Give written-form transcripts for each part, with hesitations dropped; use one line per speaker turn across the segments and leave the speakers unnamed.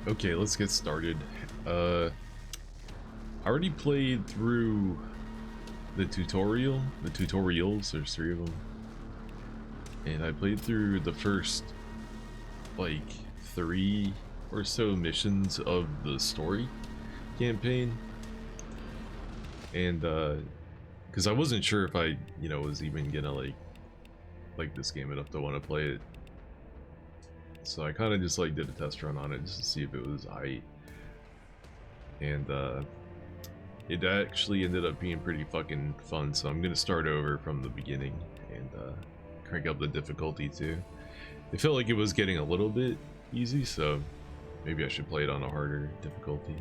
Okay, let's get started. I already played through the tutorials, there's three of them. And I played through the first, like, 3 or so missions of the story campaign. And, because I wasn't sure if I, was even gonna, like this game enough to want to play it. So I kind of just, like, did a test run on it just to see if it was aight. And, it actually ended up being pretty fucking fun, so I'm gonna start over from the beginning and crank up the difficulty too. It felt like it was getting a little bit easy, so maybe I should play it on a harder difficulty.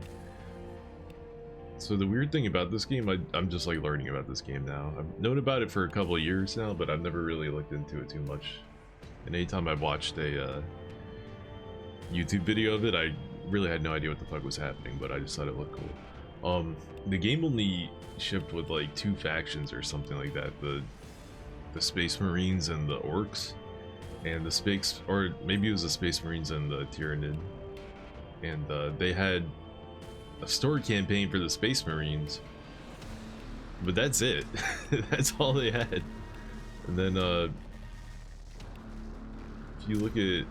So the weird thing about this game, I'm just like learning about this game now. I've known about it for a couple of years now, but I've never really looked into it too much. And anytime I've watched a YouTube video of it, I really had no idea what the fuck was happening, but I just thought it looked cool. The game only shipped with like 2 factions or something like that, the Space Marines and the Orcs, and the Space, or maybe it was the Space Marines and the Tyranid, and they had a story campaign for the Space Marines, but that's it. That's all they had. And then if you look at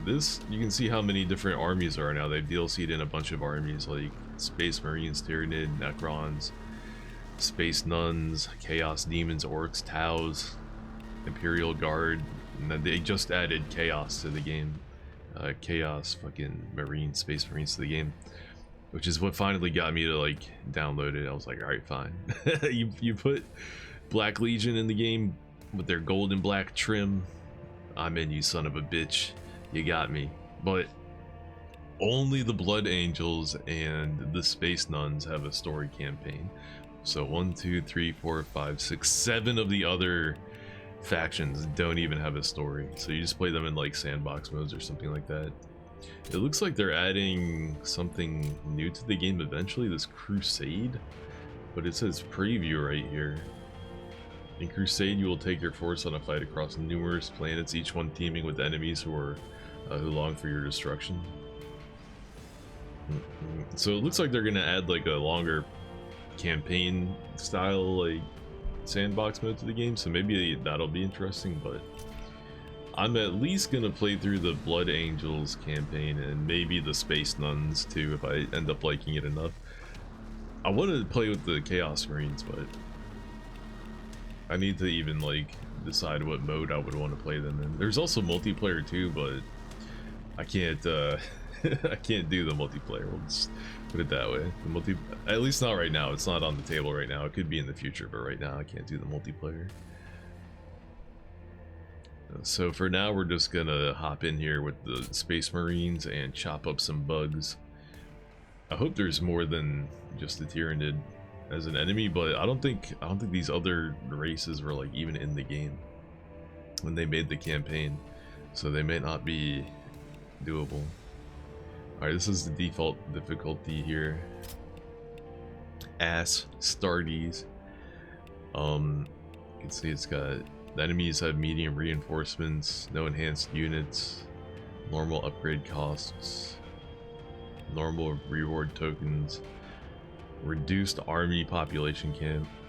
this, you can see how many different armies are now. They've DLC'd in a bunch of armies like Space Marines, Tyranid, Necrons, Space Nuns, Chaos Demons, Orcs, Taus, Imperial Guard, and then they just added Chaos to the game. Chaos fucking Marines, Space Marines to the game, which is what finally got me to like download it. I was like, alright, fine. you put Black Legion in the game with their gold and black trim. I'm in, you son of a bitch. You got me. But only the Blood Angels and the Space Nuns have a story campaign. So 1, 2, 3, 4, 5, 6, 7 of the other factions don't even have a story. So you just play them in like sandbox modes or something like that. It looks like they're adding something new to the game eventually, this Crusade. But it says preview right here. In Crusade, you will take your force on a fight across numerous planets, each one teeming with enemies who long for your destruction. So it looks like they're gonna add like a longer campaign style like sandbox mode to the game, so maybe that'll be interesting. But I'm at least gonna play through the Blood Angels campaign and maybe the Space Nuns too if I end up liking it enough. I wanted to play with the Chaos Marines, but I need to even like decide what mode I would want to play them in. There's also multiplayer too, but I can't I can't do the multiplayer. We'll just put it that way. At least not right now. It's not on the table right now. It could be in the future, but right now I can't do the multiplayer. So for now, we're just gonna hop in here with the Space Marines and chop up some bugs. I hope there's more than just the Tyranid as an enemy, but I don't think these other races were like even in the game when they made the campaign, so they may not be doable. Alright, this is the default difficulty here. Ass Stardies. You can see it's got the enemies have medium reinforcements, no enhanced units, normal upgrade costs, normal reward tokens, reduced army population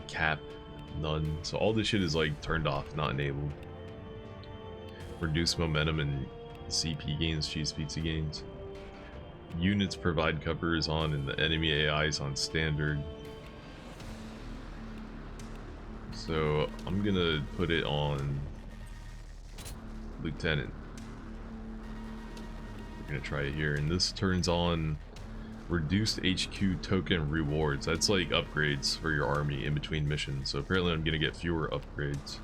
cap, none. So all this shit is like turned off, not enabled. Reduced momentum and CP gains, cheese pizza gains. Units provide cover is on and the enemy AI is on standard. So I'm gonna put it on Lieutenant. We're gonna try it here, and this turns on reduced HQ token rewards. That's like upgrades for your army in between missions. So apparently I'm gonna get fewer upgrades.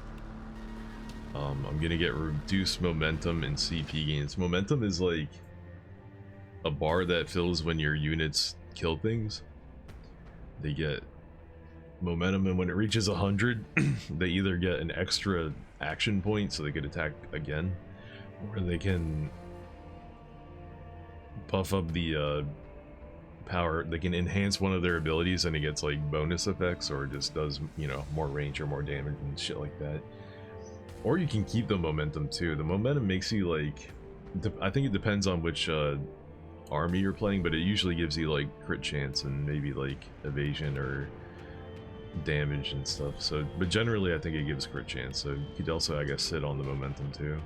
I'm gonna get reduced momentum and CP gains. Momentum is like a bar that fills when your units kill things. They get momentum, and when it reaches 100 they either get an extra action point so they could attack again, or they can buff up the power. They can enhance one of their abilities and it gets like bonus effects, or it just does, you know, more range or more damage and shit like that. Or you can keep the momentum too. The momentum makes you like, I think it depends on which army you're playing, but it usually gives you like crit chance and maybe like evasion or damage and stuff. So, but generally I think it gives crit chance, so you could also, I guess, sit on the momentum too.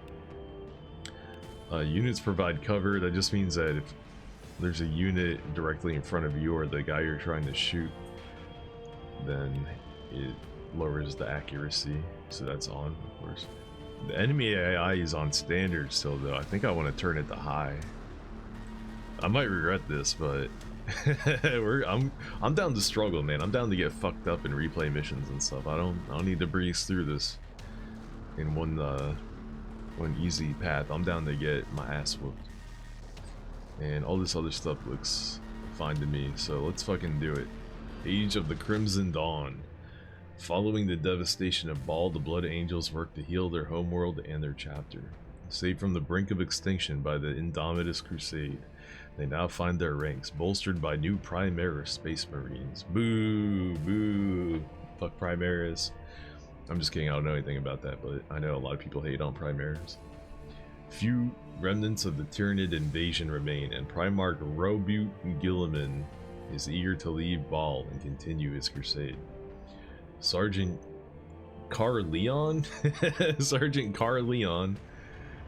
Units provide cover. That just means that if there's a unit directly in front of you or the guy you're trying to shoot, then it lowers the accuracy, so that's on, of course. The enemy AI is on standard still though. I think I want to turn it to high. I might regret this, but I'm down to struggle, man. I'm down to get fucked up and replay missions and stuff. I don't need to breeze through this in one easy path. I'm down to get my ass whooped. And all this other stuff looks fine to me, so let's fucking do it. Age of the Crimson Dawn. Following the devastation of Baal, the Blood Angels work to heal their homeworld and their chapter. Saved from the brink of extinction by the Indomitus Crusade, they now find their ranks bolstered by new Primaris Space Marines. Boo! Boo! Fuck Primaris. I'm just kidding, I don't know anything about that, but I know a lot of people hate on Primaris. Few remnants of the Tyranid invasion remain, and Primarch Robute Gilliman is eager to leave Baal and continue his crusade. Sergeant Car Leon? Sergeant Car Leon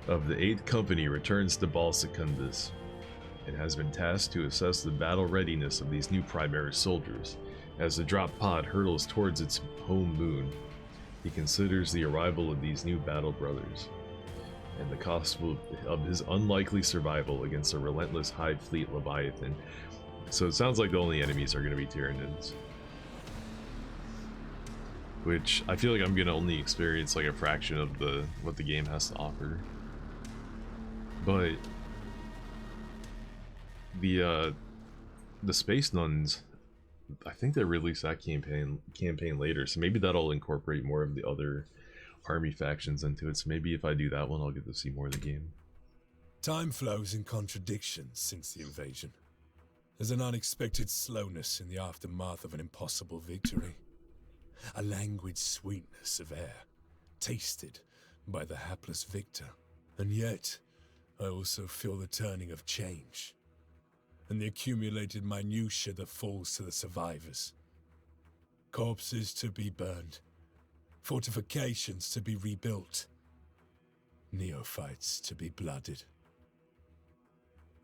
of the 8th Company returns to Baal Secundus and has been tasked to assess the battle readiness of these new Primaris soldiers. As the drop pod hurtles towards its home moon, he considers the arrival of these new battle brothers and the cost of his unlikely survival against a relentless Hive Fleet Leviathan. So it sounds like the only enemies are going to be Tyranids, which I feel like I'm going to only experience like a fraction of what the game has to offer. But the Space Nuns, I think they released that campaign later, so maybe that'll incorporate more of the other army factions into it. So maybe if I do that one, I'll get to see more of the game.
Time flows in contradictions since the invasion. There's an unexpected slowness in the aftermath of an impossible victory. A languid sweetness of air, tasted by the hapless victor. And yet, I also feel the turning of change, and the accumulated minutiae that falls to the survivors. Corpses to be burned, fortifications to be rebuilt, neophytes to be blooded.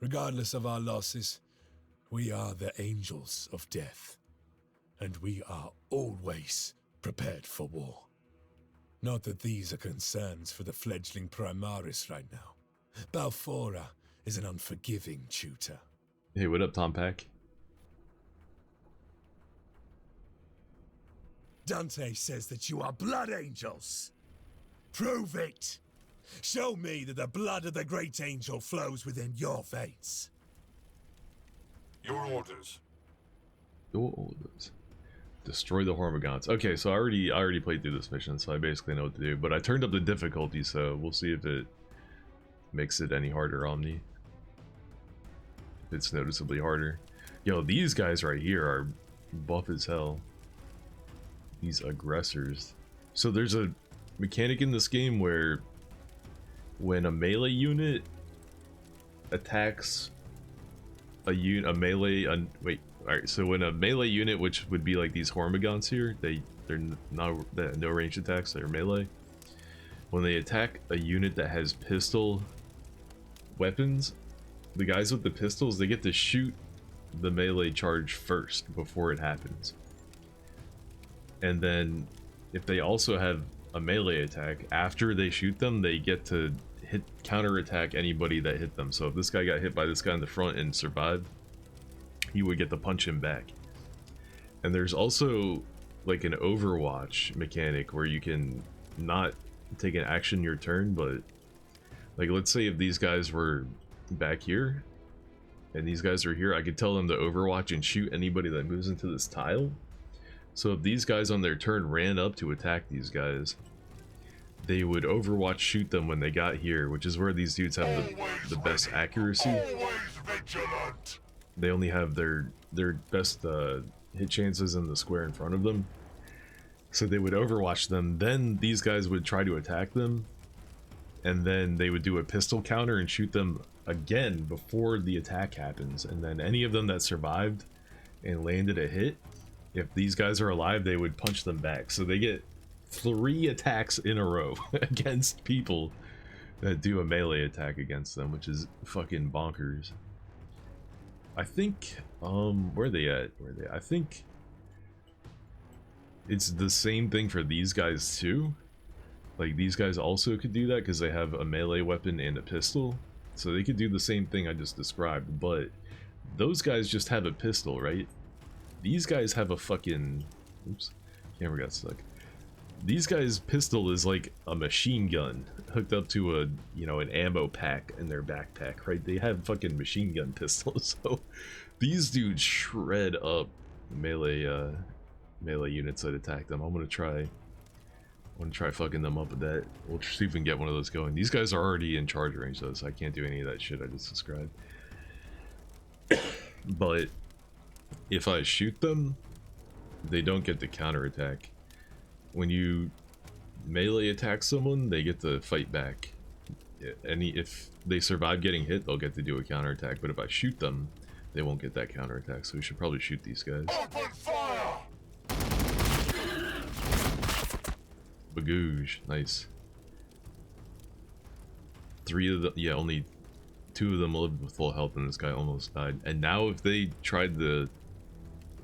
Regardless of our losses, we are the angels of death, and we are always prepared for war. Not that these are concerns for the fledgling Primaris right now. Balfora is an unforgiving tutor.
Hey, what up, Tom Pack?
Dante says that you are blood angels. Prove it. Show me that the blood of the great angel flows within your veins.
Your orders.
Your orders. Destroy the Hormigons. Okay, so I already played through this mission, so I basically know what to do. But I turned up the difficulty, so we'll see if it makes it any harder on me. If it's noticeably harder. Yo, these guys right here are buff as hell. These aggressors. So there's a mechanic in this game where when a melee unit attacks alright, so when a melee unit, which would be like these Hormigons here, they're no ranged attacks, they're melee. When they attack a unit that has pistol weapons, the guys with the pistols, they get to shoot the melee charge first before it happens. And then if they also have a melee attack, after they shoot them, they get to counterattack anybody that hit them. So if this guy got hit by this guy in the front and survived, he would get to punch him back. And there's also like an Overwatch mechanic where you can not take an action your turn, but like let's say if these guys were back here and these guys are here, I could tell them to Overwatch and shoot anybody that moves into this tile. So if these guys on their turn ran up to attack these guys, they would Overwatch shoot them when they got here, which is where these dudes have the best accuracy. They only have their best hit chances in the square in front of them. So they would Overwatch them, then these guys would try to attack them, and then they would do a pistol counter and shoot them again before the attack happens, and then any of them that survived and landed a hit, if these guys are alive, they would punch them back. So they get 3 attacks in a row against people that do a melee attack against them, which is fucking bonkers. I think, where are they at? I think it's the same thing for these guys too. Like, these guys also could do that because they have a melee weapon and a pistol. So they could do the same thing I just described, but those guys just have a pistol, right? These guys have a fucking... Oops, camera got stuck. These guys' pistol is like a machine gun hooked up to a, you know, an ammo pack in their backpack, right? They have fucking machine gun pistols, so these dudes shred up melee units that attack them. I'm gonna try fucking them up with that. We'll see if we can get one of those going. These guys are already in charge range though, so I can't do any of that shit I just described. But if I shoot them, they don't get the counterattack. When you melee attack someone, they get to fight back. If they survive getting hit, they'll get to do a counterattack. But if I shoot them, they won't get that counterattack. So we should probably shoot these guys.
Open fire!
Bagoosh, nice. 3 of them, yeah, only 2 of them lived with full health, and this guy almost died. And now if they tried to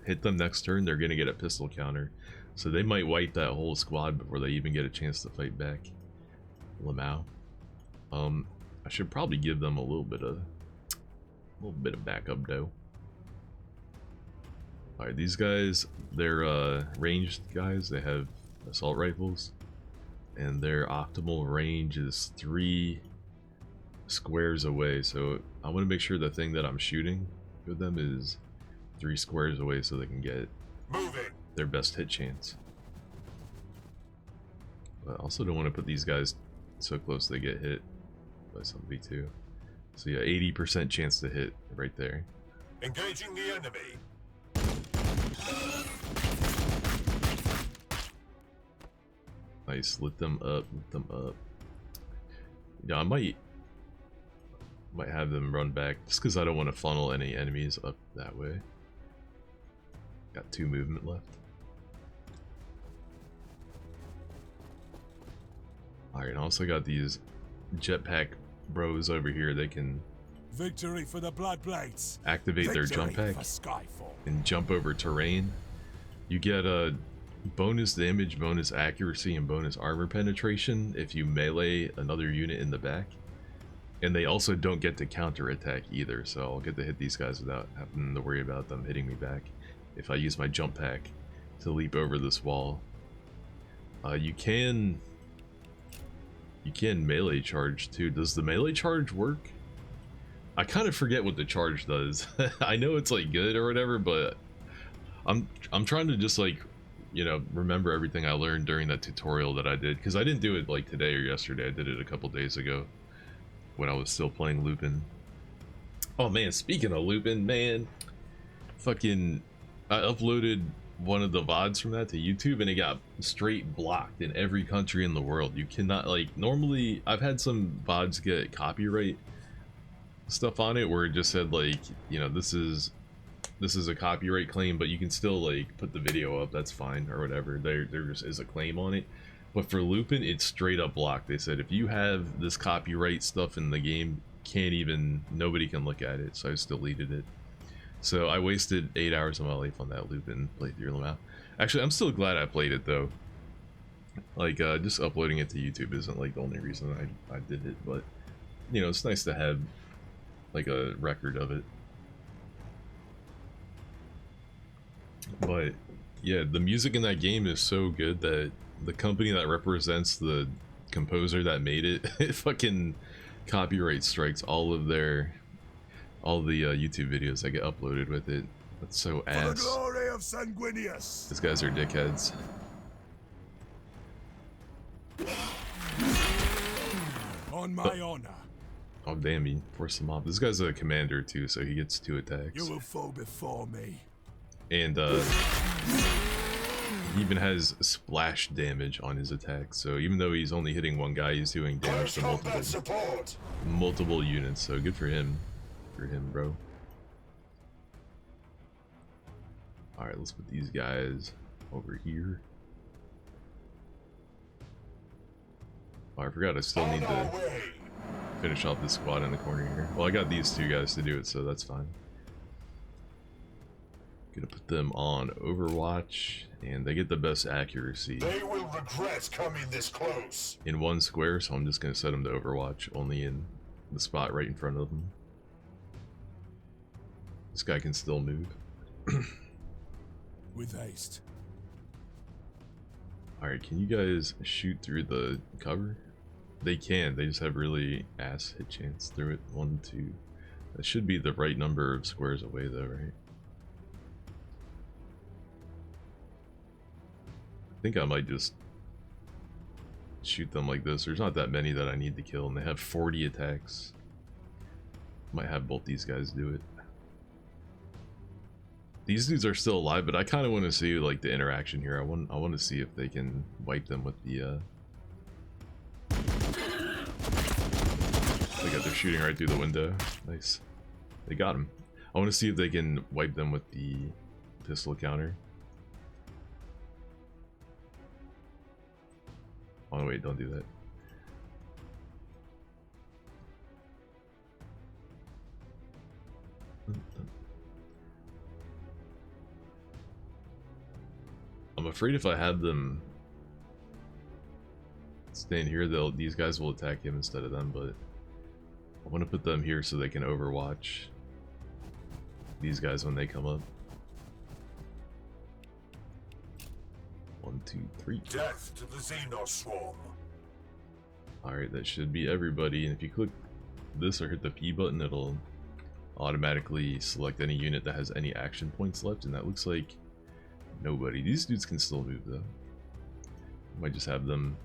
hit them next turn, they're gonna get a pistol counter. So they might wipe that whole squad before they even get a chance to fight back. Lamau. I should probably give them a little bit of backup though. Alright, these guys, they're ranged guys. They have assault rifles, and their optimal range is 3 squares away. So I want to make sure the thing that I'm shooting with them is 3 squares away so they can get their best hit chance. But I also don't want to put these guys so close they get hit by some V2. So yeah, 80% chance to hit right there.
Engaging the enemy.
Nice, lit them up, Yeah, I might have them run back just because I don't want to funnel any enemies up that way. Got 2 movement left. Alright, and also got these jetpack bros over here. They can
Victory for the Bloodblades.
activate their jump pack and jump over terrain. You get a bonus damage, bonus accuracy, and bonus armor penetration if you melee another unit in the back. And they also don't get to counter attack either, so I'll get to hit these guys without having to worry about them hitting me back if I use my jump pack to leap over this wall. You can melee charge too. Does the melee charge work? I kind of forget what the charge does. I know it's like good or whatever, but I'm trying to just like, you know, remember everything I learned during that tutorial that I did, because I didn't do it like today or yesterday. I did it a couple days ago when I was still playing Lupin. Oh man, speaking of Lupin, man, fucking, I uploaded one of the VODs from that to YouTube and it got straight blocked in every country in the world. You cannot, like, normally I've had some VODs get copyright stuff on it where it just said like, you know, this is a copyright claim, but you can still like put the video up, that's fine or whatever. There just is a claim on it. But for Lupin, it's straight up blocked. They said if you have this copyright stuff in the game, nobody can look at it. So I just deleted it. So I wasted 8 hours of my life on that Lupin playthrough. Actually, I'm still glad I played it though. Like, just uploading it to YouTube isn't like the only reason I did it, but you know, it's nice to have like a record of it. But yeah, the music in that game is so good that the company that represents the composer that made it, it fucking copyright strikes all the YouTube videos that get uploaded with it. That's so ass.
For the glory of Sanguinius.
These guys are dickheads.
On my honor.
Oh damn, he forced him off. This guy's a commander too, so he gets 2 attacks.
You will fall before me.
And He even has splash damage on his attack, so even though he's only hitting one guy, he's doing damage to multiple units, so good for him. Bro. Alright, let's put these guys over here. Oh, I forgot I still need to finish off this squad in the corner here. Well, I got these two guys to do it, so that's fine. Gonna put them on Overwatch, and they get the best accuracy.
They will regret coming this close.
In one square, so I'm just gonna set them to Overwatch, only in the spot right in front of them. This guy can still move.
With haste.
Alright, can you guys shoot through the cover? They can, they just have really ass hit chance through it. 1, 2. That should be the right number of squares away though, right? I think I might just shoot them like this. There's not that many that I need to kill, and they have 40 attacks. Might have both these guys do it. These dudes are still alive, but I kind of want to see like the interaction here. I want to see if they can wipe them with the. They're shooting right through the window. Nice. They got him. I want to see if they can wipe them with the pistol counter. Oh wait, don't do that. I'm afraid if I had them stand here, these guys will attack him instead of them, but I want to put them here so they can overwatch these guys when they come up. 1, 2, 3.
Death to the Xenos swarm.
Alright, that should be everybody, and if you click this or hit the P button, it'll automatically select any unit that has any action points left, and that looks like nobody. These dudes can still move though. Might just have them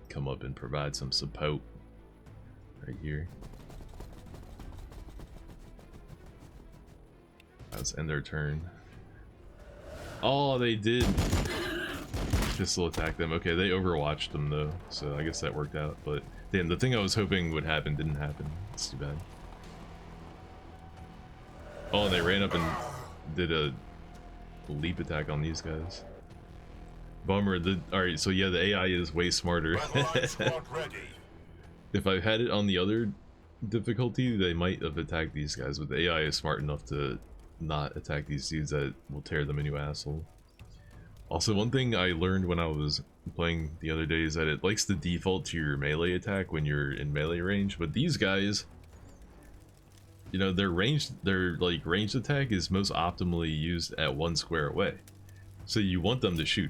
come up and provide some support right here. Let's end their turn. Oh, they did pistol attack them. Okay, they overwatched them though, so I guess that worked out. But damn, the thing I was hoping would happen didn't happen. It's too bad. Oh, and they ran up and did a leap attack on these guys. Bummer. Alright, so yeah, the AI is way smarter. If I had it on the other difficulty, they might have attacked these guys, but the AI is smart enough to not attack these dudes that will tear them a new asshole. Also, one thing I learned when I was playing the other day is that it likes to default to your melee attack when you're in melee range, but these guys, you know, their ranged attack is most optimally used at 1 square away. So you want them to shoot.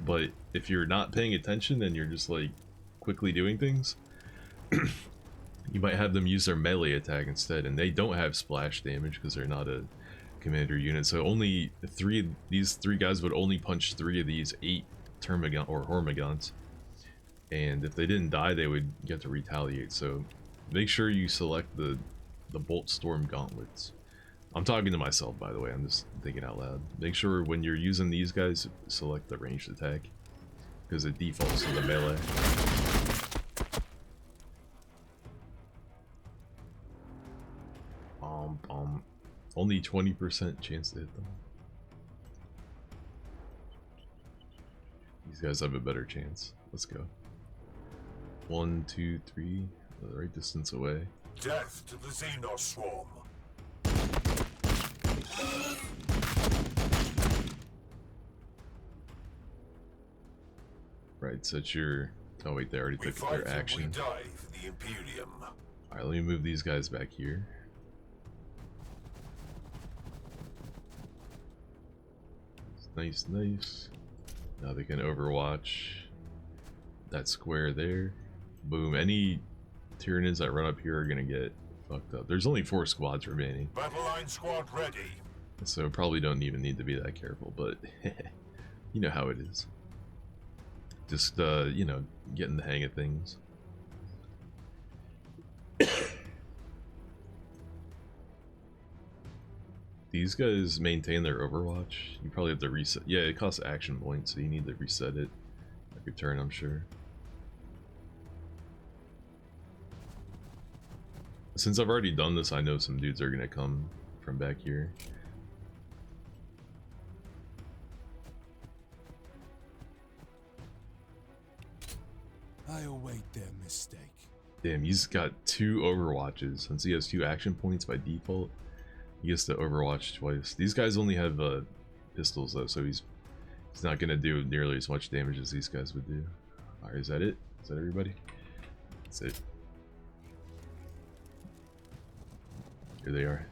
But if you're not paying attention and you're just like quickly doing things, you might have them use their melee attack instead, and they don't have splash damage because they're not a commander unit. So only these three guys would only punch 3 of these 8 Termagant or Hormagants, and if they didn't die, they would get to retaliate. So make sure you select the Bolt Storm Gauntlets. I'm talking to myself, by the way. I'm just thinking out loud. Make sure when you're using these guys, select the ranged attack, because it defaults to the melee. Only 20% chance to hit them. These guys have a better chance. Let's go. 1, 2, 3. The right distance away.
Death to the Xenos swarm.
Right, so it's your... Oh wait, they already took their action.
We die for the Imperium.
Alright, let me move these guys back here. Nice, nice. Now they can overwatch that square there. Boom. Any Tyranids that run up here are gonna get fucked up. There's only 4 squads remaining.
Battle line squad ready.
So probably don't even need to be that careful, but you know how it is. Just, you know, getting the hang of things. These guys maintain their Overwatch. You probably have to reset. Yeah, it costs action points, so you need to reset it every turn, I'm sure. Since I've already done this, I know some dudes are gonna come from back here.
I await their mistake.
Damn, he's got 2 Overwatches. Since he has 2 action points by default, he gets to Overwatch twice. These guys only have pistols though, so he's not gonna do nearly as much damage as these guys would do. Alright, is that it? Is that everybody? That's it. Here they are.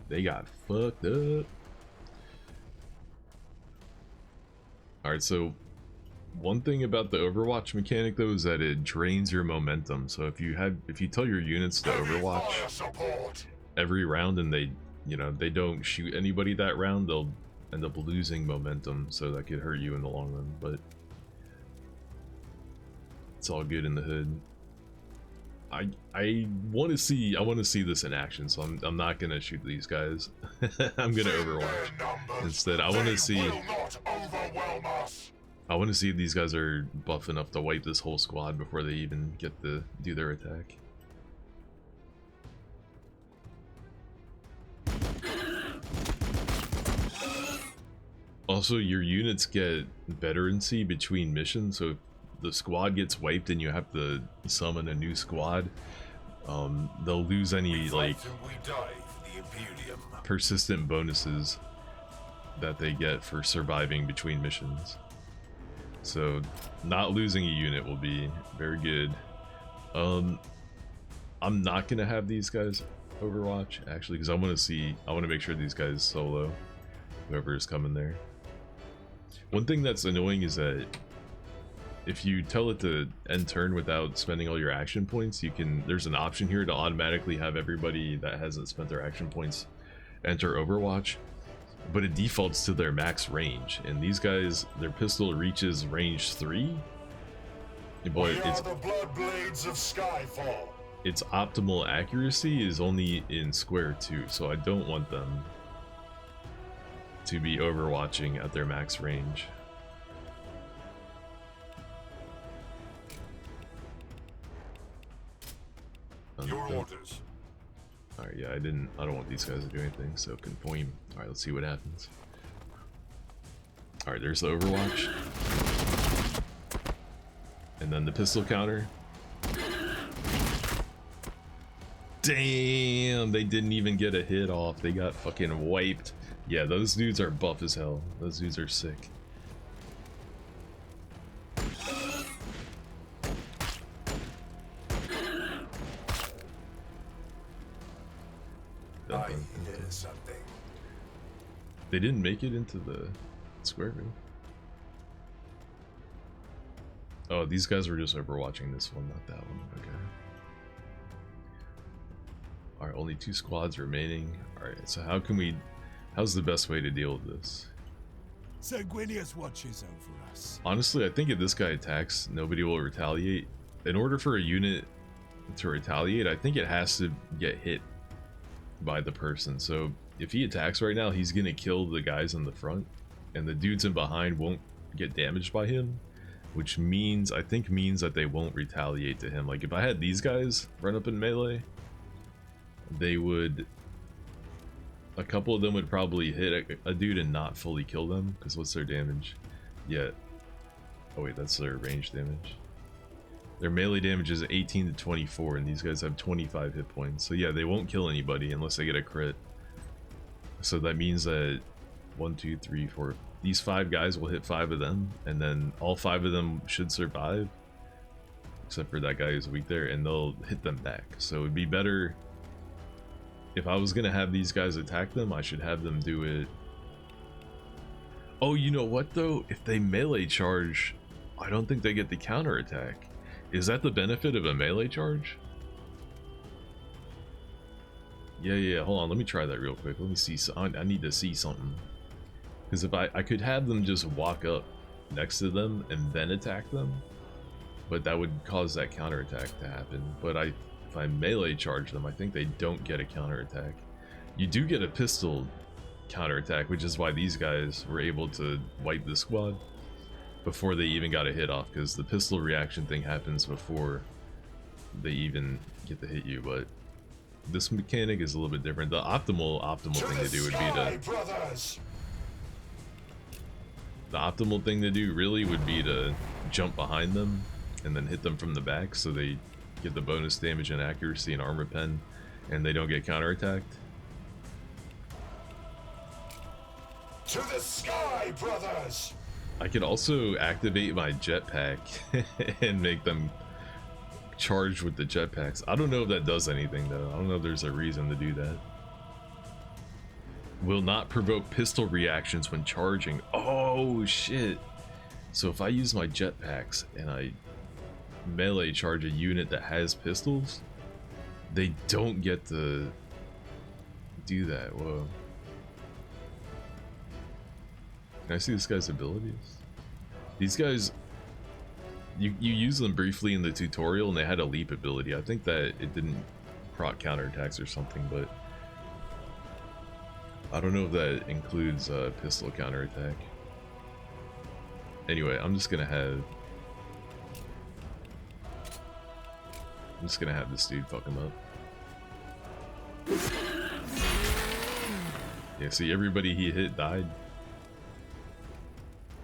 They got fucked up. Alright, so one thing about the Overwatch mechanic though is that it drains your momentum. So if you tell your units to Overwatch every round and they don't shoot anybody that round, they'll end up losing momentum, so that could hurt you in the long run, but it's all good in the hood. I want to see this in action, so I'm not gonna shoot these guys. I'm gonna Overwatch instead. I want to see if these guys are buff enough to wipe this whole squad before they even get to do their attack. Also, your units get veterancy between missions, so if the squad gets wiped and you have to summon a new squad, they'll lose any like persistent bonuses that they get for surviving between missions. So not losing a unit will be very good. I'm not gonna have these guys Overwatch actually, because I want to make sure these guys solo whoever is coming there. One thing that's annoying is that if you tell it to end turn without spending all your action points, there's an option here to automatically have everybody that hasn't spent their action points enter Overwatch, but it defaults to their max range, and these guys, their pistol reaches range 3, but it's
the blood blades of Skyfall.
Its optimal accuracy is only in square 2, so I don't want them to be overwatching at their max range.
Your orders.
Alright, yeah, I don't want these guys to do anything, so confirm. Alright, let's see what happens. Alright, there's the Overwatch. And then the pistol counter. Damn, they didn't even get a hit off. They got fucking wiped. Yeah, those dudes are buff as hell. Those dudes are sick.
I hear something.
They didn't make it into the square room. Oh, these guys were just overwatching this one, not that one. Okay. Alright, only 2 squads remaining. Alright, so how's the best way to deal with this?
Sanguinius watches over us.
Honestly, I think if this guy attacks, nobody will retaliate. In order for a unit to retaliate, I think it has to get hit by the person. So if he attacks right now, he's gonna kill the guys in the front, and the dudes in behind won't get damaged by him, which means that they won't retaliate to him. Like if I had these guys run up in melee, a couple of them would probably hit a dude and not fully kill them, because what's their damage? Yeah. Oh wait, that's their range damage. Their melee damage is 18 to 24, and these guys have 25 hit points. So yeah, they won't kill anybody unless they get a crit. So that means that 1, 2, 3, 4. These 5 guys will hit 5 of them, and then all 5 of them should survive, except for that guy who's weak there, and they'll hit them back. So it'd be better if I was gonna have these guys attack them, I should have them do it. Oh, you know what though? If they melee charge, I don't think they get the counter attack. Is that the benefit of a melee charge? Yeah, hold on, let me try that real quick. Let me see, I need to see something. Because if I could have them just walk up next to them and then attack them, but that would cause that counterattack to happen. But if I melee charge them, I think they don't get a counterattack. You do get a pistol counterattack, which is why these guys were able to wipe the squad before they even got a hit off, because the pistol reaction thing happens before they even get to hit you. But this mechanic is a little bit different. The optimal thing to do would be to jump behind them and then hit them from the back, so they get the bonus damage and accuracy and armor pen, and they don't get counterattacked.
To the sky, brothers!
I could also activate my jetpack and make them charged with the jetpacks. I don't know if that does anything though. I don't know if there's a reason to do that. Will not provoke pistol reactions when charging. Oh shit. So if I use my jetpacks and I melee charge a unit that has pistols, they don't get to do that. Whoa. Can I see this guy's abilities? These guys, you use them briefly in the tutorial and they had a leap ability. I think that it didn't proc counterattacks or something, but I don't know if that includes pistol counterattack. Anyway, I'm just gonna have this dude fuck him up. Yeah, see, everybody he hit died,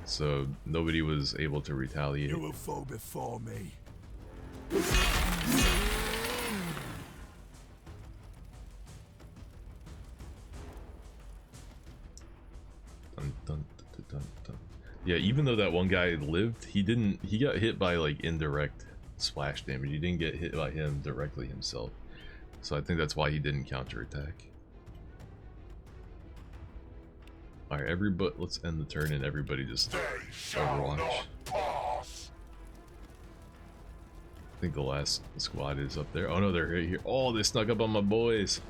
so nobody was able to retaliate.
You will fall before me.
Dun, dun, dun, dun, dun. Yeah, even though that one guy lived, he got hit by like indirect splash damage. He didn't get hit by him directly himself. So I think that's why he didn't counterattack. Alright, everybody, let's end the turn and everybody just Overwatch. I think the last squad is up there. Oh no, they're right here. Oh, they snuck up on my boys.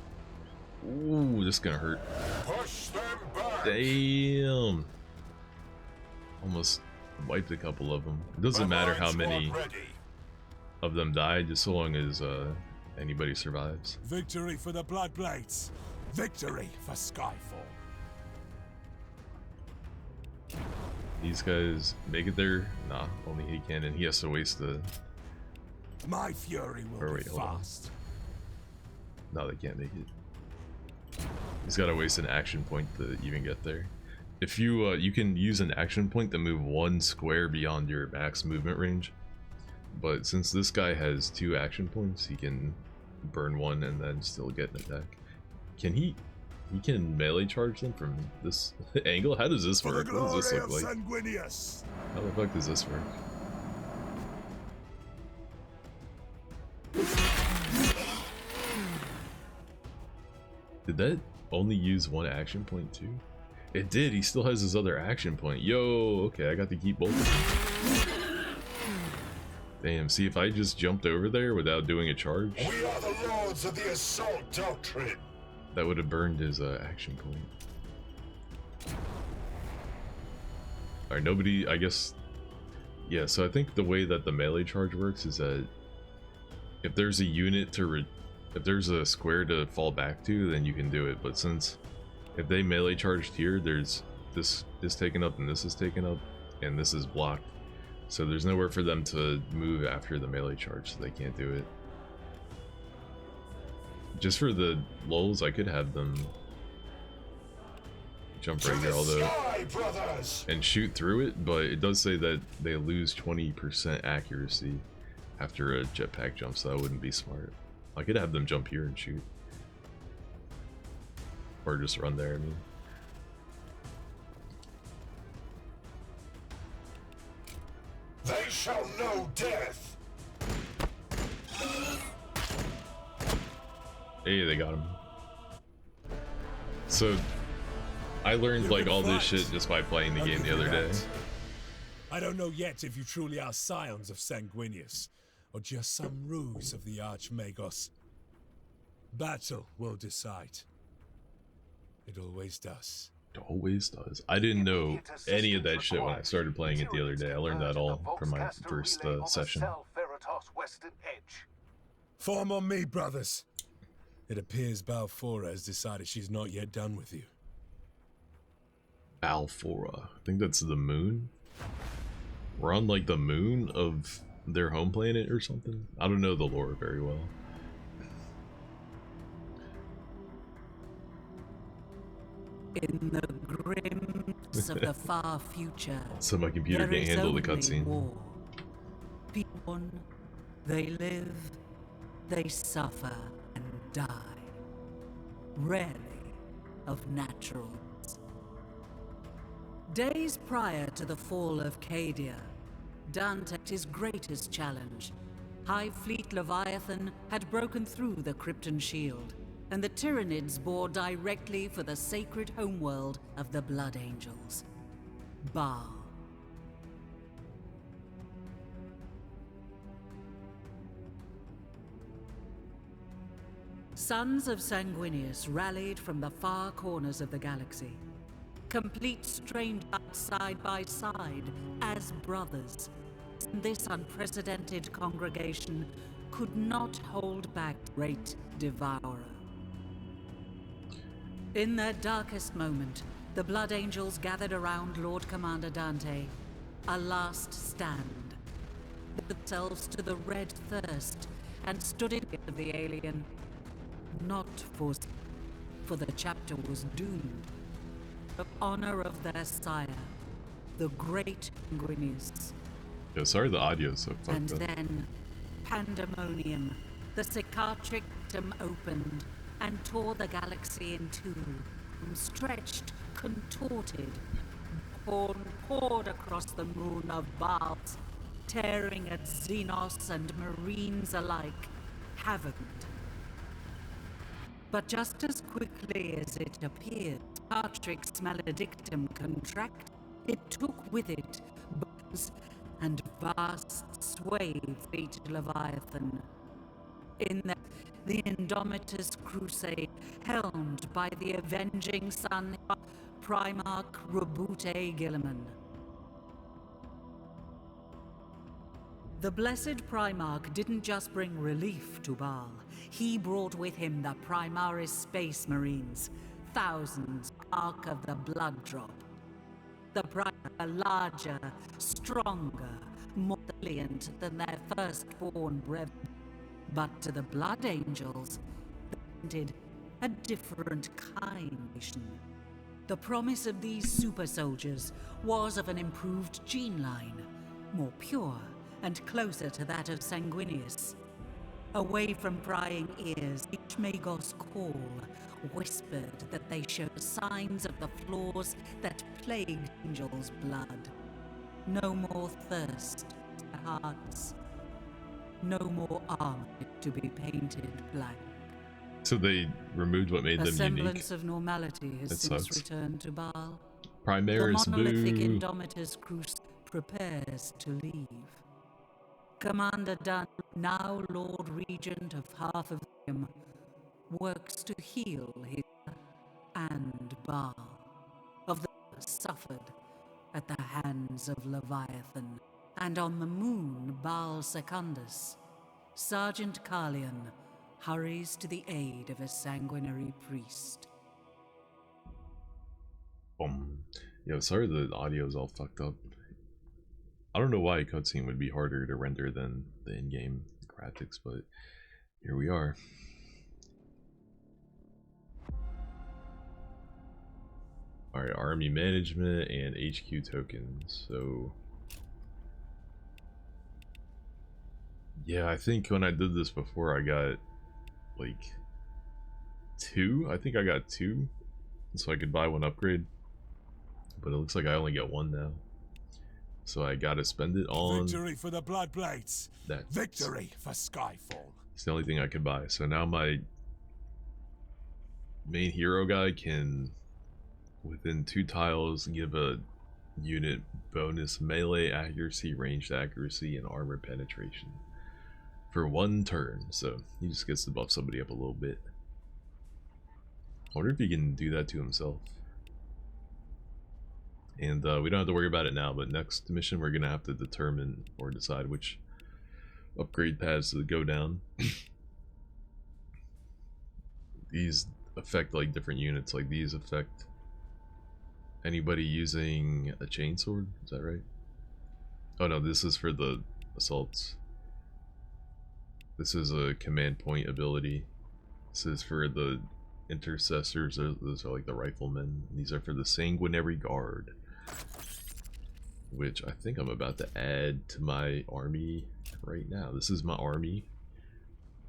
Ooh, this is gonna hurt.
Push them back.
Damn. Almost wiped a couple of them. It doesn't matter how many of them died, just so long as anybody survives.
Victory for the Bloodblades. Victory for Skyfall.
These guys make it there? Nah, only he can, and he has to waste the...
My fury will be fast.
No, they can't make it. He's got to waste an action point to even get there. If you you can use an action point to move one square beyond your max movement range, but since this guy has 2 action points, he can burn one and then still get an attack. Can he can melee charge them from this angle? How does this work? What does this look like? How the fuck does this work? Did that only use 1 action point too? It did. He still has his other action point. Yo, okay, I got to keep both of them. Damn, see, if I just jumped over there without doing a charge,
we are the lords of the assault doctrine.
That would have burned his action point. Alright, nobody, I guess... Yeah, so I think the way that the melee charge works is that if there's a unit to if there's a square to fall back to, then you can do it. But since if they melee charged here, there's this is taken up and this is taken up and this is blocked. So there's nowhere for them to move after the melee charge, so they can't do it. Just for the lulz, I could have them jump right here, although, and shoot through it, but it does say that they lose 20% accuracy after a jetpack jump, so that wouldn't be smart. I could have them jump here and shoot. Or just run there, I mean.
They shall know death.
Hey, they got him. So, I learned like all this shit just by playing the game the other day.
I don't know yet if you truly are scions of Sanguinius, or just some ruse of the Archmagos. Battle will decide. It always does.
It always does. I didn't know any of that shit when I started playing it the other day. I learned that all from my first session.
Form on me, brothers. It appears Balfora has decided she's not yet done with you.
Balfora. I think that's the moon. We're on like the moon of their home planet or something. I don't know the lore very well.
In the grims of the far future,
So my computer can't handle the cutscene.
People, they live, they suffer and die. Rarely of natural. Days prior to the fall of Cadia, Dante's greatest challenge, High Fleet Leviathan had broken through the Krypton shield, and the Tyranids bore directly for the sacred homeworld of the Blood Angels, Baal. Sons of Sanguinius rallied from the far corners of the galaxy. Complete strangers side by side as brothers. This unprecedented congregation could not hold back great devourer. In their darkest moment, the Blood Angels gathered around Lord Commander Dante, a last stand. Themselves to the red thirst and stood in of the alien. Not for the chapter was doomed. The honor of their sire, the great Sanguinius.
Yeah, sorry the audio's so fucked
And
up.
then, pandemonium. The psychiatric system opened and tore the galaxy in two. Stretched, contorted, poured across the moon of Baals, tearing at Xenos and Marines alike, havoc. But just as quickly as it appeared, Patrick's maledictum contracted. It took with it bones and vast swathes of Leviathan. In the Indomitus crusade, helmed by the avenging son, Primarch Robute Gilliman. The blessed Primarch didn't just bring relief to Baal. He brought with him the Primaris Space Marines, thousands, Ark of the Blood Drop. The Primarch, larger, stronger, more brilliant than their firstborn brethren. But to the Blood Angels, they wanted a different kind. The promise of these super soldiers was of an improved gene line, more pure and closer to that of Sanguinius. Away from prying ears, each Magos call whispered that they showed signs of the flaws that plagued angels' blood. No more thirst in their hearts. No more armor to be painted black.
So they removed what made
A
them
semblance
unique.
of normality has
That
since
sucks.
returned to Baal.
Primaris,
The monolithic
boo.
Indomitus Crusade prepares to leave. Commander Dun, now Lord Regent of half of him, works to heal his and Baal of the suffered at the hands of Leviathan. And on the moon, Baal Secundus, Sergeant Carlion hurries to the aid of a sanguinary priest.
Yo, sorry the audio's all fucked up. I don't know why a cutscene would be harder to render than the in-game graphics, but here we are. Alright, army management and HQ tokens. So yeah, I think when I did this before I got like 2. I think I got 2 so I could buy one upgrade. But it looks like I only get 1 now. So I gotta spend it on
Victory for the Bloodblades.
that.
Victory for Skyfall.
It's the only thing I could buy. So now my main hero guy can, within 2 tiles, give a unit bonus melee accuracy, ranged accuracy, and armor penetration for 1 turn. So he just gets to buff somebody up a little bit. I wonder if he can do that to himself. And we don't have to worry about it now, but next mission we're gonna have to determine or decide which upgrade paths to go down. These affect like different units, like these affect anybody using a chainsword, is that right? Oh no, this is for the assaults. This is a command point ability. This is for the intercessors, those are like the riflemen. These are for the sanguinary guard, which I think I'm about to add to my army right now. This is my army.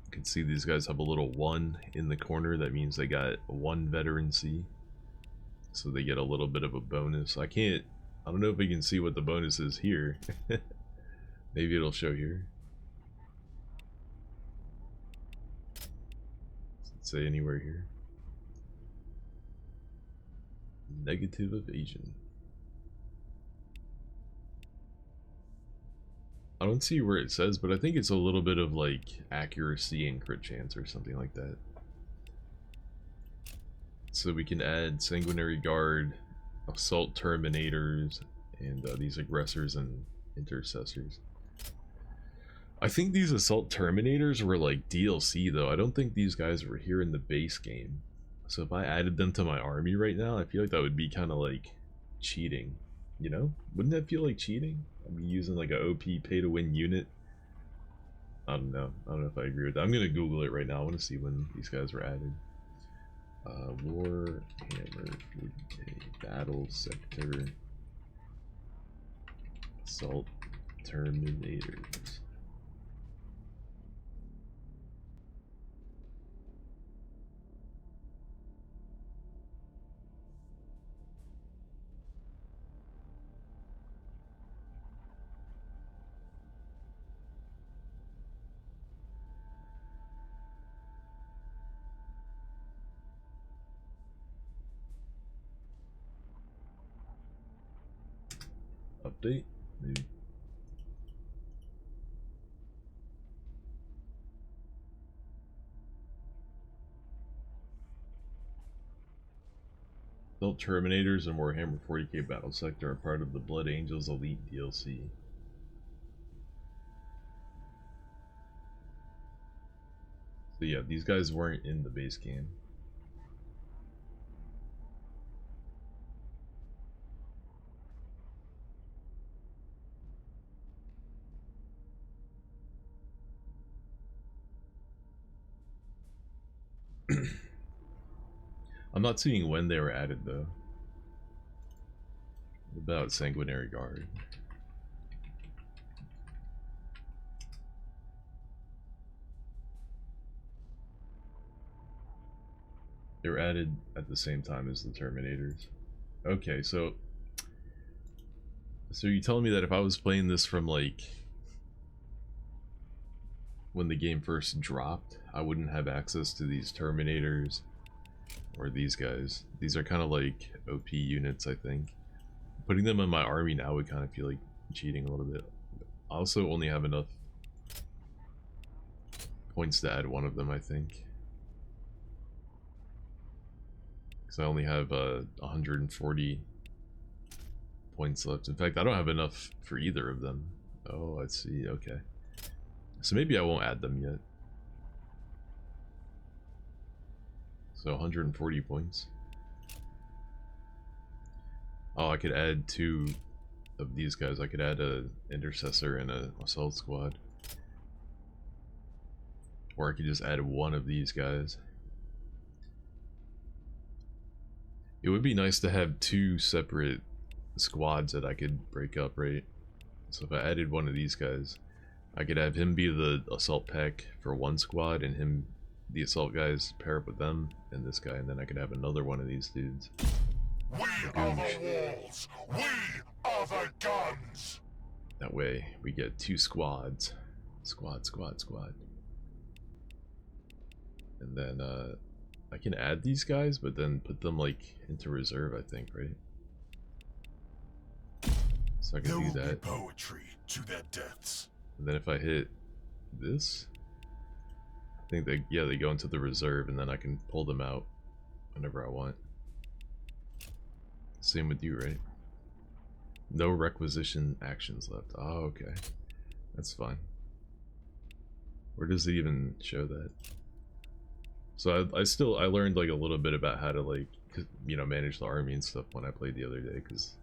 You can see these guys have a little 1 in the corner. That means they got 1 veterancy, so they get a little bit of a bonus. I don't know if we can see what the bonus is here. Maybe it'll show here. Does it say anywhere here? Negative evasion. I don't see where it says, but I think it's a little bit of like accuracy and crit chance or something like that. So we can add sanguinary guard, assault terminators, and these aggressors and intercessors. I think these assault terminators were like DLC though. I don't think these guys were here in the base game. So if I added them to my army right now, I feel like that would be kind of like cheating, you know? Wouldn't that feel like cheating? I'd be using like a OP pay to win unit. I don't know if I agree with that. I'm gonna Google it right now. I want to see when these guys were added. Warhammer 40K Battlesector Assault Terminators. Update, maybe. Assault Terminators and Warhammer 40K Battlesector are part of the Blood Angels Elite DLC. So yeah, these guys weren't in the base game. I'm not seeing when they were added though. What about Sanguinary Guard? They were added at the same time as the Terminators. Okay, so you're telling me that if I was playing this from like when the game first dropped, I wouldn't have access to these Terminators or these guys. These are kind of like OP units, I think. Putting them in my army now would kind of feel like cheating a little bit. I also only have enough points to add one of them, I think. Because I only have 140 points left. In fact, I don't have enough for either of them. Oh, I see. Okay. So maybe I won't add them yet. So 140 points. Oh, I could add 2 of these guys. I could add a intercessor and a assault squad. Or I could just add 1 of these guys. It would be nice to have 2 separate squads that I could break up, right? So if I added 1 of these guys, I could have him be the assault pack for 1 squad, and him, the assault guys, pair up with them and this guy, and then I could have another one of these dudes.
We are the walls. We are the guns.
That way we get 2 squads. Squad. And then I can add these guys, but then put them like into reserve, I think, right? So I can do that.
Poetry to their deaths.
And then if I hit this, I think they go into the reserve, and then I can pull them out whenever I want. Same with you, right? No requisition actions left. Oh, okay. That's fine. Where does it even show that? So I learned like a little bit about how to like, you know, manage the army and stuff when I played the other day, because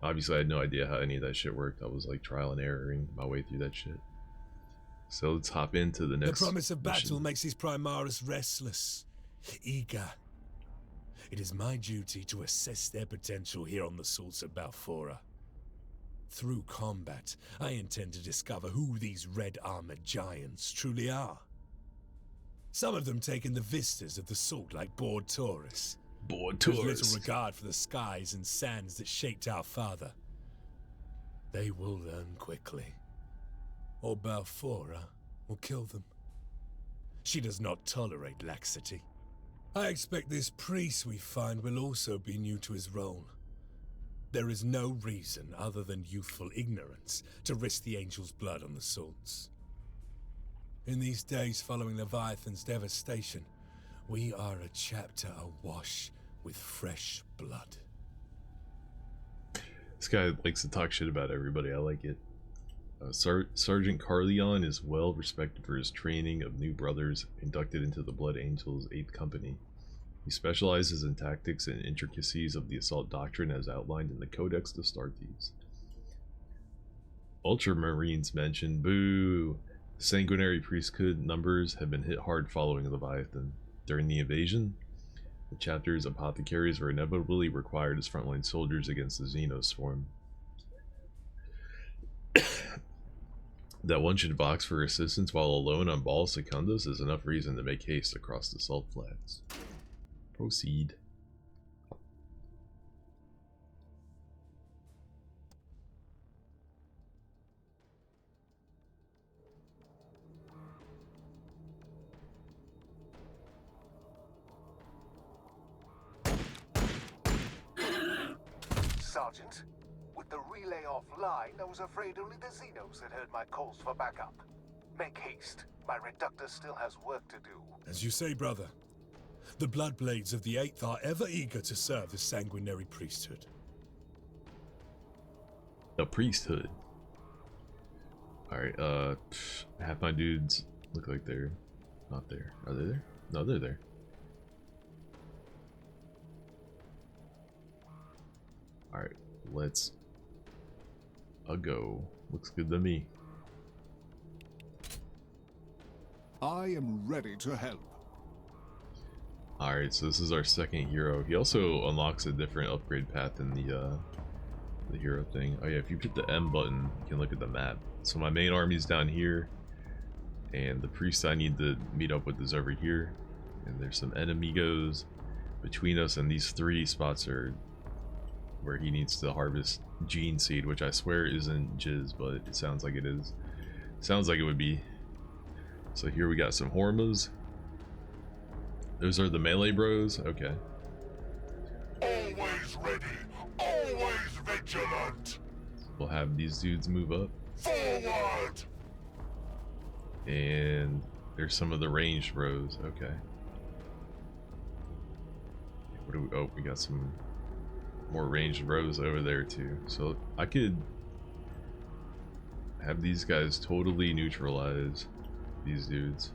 obviously I had no idea how any of that shit worked. I was like trial and erroring my way through that shit. So let's hop into the next
The promise of battle
mission.
makes these Primaris restless, eager. It is my duty to assess their potential here on the Salts of Balfora. Through combat, I intend to discover who these red-armored giants truly are. Some of them take in the vistas of the Salt like bored tourists.
Bored
With
tourists.
little regard for the skies and sands that shaped our father. They will learn quickly. Or Balfora will kill them. She does not tolerate laxity. I expect this priest we find will also be new to his role. There is no reason other than youthful ignorance to risk the angel's blood on the Salts. In these days following Leviathan's devastation, we are a chapter awash with fresh blood.
This guy likes to talk shit about everybody. I like it. Sergeant Carleon is well respected for his training of new brothers inducted into the Blood Angels 8th Company. He specializes in tactics and intricacies of the assault doctrine as outlined in the Codex de Astartes. Ultramarines mentioned, boo! Sanguinary priesthood numbers have been hit hard following Leviathan. During the invasion, the chapter's apothecaries were inevitably required as frontline soldiers against the Xenoswarm. That one should vox for assistance while alone on Ball Secundus is enough reason to make haste across the Salt Flats. Proceed.
Sergeant, with the relay offline, I was afraid only the Xenos had heard my calls for backup. Make haste. My reductor still has work to do.
As you say, brother, the Bloodblades of the 8th are ever eager to serve the sanguinary priesthood.
The priesthood. Alright, half my dudes look like they're not there. Are they there? No, they're there. Alright, let's go. Looks good to me.
I am ready to help.
Alright, so this is our second hero. He also unlocks a different upgrade path in the hero thing. Oh yeah, if you hit the M button, you can look at the map. So my main army's down here, and the priest I need to meet up with is over here. And there's some enemigos between us, and these 3 spots are where he needs to harvest gene seed, which I swear isn't jizz, but it sounds like it is. Sounds like it would be. So here we got some Hormas. Those are the melee bros? Okay.
Always ready, always vigilant.
We'll have these dudes move up.
Forward!
And there's some of the ranged bros. Okay. What do we, oh, we got some more ranged bros over there too. So I could have these guys totally neutralize these dudes.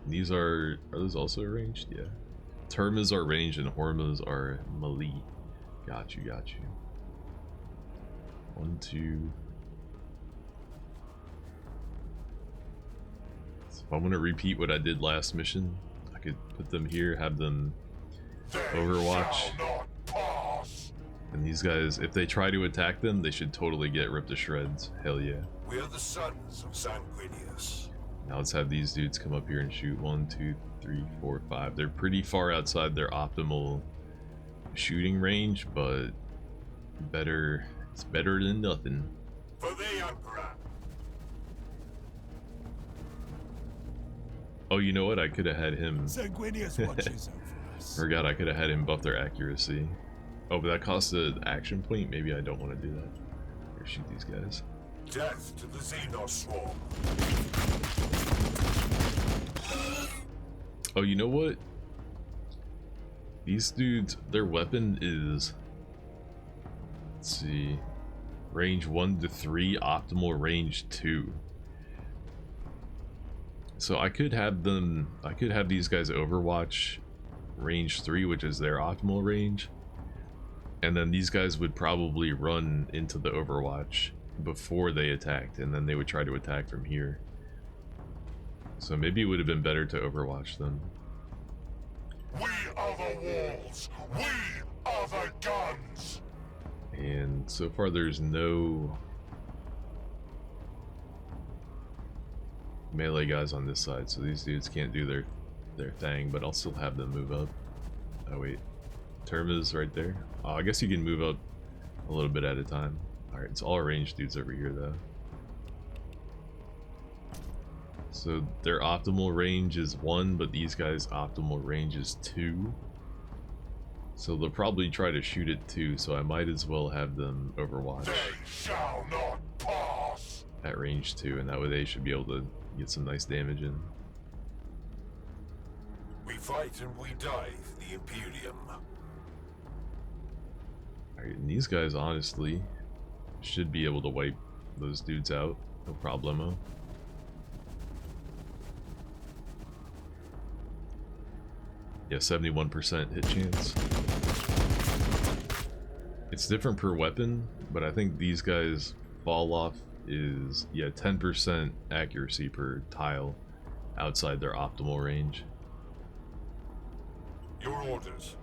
These are those also ranged? Yeah. Termas are ranged and Hormas are melee. Got you, got you. 1, 2. So if I want to repeat what I did last mission, I could put them here, have them Overwatch.
Shall not pass.
And these guys, if they try to attack them, they should totally get ripped to shreds. Hell yeah.
We are the sons of Sanguinius.
Now let's have these dudes come up here and shoot. 1, 2, 3, 4, 5. They're pretty far outside their optimal shooting range, but it's better than nothing.
For the Emperor.
Oh, you know what? I could have had him.
Sanguinius watches over us.
Forgot I could have had him buff their accuracy. Oh, but that costs an action point. Maybe I don't want to do that. Here, shoot these guys.
Death to the Xenoswarm.
Oh, you know what? These dudes, their weapon is... Let's see. Range 1 to 3, optimal range 2. So I could have these guys overwatch range 3, which is their optimal range. And then these guys would probably run into the overwatch before they attacked, and then they would try to attack from here. So maybe it would have been better to overwatch them.
We are the walls. We are the guns.
And so far there's no melee guys on this side, so these dudes can't do their thing, but I'll still have them move up. Oh wait, Terma's right there. Oh, I guess you can move up a little bit at a time. Alright, it's all ranged dudes over here though. So their optimal range is 1, but these guys' optimal range is 2. So they'll probably try to shoot it 2, so I might as well have them overwatch.
They shall not pass.
At range 2, and that way they should be able to get some nice damage in.
We fight and we die for the Imperium.
Alright, and these guys honestly should be able to wipe those dudes out, no problemo. Yeah, 71% hit chance. It's different per weapon, but I think these guys fall off is, yeah, 10% accuracy per tile outside their optimal range.
Your orders.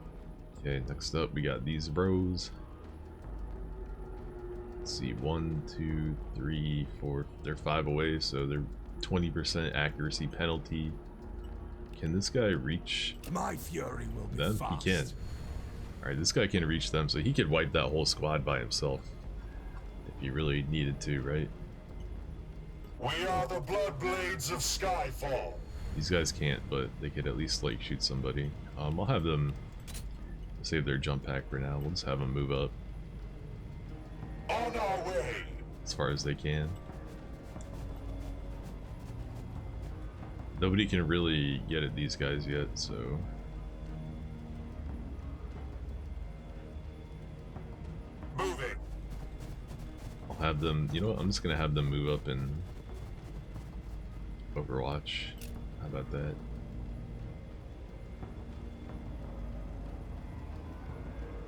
Okay, next up we got these bros. Let's see, 1, 2, 3, 4, they're 5 away, so they're 20% accuracy penalty. Can this guy reach
My fury will be
them?
fast.
He can. Alright, this guy can reach them, so he could wipe that whole squad by himself. If he really needed to, right?
We are the Bloodblades of Skyfall.
These guys can't, but they could at least, like, shoot somebody. I'll have them save their jump pack for now. We'll just have them move up
On our way.
as far as they can. Nobody can really get at these guys yet, so...
Moving.
I'll have them, you know what, I'm just gonna have them move up and Overwatch. How about that?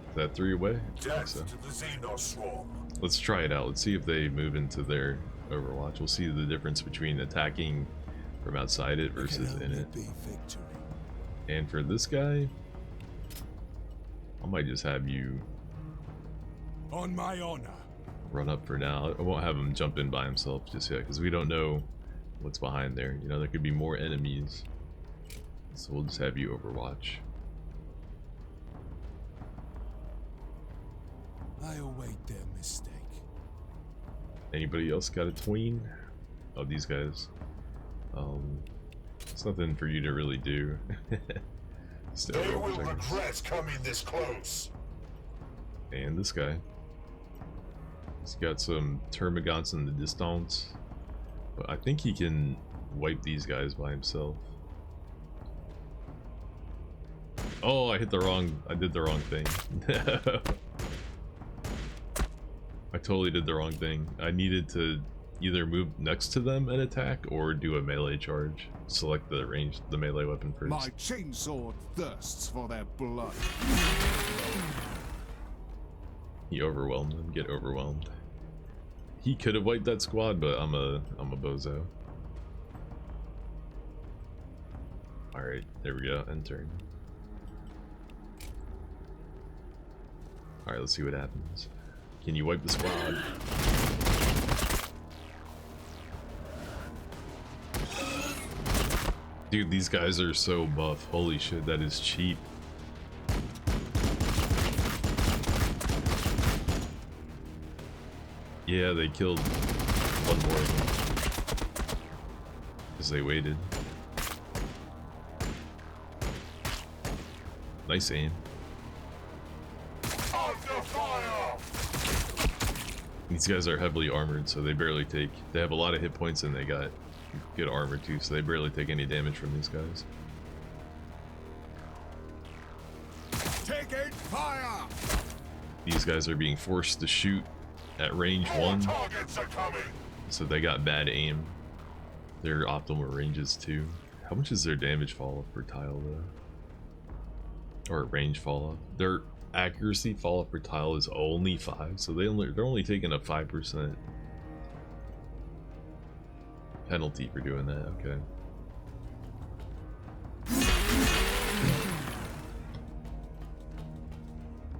Is that 3 away? I think
Death
so.
to the Xenos swarm.
Let's try it out. Let's see if they move into their Overwatch. We'll see the difference between attacking from outside it versus in it.
Be victory.
And for this guy, I might just have you
On my honor.
run up for now. I won't have him jump in by himself just yet, because we don't know what's behind there. You know, there could be more enemies. So we'll just have you Overwatch.
I await their mistake.
Anybody else got a tween? Oh, these guys. It's nothing for you to really do. Just
They
Overwatch,
will
I guess.
regret coming this close.
And this guy. He's got some termagants in the distance. But I think he can wipe these guys by himself. Oh, I did the wrong thing. I totally did the wrong thing. I needed to either move next to them and attack or do a melee charge. Select the melee weapon first.
My chainsaw thirsts for their blood.
He overwhelmed him. Get overwhelmed. He could have wiped that squad, but I'm a bozo. Alright, there we go. End turn. Alright, let's see what happens. Can you wipe the squad? Dude, these guys are so buff. Holy shit, that is cheap. Yeah, they killed one more of them. Because they waited. Nice aim.
Under fire!
These guys are heavily armored, so they barely take... They have a lot of hit points and they got good armor too, so they barely take any damage from these guys.
Taking fire!
These guys are being forced to shoot at range
More
1,
targets are coming.
so they got bad aim. Their optimal range is 2. How much is their damage fall off per tile though? Or range fall off? Their accuracy fall off per tile is only 5, so they're only taking a 5% penalty for doing that. Okay.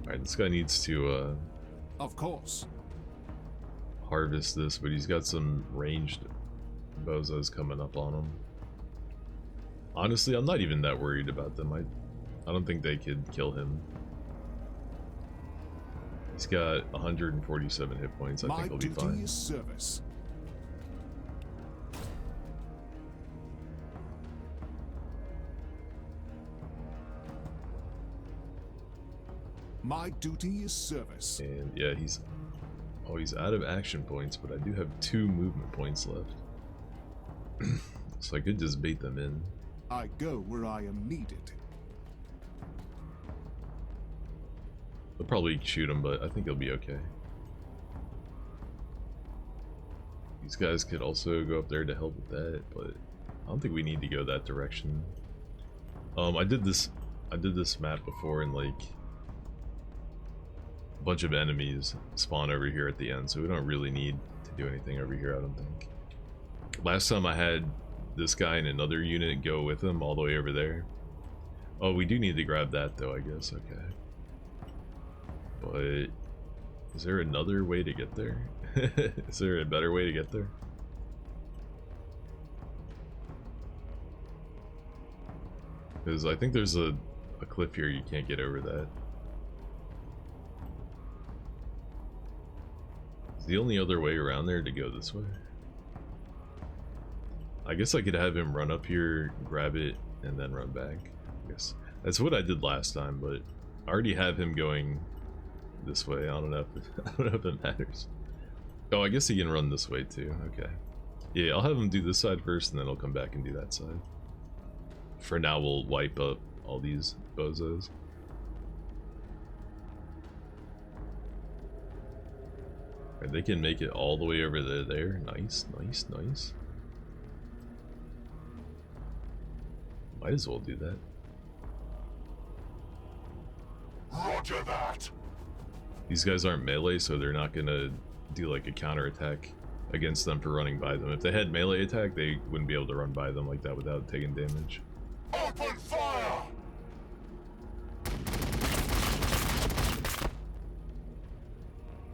Alright, this guy needs to
Of course.
harvest this, but he's got some ranged bozos coming up on him. Honestly, I'm not even that worried about them. I don't think they could kill him. He's got 147 hit points. I think he'll be fine.
My duty is service. My duty is service.
And yeah, he's out of action points, but I do have 2 movement points left. So I could just bait them in.
I go where I am needed.
They'll probably shoot him, but I think he'll be okay. These guys could also go up there to help with that, but I don't think we need to go that direction. I did this map before, and like a bunch of enemies spawn over here at the end, so we don't really need to do anything over here, I don't think. Last time I had this guy and another unit go with him all the way over there. Oh, we do need to grab that though, I guess. Okay. But is there another way to get there? Is there a better way to get there? Because I think there's a cliff here, you can't get over that. Is the only other way around there to go this way? I guess I could have him run up here, grab it, and then run back. I guess that's what I did last time, but I already have him going this way. I don't know if it matters. Oh, I guess he can run this way too. Okay. Yeah, I'll have him do this side first, and then I'll come back and do that side. For now, we'll wipe up all these bozos. Alright, they can make it all the way over there. Nice, nice, nice. Might as well do that.
Roger that.
These guys aren't melee, so they're not gonna do like a counterattack against them for running by them. If they had melee attack, they wouldn't be able to run by them like that without taking damage.
Open fire!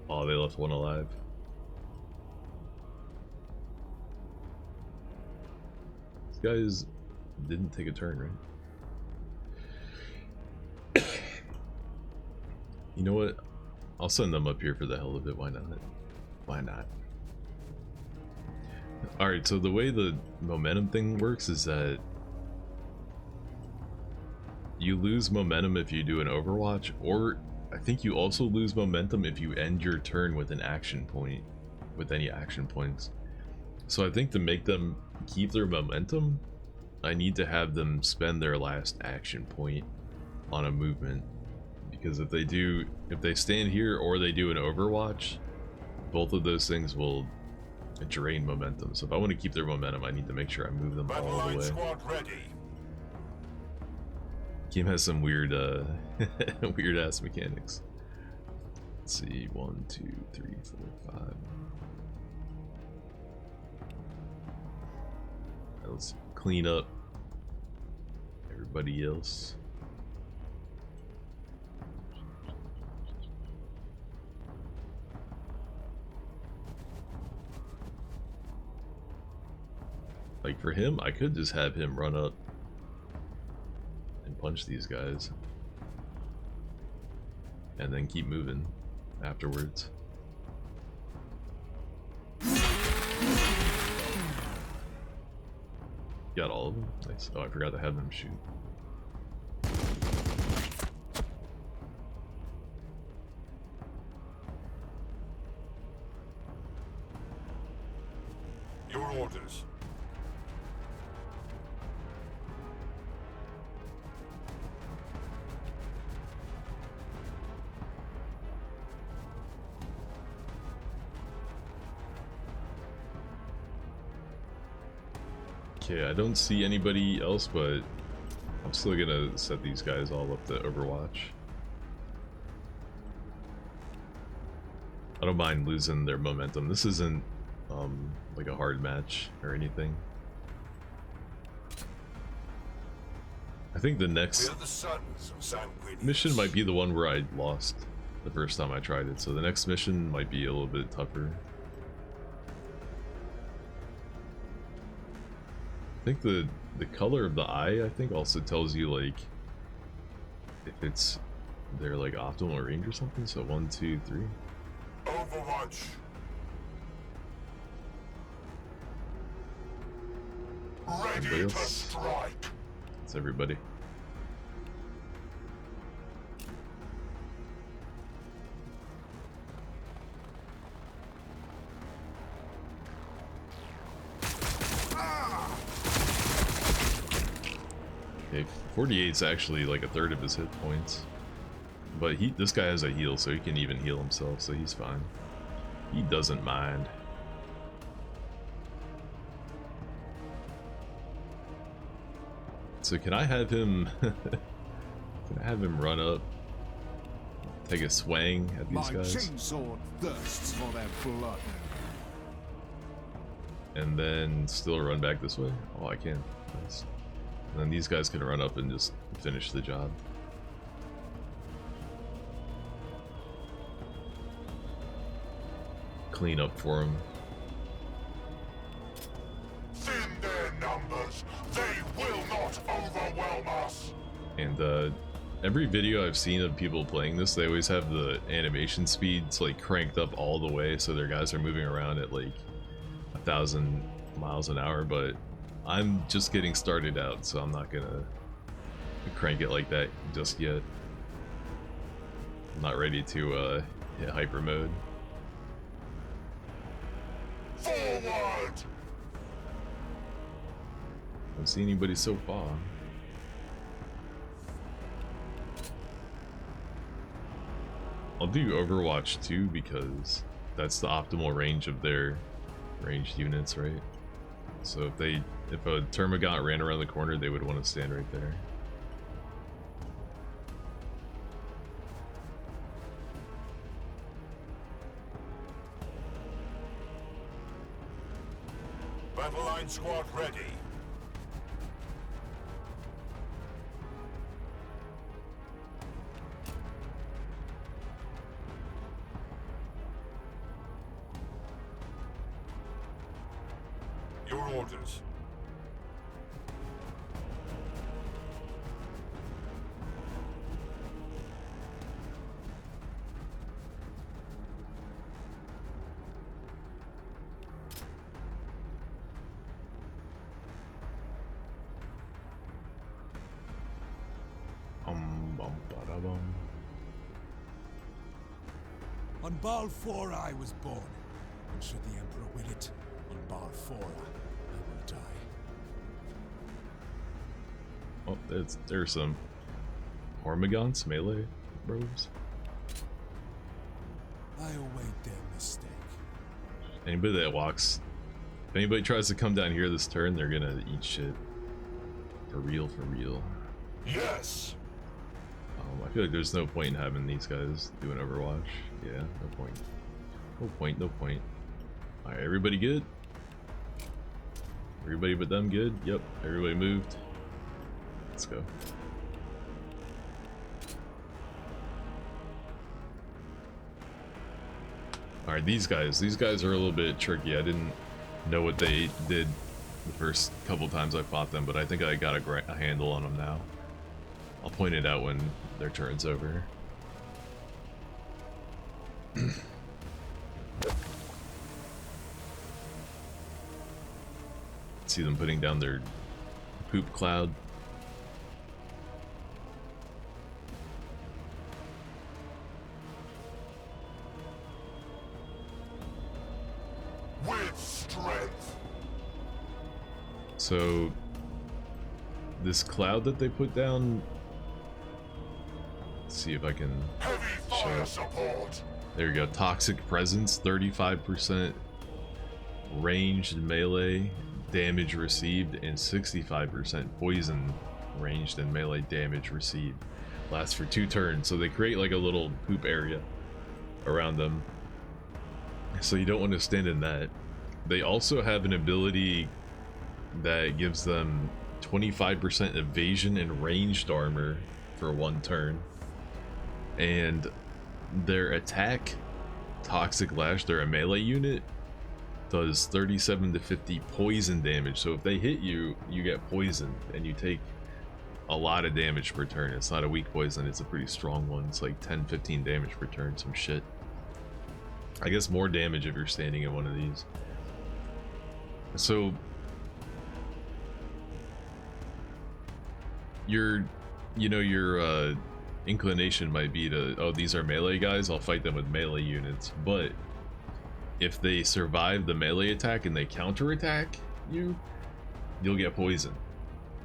Oh, they left one alive. These guys didn't take a turn, right? You know what? I'll send them up here for the hell of it. Why not? Why not? Alright, so the way the momentum thing works is that you lose momentum if you do an Overwatch, or I think you also lose momentum if you end your turn with an action point, with any action points. So I think to make them keep their momentum, I need to have them spend their last action point on a movement. Because if they stand here or they do an Overwatch, both of those things will drain momentum. So if I want to keep their momentum, I need to make sure I move them all the way.
Squad ready.
Game has some weird weird ass mechanics. Let's see, 1, 2, 3, 4, 5. Let's clean up everybody else. Like for him, I could just have him run up and punch these guys and then keep moving afterwards. Got all of them? Nice. Oh, I forgot to have them shoot.
Your orders.
Okay, I don't see anybody else, but I'm still gonna set these guys all up to Overwatch. I don't mind losing their momentum. This isn't like a hard match or anything. I think the next
We're the sons of Sanguinius.
mission might be the one where I lost the first time I tried it, so the next mission might be a little bit tougher. I think the color of the eye, I think, also tells you like if it's their like optimal range or something. So 1, 2, 3.
Overwatch.
Anybody
Ready to
else?
strike.
It's everybody. Okay, 48's actually like a third of his hit points. But this guy has a heal, so he can even heal himself, so he's fine. He doesn't mind. So can I have him run up, take a swing at these
My
guys,
chainsword thirsts for their blood.
and then still run back this way? Oh, I can. Nice. And then these guys can run up and just finish the job. Clean up for him.
Thin their numbers. They will not overwhelm us.
And every video I've seen of people playing this, they always have the animation speeds like cranked up all the way, so their guys are moving around at like 1,000 miles an hour. But I'm just getting started out, so I'm not gonna crank it like that just yet. I'm not ready to hit hyper mode.
Forward.
Don't see anybody so far. I'll do Overwatch 2 because that's the optimal range of their ranged units, right? So if a Termagant ran around the corner, they would want to stand right there.
Battle line squad ready. Your orders.
Bum, ba-da-bum.
On Baal 4 I was born, and should the Emperor will it, on Baal 4 I will die.
Oh, there's some Hormigons, melee bros.
I await their mistake.
Anybody that walks, if anybody tries to come down here this turn, they're gonna eat shit. For real, for real.
Yes.
I feel like there's no point in having these guys doing Overwatch. Yeah, no point. No point, no point. Alright, everybody good? Everybody but them good? Yep, everybody moved. Let's go. Alright, these guys are a little bit tricky. I didn't know what they did the first couple times I fought them, but I think I got a handle on them now. I'll point it out when their turn's over. See them putting down their poop cloud.
With strength.
So this cloud that they put down, let's see if I can
Heavy
show
fire
it.
support.
There you go. Toxic presence, 35% ranged melee, damage received and 65% poison ranged and melee damage received. Lasts for 2 turns, so they create like a little poop area around them. So you don't want to stand in that. They also have an ability that gives them 25% evasion and ranged armor for 1 turn. And their attack, Toxic Lash, they're a melee unit, does 37 to 50 poison damage. So if they hit you, you get poisoned and you take a lot of damage per turn. It's not a weak poison, it's a pretty strong one. It's like 10-15 damage per turn, some shit. I guess more damage if you're standing in one of these. So your inclination might be to, oh, these are melee guys, I'll fight them with melee units. But if they survive the melee attack and they counterattack you, you'll get poisoned.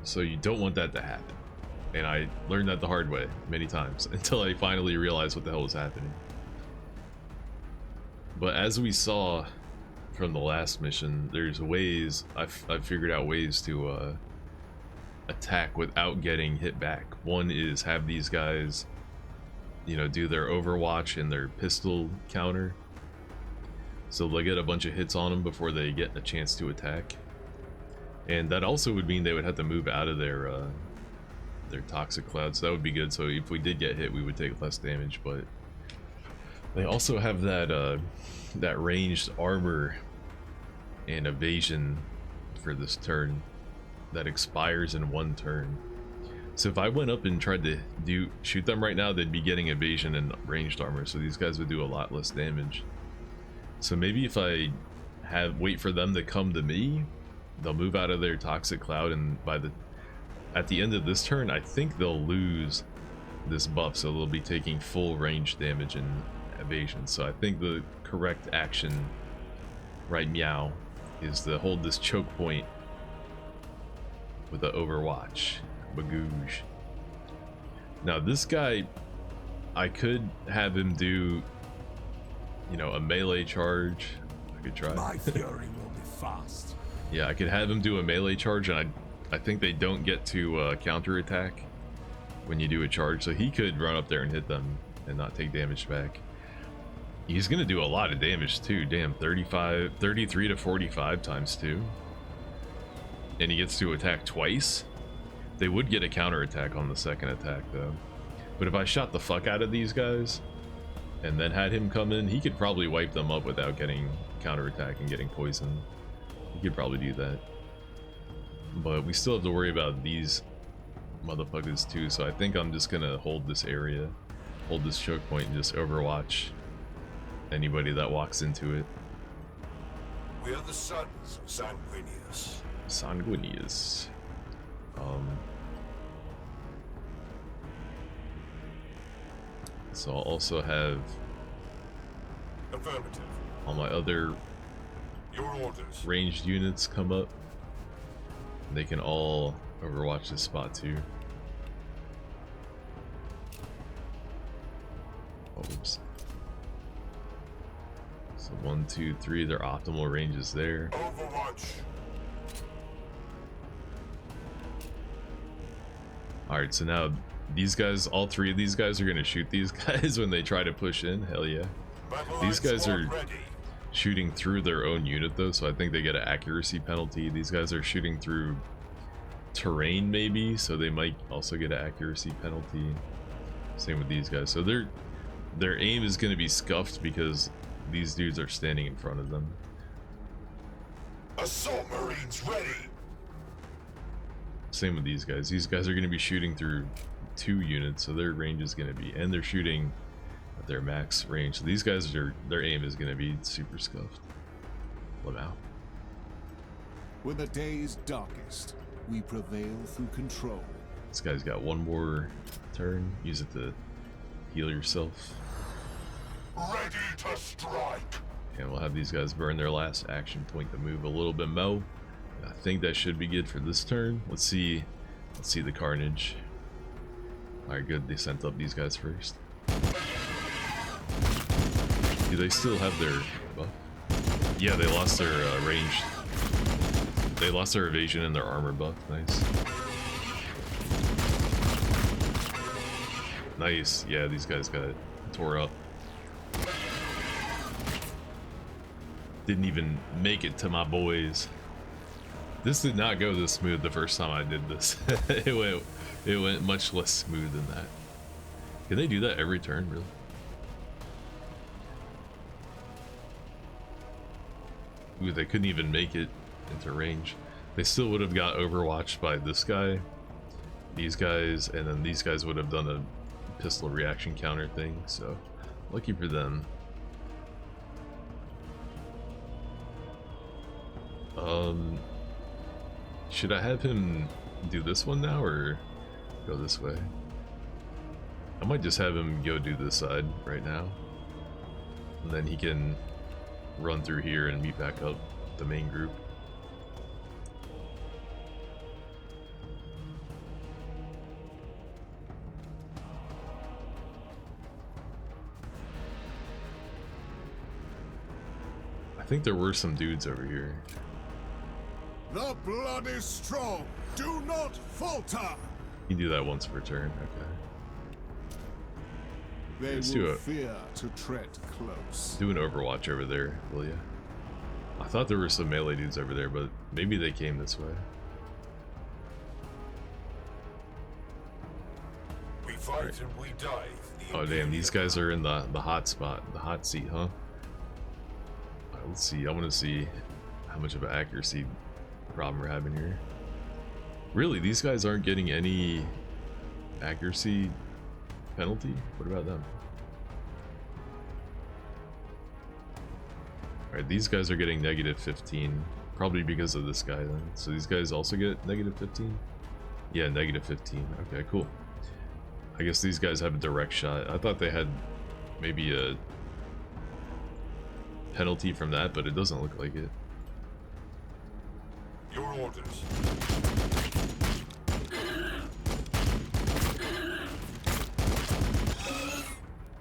So you don't want that to happen. And I learned that the hard way many times until I finally realized what the hell was happening. But as we saw from the last mission, there's ways, I've figured out ways to attack without getting hit back. One is have these guys, you know, do their overwatch and their pistol counter. So they'll get a bunch of hits on them before they get a chance to attack. And that also would mean they would have to move out of their toxic cloud, so that would be good. So if we did get hit, we would take less damage. But they also have that that ranged armor and evasion for this turn that expires in 1 turn. So if I went up and tried to shoot them right now, they'd be getting evasion and ranged armor, so these guys would do a lot less damage. So maybe if I wait for them to come to me, they'll move out of their toxic cloud, and at the end of this turn, I think they'll lose this buff, so they'll be taking full range damage and evasion. So I think the correct action right meow is to hold this choke point with the overwatch. Bagoosh. Now this guy, I could have him do, you know, a melee charge. I could try.
My fury will be fast.
Yeah, I could have him do a melee charge, and I think they don't get to counterattack when you do a charge, so he could run up there and hit them and not take damage back. He's gonna do a lot of damage too. Damn, 33 to 45 times 2. And he gets to attack twice. They would get a counterattack on the second attack though. But if I shot the fuck out of these guys and then had him come in, he could probably wipe them up without getting counterattack and getting poisoned. He could probably do that. But we still have to worry about these motherfuckers too, so I think I'm just gonna hold this area, hold this choke point, and just overwatch anybody that walks into it.
We are the sons of Sanguinius.
Sanguinius. So I'll also have
Affirmative.
all my other
Your orders.
ranged units come up. They can all overwatch this spot too. Oops. So 1, 2, 3, their optimal range is there.
Overwatch.
Alright, so now these guys, all 3 of these guys are gonna shoot these guys when they try to push in. Hell yeah. These guys are shooting through their own unit though, so I think they get an accuracy penalty. These guys are shooting through terrain maybe, so they might also get an accuracy penalty. Same with these guys. So their aim is going to be scuffed because these dudes are standing in front of them.
Assault Marines ready.
Same with these guys. These guys are going to be shooting through 2 units, so their range is going to be, and they're shooting at their max range. So these guys their aim is going to be super scuffed. Wow.
When the day is darkest, we prevail through control.
This guy's got 1 more turn. Use it to heal yourself.
Ready to strike.
And we'll have these guys burn their last action point to move a little bit more. I think that should be good for this turn. Let's see the carnage. Alright, good. They sent up these guys first. Do they still have their buff? Yeah, they lost their range. They lost their evasion and their armor buff. Nice. Nice. Yeah, these guys got tore up. Didn't even make it to my boys. This did not go this smooth the first time I did this. it went much less smooth than that. Can they do that every turn, really? Ooh, they couldn't even make it into range. They still would have got overwatched by this guy, these guys, and then these guys would have done a pistol reaction counter thing, so lucky for them. Should I have him do this one now or go this way? I might just have him go do this side right now, and then he can run through here and meet back up the main group. I think there were some dudes over here.
The blood is strong. Do not falter.
You can do that once per turn. Okay.
They
Let's
will fear to tread close.
do an Overwatch over there, will ya? I thought there were some melee dudes over there, but maybe they came this way.
We fight and we die.
Oh damn, these guys are in the hot spot, the hot seat, huh? Alright, let's see. I want to see how much of an accuracy problem we're having here. Really, these guys aren't getting any accuracy penalty? What about them? Alright, these guys are getting -15. Probably because of this guy then. So these guys also get -15? Yeah, -15. Okay, cool. I guess these guys have a direct shot. I thought they had maybe a penalty from that, but it doesn't look like it.
Your orders.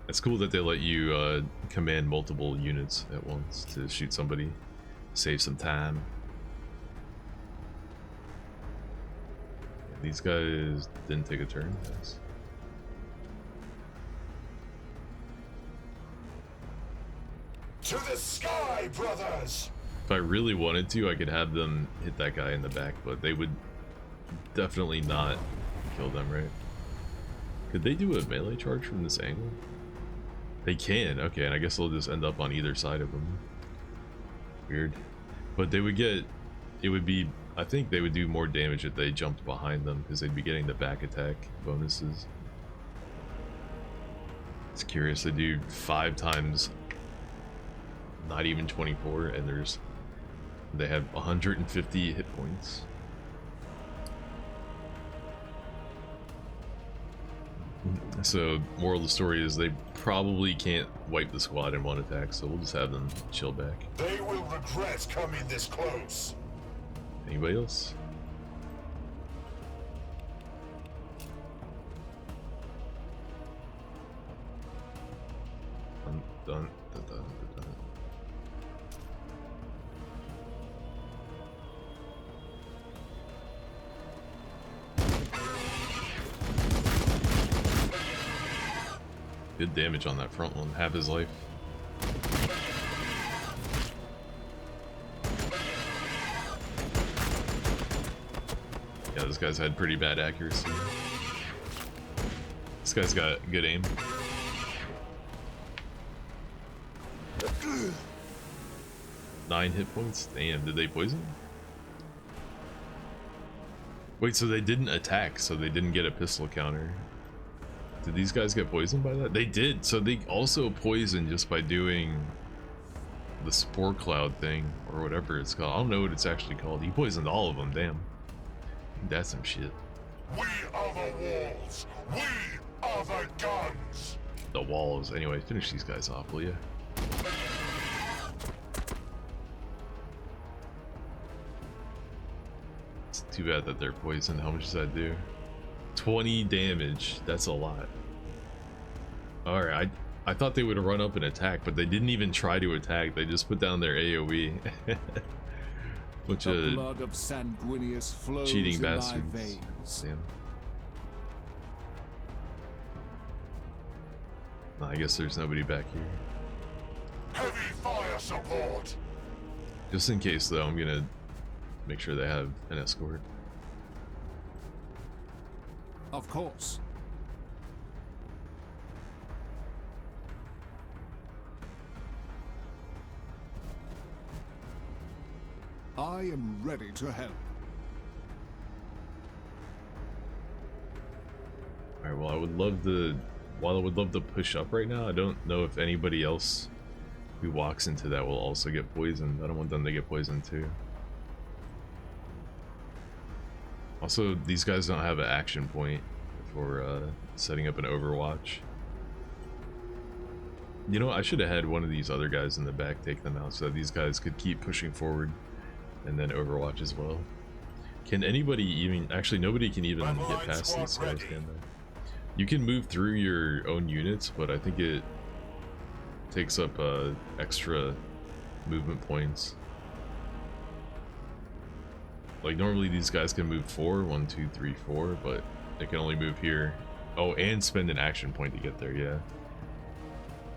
It's cool that they let you command multiple units at once to shoot somebody, save some time. These guys didn't take a turn, guys.
To the sky, brothers!
If I really wanted to, I could have them hit that guy in the back, but they would definitely not kill them, right? Could they do a melee charge from this angle? They can, okay, and I guess they'll just end up on either side of them. Weird. But they would get, it would be, I think they would do more damage if they jumped behind them, because they'd be getting the back attack bonuses. It's curious, they do 5 times, not even 24, and they have 150 hit points. So, moral of the story is they probably can't wipe the squad in one attack, so we'll just have them chill back.
They will regret coming this close.
Anybody else? I'm done. Good damage on that front one, half his life. Yeah, this guy's had pretty bad accuracy. This guy's got good aim. Nine hit points? Damn, did they poison? Wait, so they didn't attack, so they didn't get a pistol counter. Did these guys get poisoned by that? They did, so they also poisoned just by doing the spore cloud thing, or whatever it's called. I don't know what it's actually called. He poisoned all of them, damn. That's some shit.
We are the walls. We are the guns.
The walls. Anyway, finish these guys off, will ya? It's too bad that they're poisoned. How much does that do? 20 damage. That's a lot. Alright, I thought they would run up and attack, but they didn't even try to attack. They just put down their AoE. Bunch
The
of
blood of Sanguinius flows
cheating
in my
bastards.
veins.
Damn. I guess there's nobody back here.
Heavy fire support.
Just in case, though, I'm gonna make sure they have an escort.
Of course. I am ready to help.
Alright, well, I would love to... While I would love to push up right now, I don't know if anybody else who walks into that will also get poisoned. I don't want them to get poisoned too. Also, these guys don't have an action point for setting up an overwatch. You know, I should have had one of these other guys in the back take them out so that these guys could keep pushing forward and then overwatch as well. Can anybody even... Actually, nobody can even get past these guys, can they? You can move through your own units, but I think it takes up extra movement points. Like normally these guys can move 4, 1, 2, 3, 4, but they can only move here. Oh, and spend an action point to get there, yeah.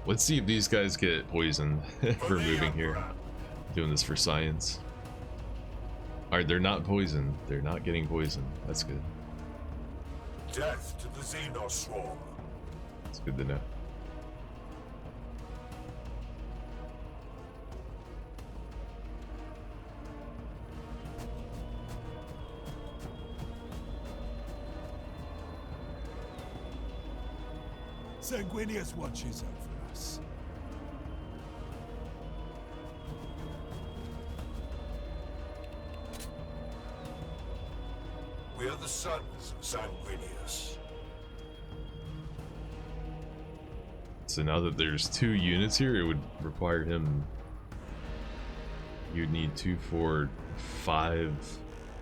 Let's see if these guys get poisoned for moving here. Doing this for science. Alright, they're not poisoned. They're not getting poisoned. That's good.
Death to the Xenos swarm.
It's good to know.
Sanguinius watches over us.
We are the sons of Sanguinius.
So now that there's 2 units here, it would require him... You'd need 2, 4, 5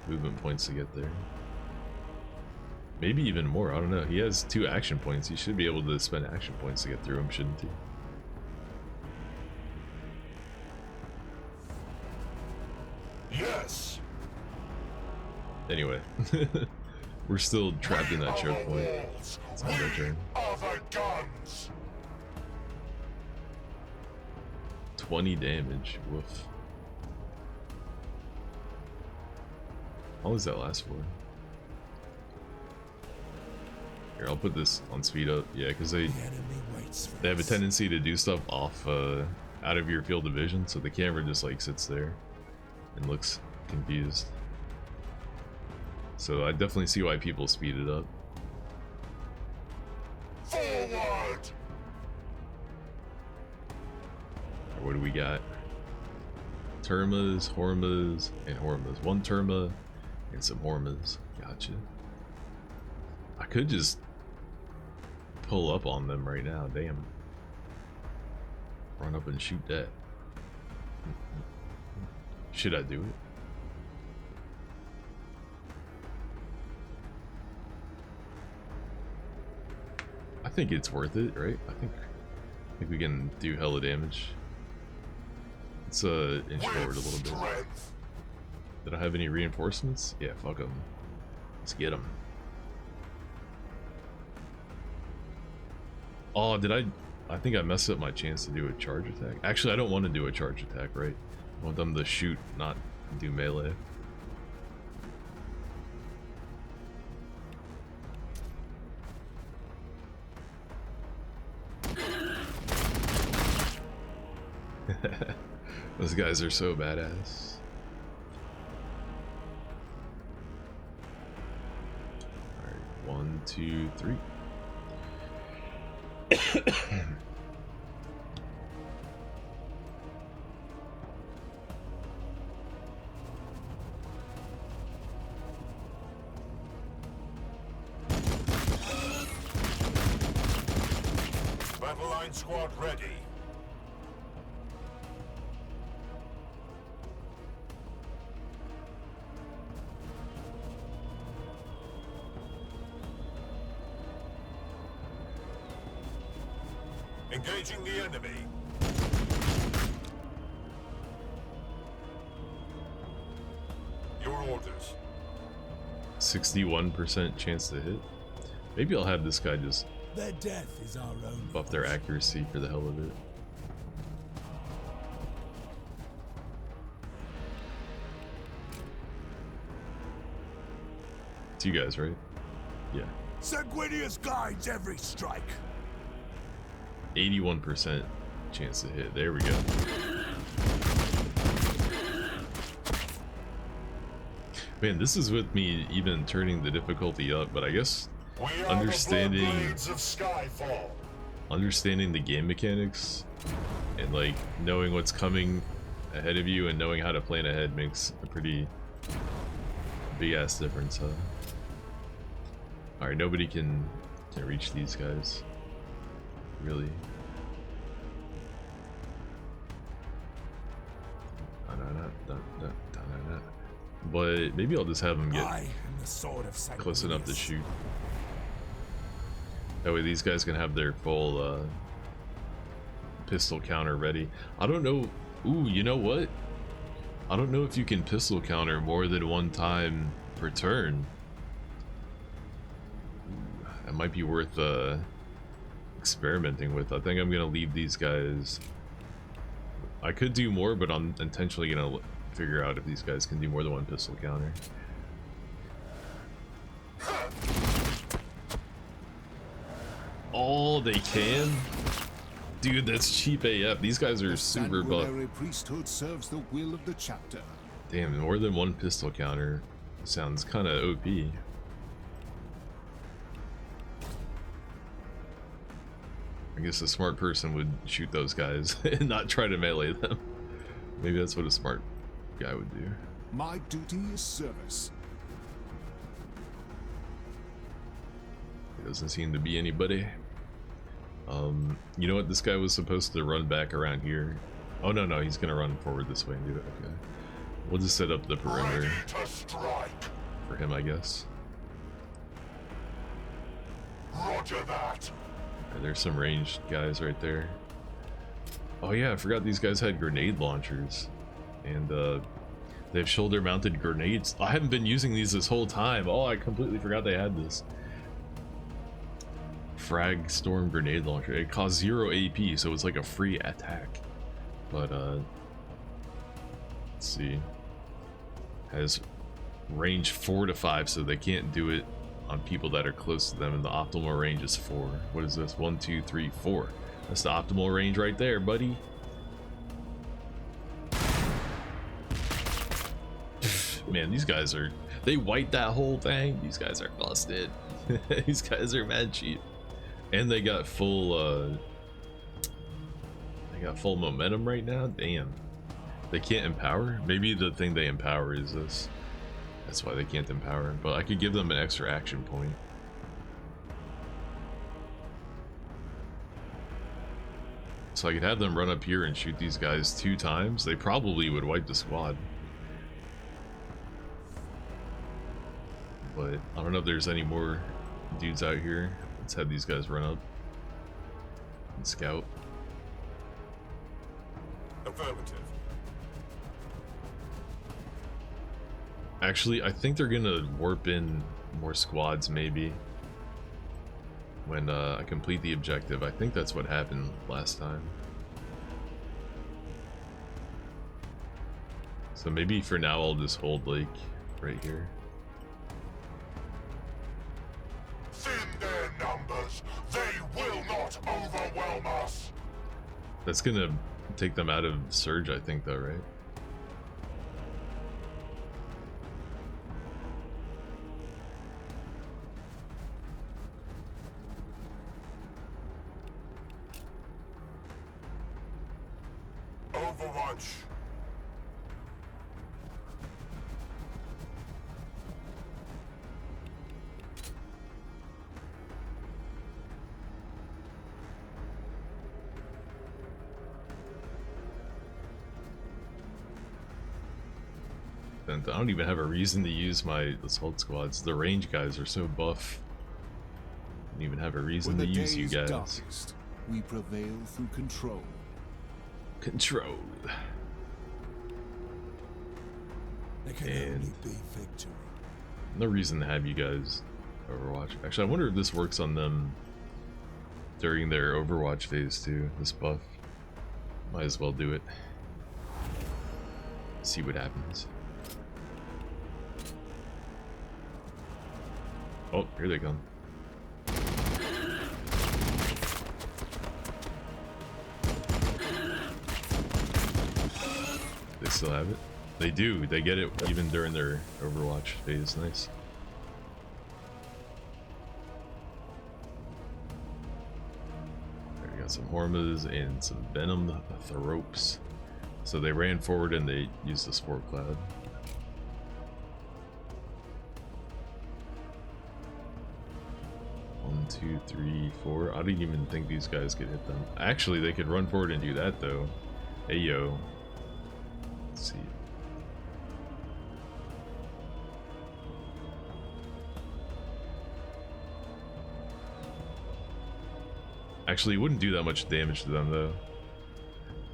movement points to get there. Maybe even more, I don't know. He has 2 action points. He should be able to spend action points to get through him, shouldn't he?
Yes.
Anyway, we're still trapped in that choke point. It's not their turn.
Other guns.
20 damage. Woof. How long does that last for? Here, I'll put this on speed up. Yeah, because they have a tendency to do stuff off out of your field of vision, so the camera just like sits there and looks confused. So I definitely see why people speed it up.
Forward.
What do we got? Termas, Hormas, and Hormas. 1 Terma and some Hormas. Gotcha. I could just pull up on them right now. Damn. Run up and shoot that. Should I do it? I think it's worth it, right? I think we can do hella damage. Let's inch forward a little bit. Did I have any reinforcements? Yeah, fuck them. Let's get them. Oh, did I think I messed up my chance to do a charge attack. Actually, I don't want to do a charge attack, right? I want them to shoot, not do melee. Those guys are so badass. Alright, 1, 2, 3.
Battle line squad ready. Engaging the enemy.
61% chance to hit. Maybe I'll have this guy just
Their death is our own.
buff their accuracy for the hell of it. It's you guys, right? Yeah.
Sanguinius guides every strike.
81% chance to hit. There we go. Man, this is with me even turning the difficulty up, but I guess understanding the game mechanics and like knowing what's coming ahead of you and knowing how to plan ahead makes a pretty big ass difference, huh? Alright, nobody can reach these guys. Really. But maybe I'll just have them get close enough to shoot. That way these guys can have their full pistol counter ready. I don't know. Ooh, you know what? I don't know if you can pistol counter more than one time per turn. That might be worth experimenting with. I think I'm gonna leave these guys. I could do more, but I'm intentionally gonna figure out if these guys can do more than one pistol counter. Oh, they can? Dude, that's cheap AF. These guys are super buff.
Priesthood serves the will of the chapter.
Damn, more than one pistol counter sounds kind of OP. I guess a smart person would shoot those guys and not try to melee them. Maybe that's what a smart guy would do.
My duty is service.
There doesn't seem to be anybody. You know what? This guy was supposed to run back around here. Oh no, he's gonna run forward this way and do it. Okay. We'll just set up the perimeter for him, I guess.
Roger that.
Right, there's some ranged guys right there. Oh yeah, I forgot these guys had grenade launchers. And they have shoulder mounted grenades. I haven't been using these this whole time. Oh, I completely forgot they had this. Frag storm grenade launcher. It costs 0 AP, so it's like a free attack. But let's see. Has range 4 to 5, so they can't do it on people that are close to them, and the optimal range is 4. What is this? 1, 2, 3, 4. That's the optimal range right there, buddy. Man, these guys are... They wiped that whole thing. These guys are busted. These guys are mad cheap. And they got full, they got full momentum right now? Damn. They can't empower? Maybe the thing they empower is this. That's why they can't empower. But I could give them an extra action point. So I could have them run up here and shoot these guys 2 times. They probably would wipe the squad. But I don't know if there's any more dudes out here. Let's have these guys run up and scout.
Affirmative.
Actually, I think they're gonna warp in more squads maybe when I complete the objective. I think that's what happened last time. So maybe for now I'll just hold like right here.
They will not overwhelm us.
That's gonna take them out of Surge, I think, though, right?
Overwatch.
I don't even have a reason to use my assault squads. The range guys are so buff. I don't even have a reason to use you guys.
Darkest, we prevail through control.
Control.
There can only be victory.
No reason to have you guys Overwatch. Actually, I wonder if this works on them during their Overwatch phase too, this buff. Might as well do it. See what happens. Oh, here they come. They still have it? They do. They get it even during their Overwatch phase. Nice. There we got some Hormas and some Venom Theropes. So they ran forward and they used the Spore Cloud. One, two, three, four. I didn't even think these guys could hit them. Actually, they could run forward and do that though. Hey yo. Let's see. Actually, it wouldn't do that much damage to them though.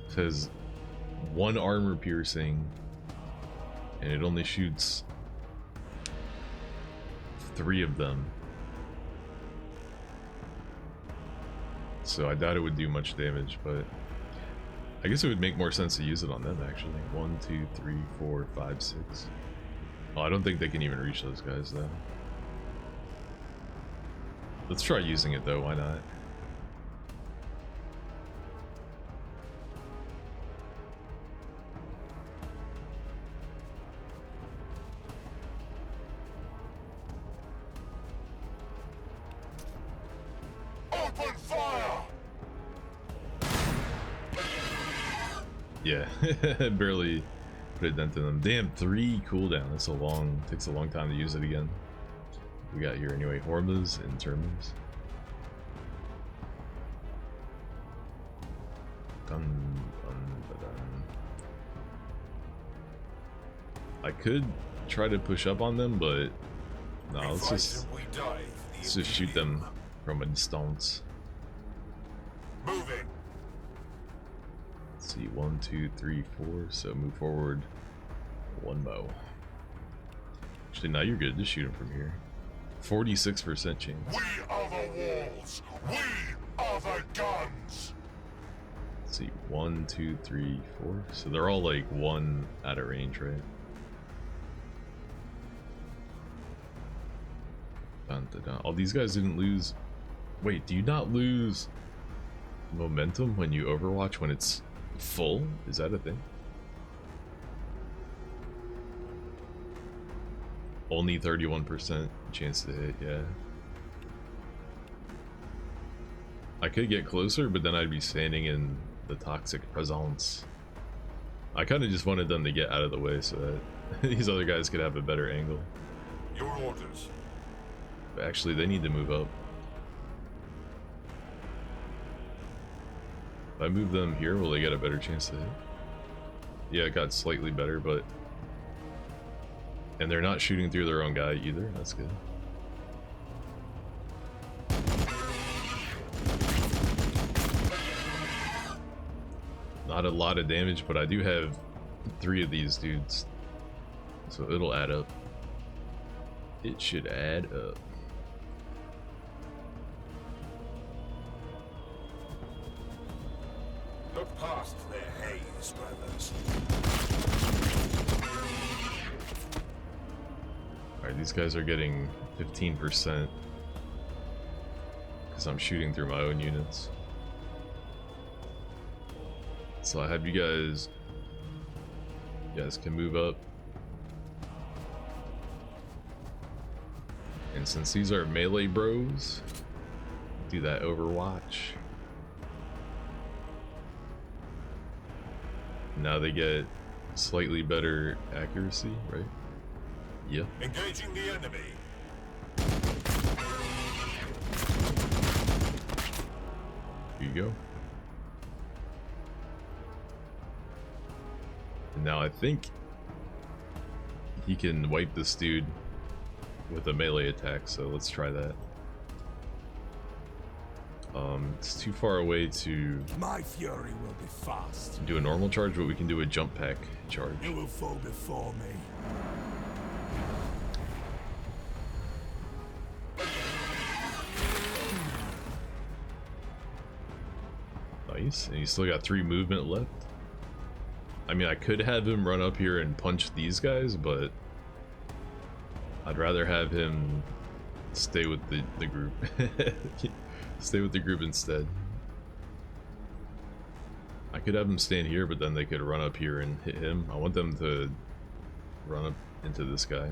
It says 1 armor piercing, and it only shoots 3 of them. So I doubt it would do much damage, but I guess it would make more sense to use it on them actually. 1, 2, 3, 4, 5, 6. Oh, I don't think they can even reach those guys though. Let's try using it though, why not?
Open fire!
Yeah, barely put a dent in them. Damn, 3 cooldown. That's a long, takes a long time to use it again. We got here anyway, Hormas and Termins. I could try to push up on them, but no, let's just shoot them from a distance.
Moving.
Let's see, 1, 2, 3, 4. So move forward 1 mo. Actually, now you're good. Just shoot him from here. 46% chance.
We are the walls. We are the guns.
Let's see, 1, 2, 3, 4. So they're all like 1 out of range, right? Dun, dun, dun. Oh, these guys didn't lose. Wait, do you not lose momentum when you Overwatch when it's full? Is that a thing? Only 31% chance to hit, yeah. I could get closer, but then I'd be standing in the toxic presence. I kind of just wanted them to get out of the way so that these other guys could have a better angle.
Your orders.
But actually, they need to move up. If I move them here, will they get a better chance to hit? Yeah, it got slightly better, but... And they're not shooting through their own guy either. That's good. Not a lot of damage, but I do have 3 of these dudes. So it'll add up. It should add up.
Look past their haze, brothers.
Alright, these guys are getting 15% because I'm shooting through my own units. So I have you guys can move up. And since these are melee bros, do that Overwatch. Now they get slightly better accuracy, right? Yep.
Engaging the enemy.
Here you go. And now I think he can wipe this dude with a melee attack, so let's try that. It's too far away to
My fury will be fast.
do a normal charge, but we can do a jump pack charge.
You will fall before me.
Nice. And he's still got 3 movement left. I mean, I could have him run up here and punch these guys, but I'd rather have him stay with the group. Stay with the group instead. I could have him stand here, but then they could run up here and hit him. I want them to run up into this guy.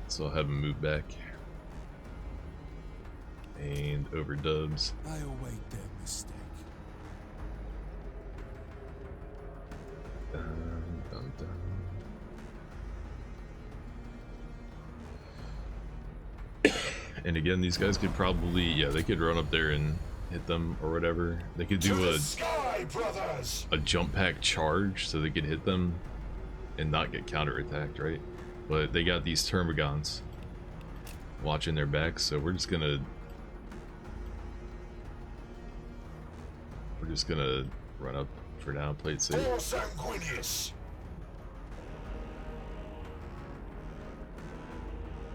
So I'll have him move back. And overdubs.
I await their mistake.
Dun, dun, dun. And again, these guys could probably, yeah, they could run up there and hit them or whatever. They could do a jump pack charge so they could hit them and not get counterattacked, right? But they got these termagants watching their backs, so we're just gonna run up for now, play it safe.
More sanguineous.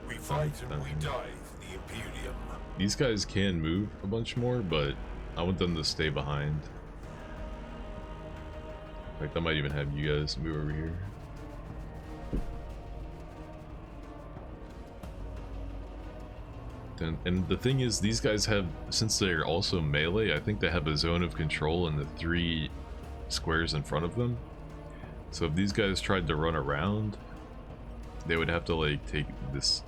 We fight and we die for the Imperium.
These guys can move a bunch more, but I want them to stay behind. In fact, I might even have you guys move over here. And the thing is, these guys have, since they're also melee, I think they have a zone of control in the 3 squares in front of them. So if these guys tried to run around, they would have to like take this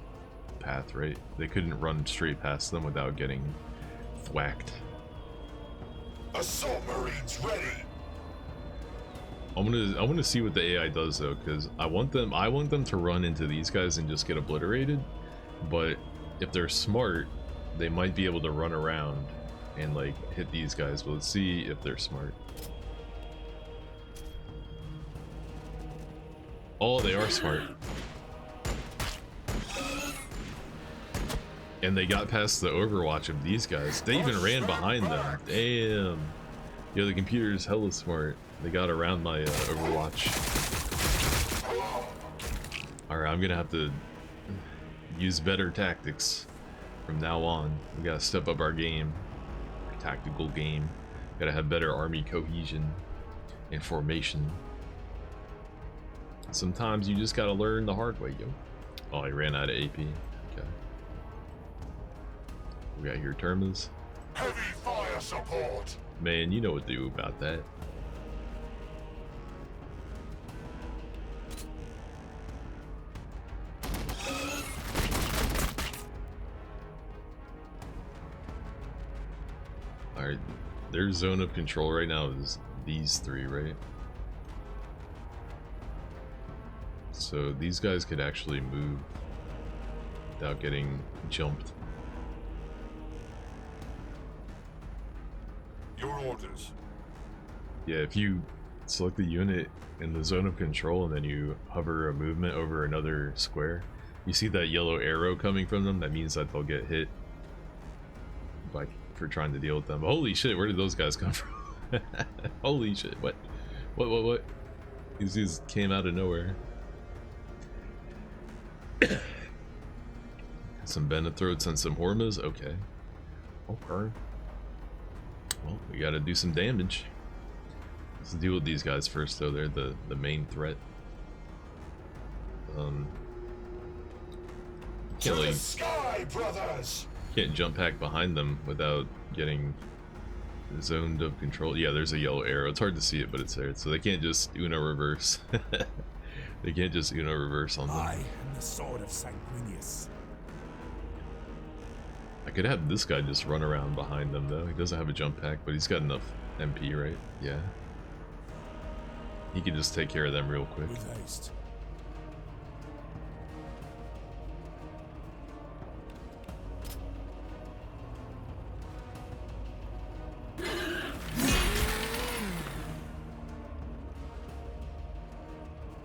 path, right? They couldn't run straight past them without getting thwacked.
Assault Marines ready.
I want to see what the AI does though, because I want them to run into these guys and just get obliterated. But if they're smart, they might be able to run around and like hit these guys. But let's see if they're smart. Oh, they are smart. And they got past the overwatch of these guys. They even ran behind them. Damn. Yo, the computer is hella smart. They got around my overwatch. Alright, I'm gonna have to use better tactics from now on. We gotta step up our game. Our tactical game. Gotta have better army cohesion and formation. Sometimes you just gotta learn the hard way, yo. Oh, I ran out of AP. Okay. We got here Termas.
Heavy fire support.
Man, you know what to do about that. Alright, their zone of control right now is these 3, right? So these guys could actually move without getting jumped.
Your orders.
Yeah, if you select the unit in the zone of control and then you hover a movement over another square, you see that yellow arrow coming from them, that means that they'll get hit by, for trying to deal with them. Holy shit, where did those guys come from? Holy shit, what? These dudes came out of nowhere. Some Benethroats and some Hormas, okay. Okay. Well, we gotta do some damage. Let's deal with these guys first, though. They're the main threat. Can't, like,
Sky Brothers.
can't jump hack behind them without getting zoned of control. Yeah, there's a yellow arrow. It's hard to see it, but it's there. So they can't just Uno reverse. They can't just Uno reverse on them.
I am the sword of Sanguinius.
I could have this guy just run around behind them, though. He doesn't have a jump pack, but he's got enough MP, right? Yeah. He can just take care of them real quick.
With haste.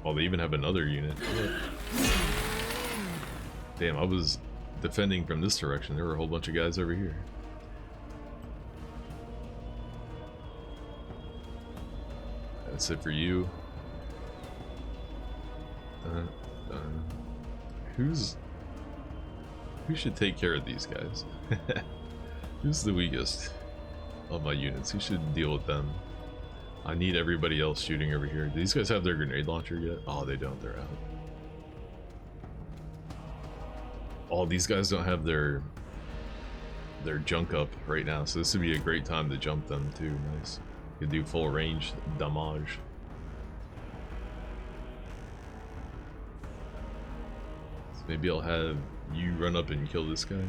Oh, they even have another unit. Damn, I was defending from this direction. There were a whole bunch of guys over here. That's it for you. Who should take care of these guys? Who's the weakest? of my units. He should deal with them. I need everybody else shooting over here. Do these guys have their grenade launcher yet? Oh, they don't. They're out. Oh, these guys don't have their junk up right now, so this would be a great time to jump them too. Nice. You could do full range damage. So maybe I'll have you run up and kill this guy.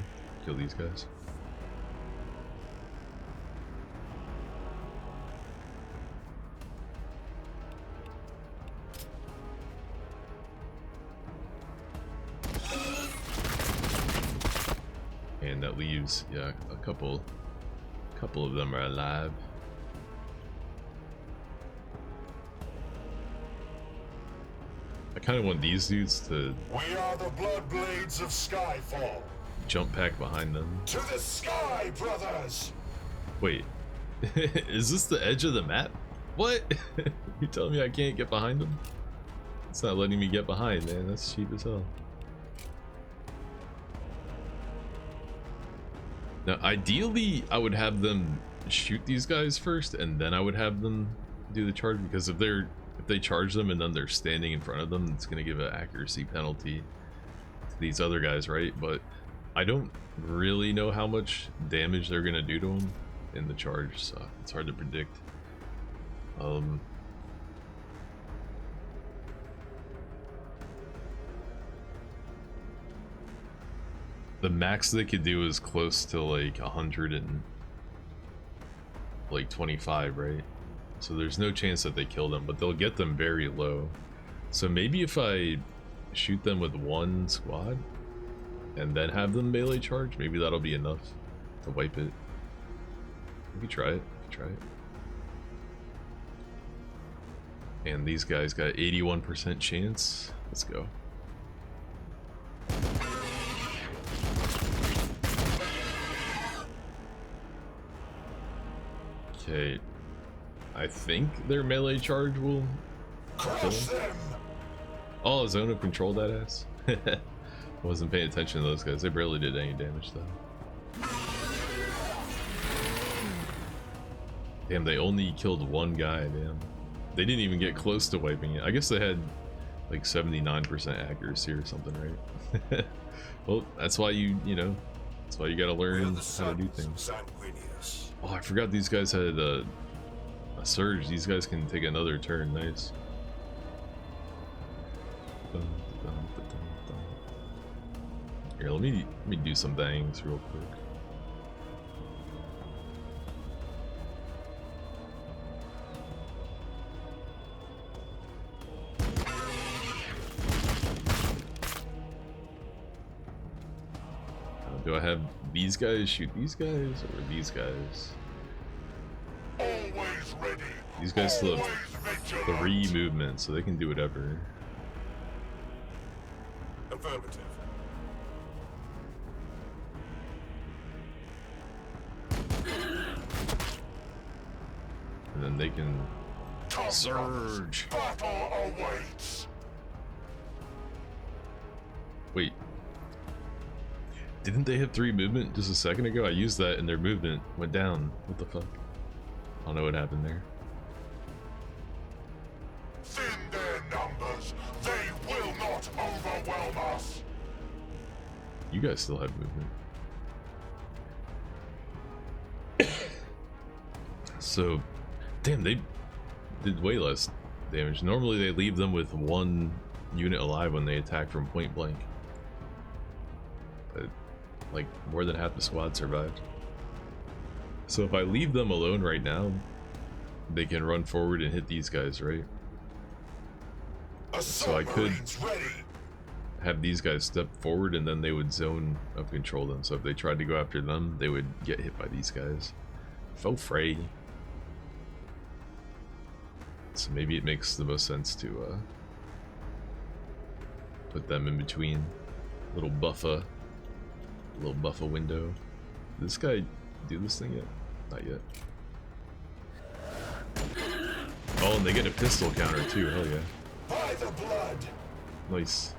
Kill these guys. And that leaves, yeah, a couple of them are alive. I kind of want these dudes to
We are the Bloodblades of Skyfall.
jump pack behind them.
To the sky, brothers!
Wait, is this the edge of the map? What? You telling me I can't get behind them? It's not letting me get behind, man. That's cheap as hell. Now, ideally, I would have them shoot these guys first, and then I would have them do the charge, because if they charge them and then they're standing in front of them, it's gonna give an accuracy penalty to these other guys, right? But I don't really know how much damage they're gonna do to them in the charge, so it's hard to predict. The max they could do is close to like 125, right? So there's no chance that they kill them, but they'll get them very low. So maybe if I shoot them with one squad and then have them melee charge, maybe that'll be enough to wipe it. We could try it. And these guys got 81% chance. Let's go. Okay, I think their melee charge will kill them. Oh, zone of control, that ass. I wasn't paying attention to those guys. They barely did any damage though. Damn, they only killed one guy, damn. They didn't even get close to wiping it. I guess they had like 79% accuracy or something, right? Well, that's why that's why you gotta learn how to do things. Oh, I forgot these guys had a surge. These guys can take another turn. Nice. Here, let me do some bangs real quick. Do I have these guys shoot these guys, or these guys?
Always ready.
These guys still have 3 movements, so they can do whatever.
Affirmative.
And then they can surge.
Battle awaits.
Wait. Didn't they have 3 movement just a second ago? I used that and their movement went down. What the fuck? I don't know what happened there.
Thin their numbers. They will not overwhelm us.
You guys still have movement. So, damn, they did way less damage. Normally they leave them with 1 unit alive when they attack from point blank. But like more than half the squad survived. So if I leave them alone right now, they can run forward and hit these guys, right? So I could have these guys step forward and then they would zone of control them. So if they tried to go after them, they would get hit by these guys. Faux fray. So maybe it makes the most sense to put them in between. Little buffer window. Did this guy do this thing yet? Not yet. Oh, and they get a pistol counter too. Hell yeah.
By the blood.
Nice.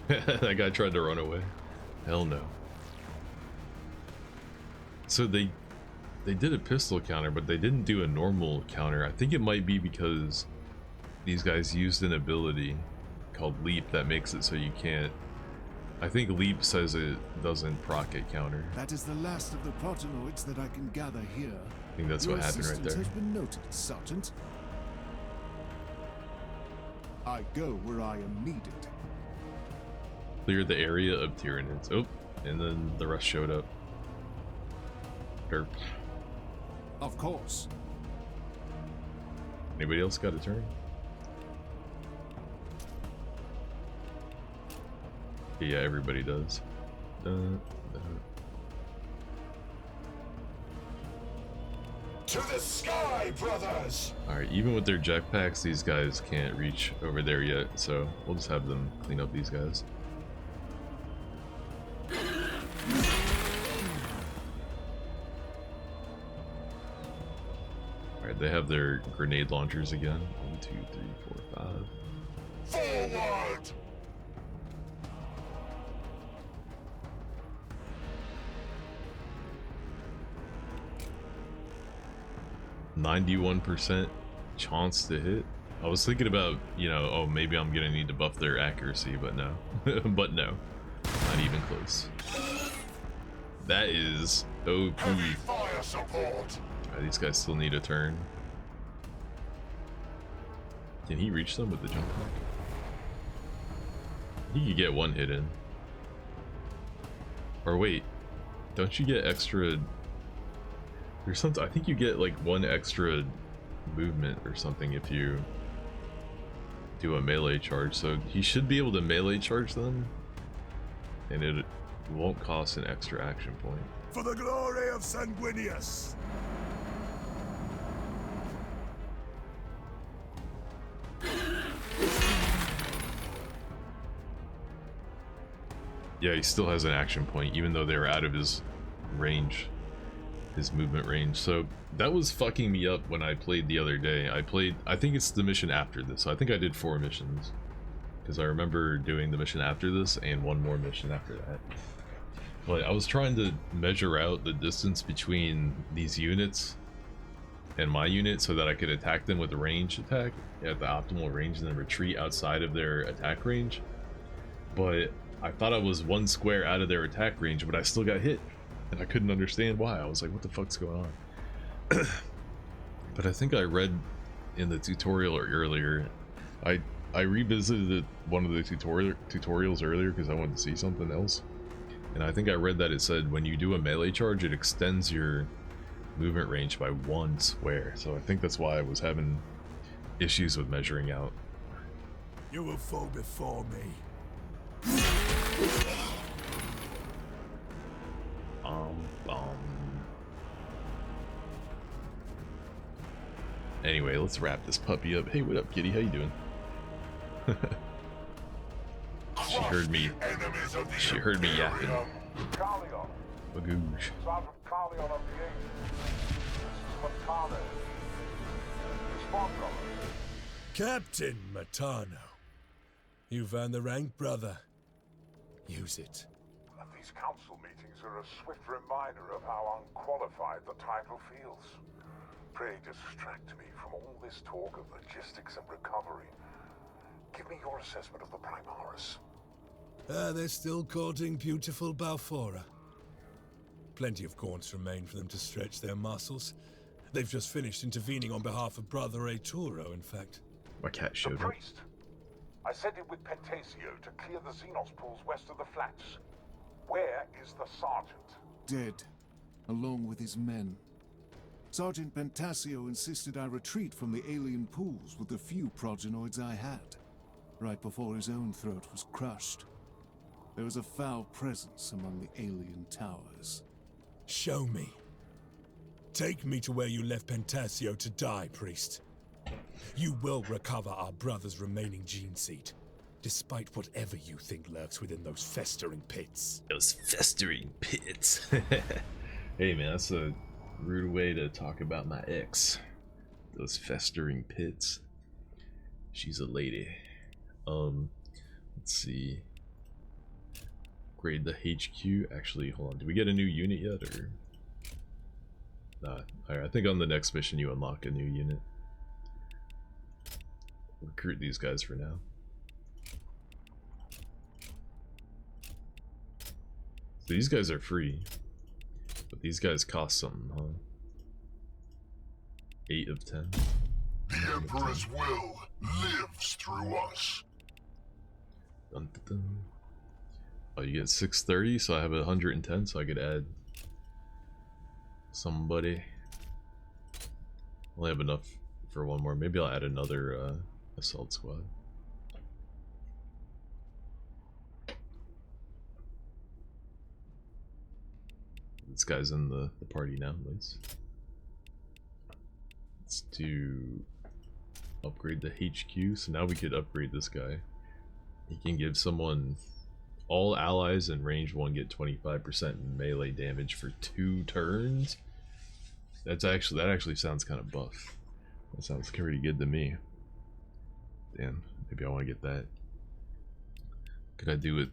That guy tried to run away. Hell no. So they did a pistol counter, but they didn't do a normal counter. I think it might be because these guys used an ability called Leap that makes it so you can't. I think Leap says it doesn't proc it counter.
That is the last of the protenoids that I can gather here.
I think that's
Your
what happened right
assistance
there.
has been noted, Sergeant. I go where I am needed.
Clear the area of Tyranids. Oh, and then the rest showed up. Derp.
Of course.
Anybody else got a turn? Yeah, everybody does.
To the sky, brothers!
Alright, even with their jetpacks, these guys can't reach over there yet, so we'll just have them clean up these guys. Alright, they have their grenade launchers again. 1, 2, 3, 4, 5.
Forward!
91% chance to hit. I was thinking about, you know, oh, maybe I'm gonna need to buff their accuracy, but no. But no. Not even close. That is OP.
Heavy fire support!
Alright, these guys still need a turn. Can he reach them with the jump pack? He could get one hit in. Or wait, don't you get extra? There's something, I think you get like one extra movement or something if you do a melee charge, so he should be able to melee charge them and it won't cost an extra action point.
For the glory of Sanguinius!
Yeah, he still has an action point even though they're out of his range, his movement range. So that was fucking me up when I played the other day. I think it's the mission after this, so I think I did 4 missions because I remember doing the mission after this and one more mission after that. But I was trying to measure out the distance between these units and my unit so that I could attack them with a range attack at the optimal range and then retreat outside of their attack range. But I thought I was 1 square out of their attack range, but I still got hit. And I couldn't understand why. I was like, what the fuck's going on? But I think I read in the tutorial earlier, I revisited one of the tutorials earlier because I wanted to see something else. And I think I read that it said when you do a melee charge, it extends your movement range by 1 square. So I think that's why I was having issues with measuring out.
You will fall before me.
Anyway, let's wrap this puppy up. Hey, what up, kitty? How you doing? She heard me. She heard me yapping.
Carleon.
Bagoosh.
Sergeant Carleon of the 8th. This is Matano. Respond, brother.
Captain Matano. You've earned the rank, brother. Use it.
And these council meetings are a swift reminder of how unqualified the title feels. Pray distract me from all this talk of logistics and recovery. Give me your assessment of the Primaris.
They're still courting beautiful Balfora. Plenty of gaunts remain for them to stretch their muscles. They've just finished intervening on behalf of Brother Arturo, in fact.
My cat
The
showed up.
priest. I sent him with Pentasio to clear the Xenos pools west of the flats. Where is the sergeant?
Dead, along with his men. Sergeant Pentasio insisted I retreat from the alien pools with the few progenoids I had, right before his own throat was crushed. There was a foul presence among the alien towers.
Show me. Take me to where you left Pentasio to die, priest. You will recover our brother's remaining gene seed, despite whatever you think lurks within those festering pits.
Those festering pits. Hey man, that's a rude way to talk about my ex. Those festering pits. She's a lady. Let's see. Grade the HQ. Actually, hold on. Did we get a new unit yet, or Alright, I think on the next mission you unlock a new unit. Recruit these guys for now. So these guys are free, but these guys cost something, huh? 8 of 10.
The Emperor's will lives through us.
Dun, dun, dun. Oh, you get 630, so I have 110, so I could add somebody. Only have enough for one more. Maybe I'll add another assault squad. This guy's in the party now, at least. Let's do upgrade the HQ. So now we could upgrade this guy. He can give someone, all allies in range 1 get 25% melee damage for 2 turns. That actually sounds kind of buff. That sounds pretty good to me. Damn, maybe I want to get that. Could I do it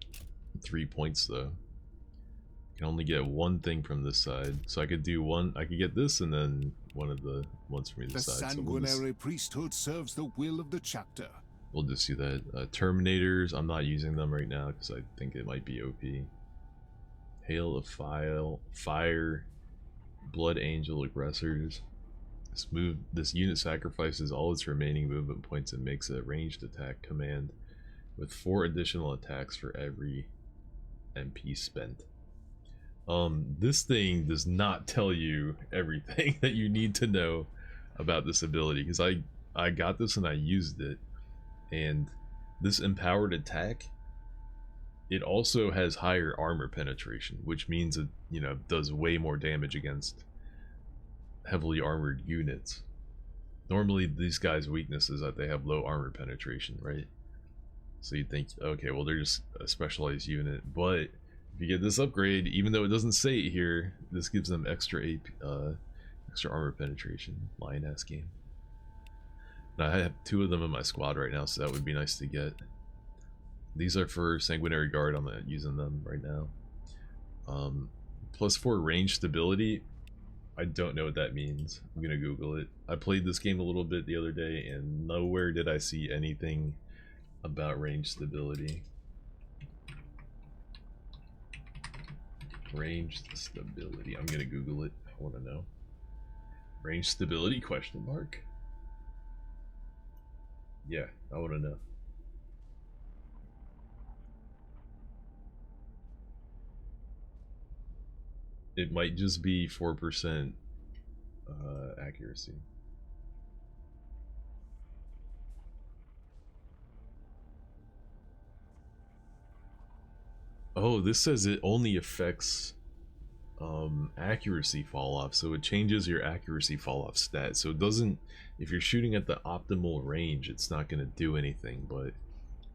3 points though? I can only get one thing from this side, so I could do one. I could get this and then one of the ones from either
The
side.
sanguinary priesthood serves the will of the chapter.
We'll just do that. Terminators, I'm not using them right now because I think it might be OP. Hail of Fire, Blood Angel Aggressors. This unit sacrifices all its remaining movement points and makes a ranged attack command with 4 additional attacks for every MP spent. This thing does not tell you everything that you need to know about this ability, because I got this and I used it, and this empowered attack, it also has higher armor penetration, which means it, you know, does way more damage against heavily armored units. Normally these guys' weakness is that they have low armor penetration, right? So you'd think, okay, well, they're just a specialized unit, but if you get this upgrade, even though it doesn't say it here, this gives them extra extra armor penetration. Lion-ass game. Now I have 2 of them in my squad right now, so that would be nice to get. These are for Sanguinary Guard. I'm not using them right now. +4 range stability. I don't know what that means. I'm gonna Google it. I played this game a little bit the other day, and nowhere did I see anything about range stability. Range stability. I'm gonna Google it. I want to know. Range stability ? Yeah, I want to know. It might just be 4% accuracy. Oh, this says it only affects accuracy fall off, so it changes your accuracy fall off stat. So it doesn't, if you're shooting at the optimal range, it's not going to do anything, but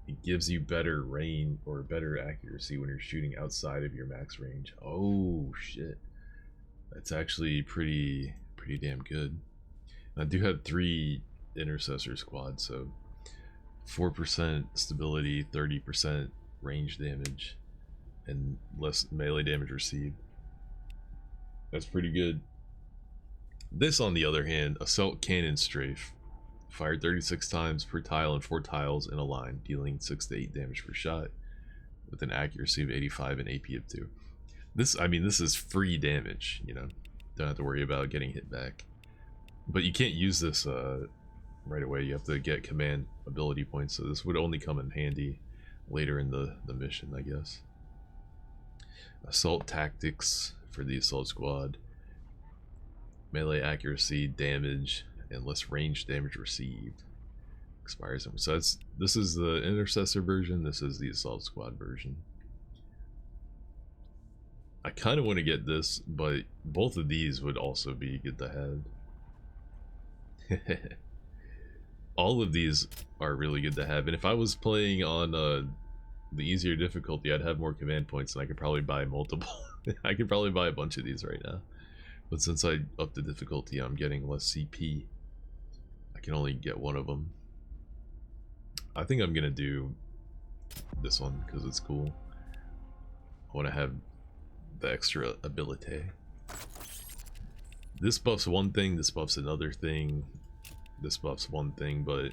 it gives you better range or better accuracy when you're shooting outside of your max range. Oh shit, that's actually pretty damn good. I do have 3 intercessor squads, so 4% stability, 30% range damage, and less melee damage received. That's pretty good. This, on the other hand, assault cannon strafe. Fired 36 times per tile and 4 tiles in a line, dealing 6 to 8 damage per shot, with an accuracy of 85 and AP of 2. This, I mean, this is free damage, you know. Don't have to worry about getting hit back. But you can't use this right away. You have to get command ability points, so this would only come in handy later in the mission, I guess. Assault tactics for the assault squad. Melee accuracy, damage, and less range damage received. Expires. So this is the intercessor version, this is the assault squad version. I kind of want to get this, but both of these would also be good to have. All of these are really good to have, and if I was playing on the easier difficulty, I'd have more command points, and I could probably buy multiple. I could probably buy a bunch of these right now, but since I upped the difficulty, I'm getting less CP. I can only get one of them. I think I'm gonna do this one because it's cool. I want to have the extra ability. this buffs one thing, this buffs another thing, this buffs one thing, but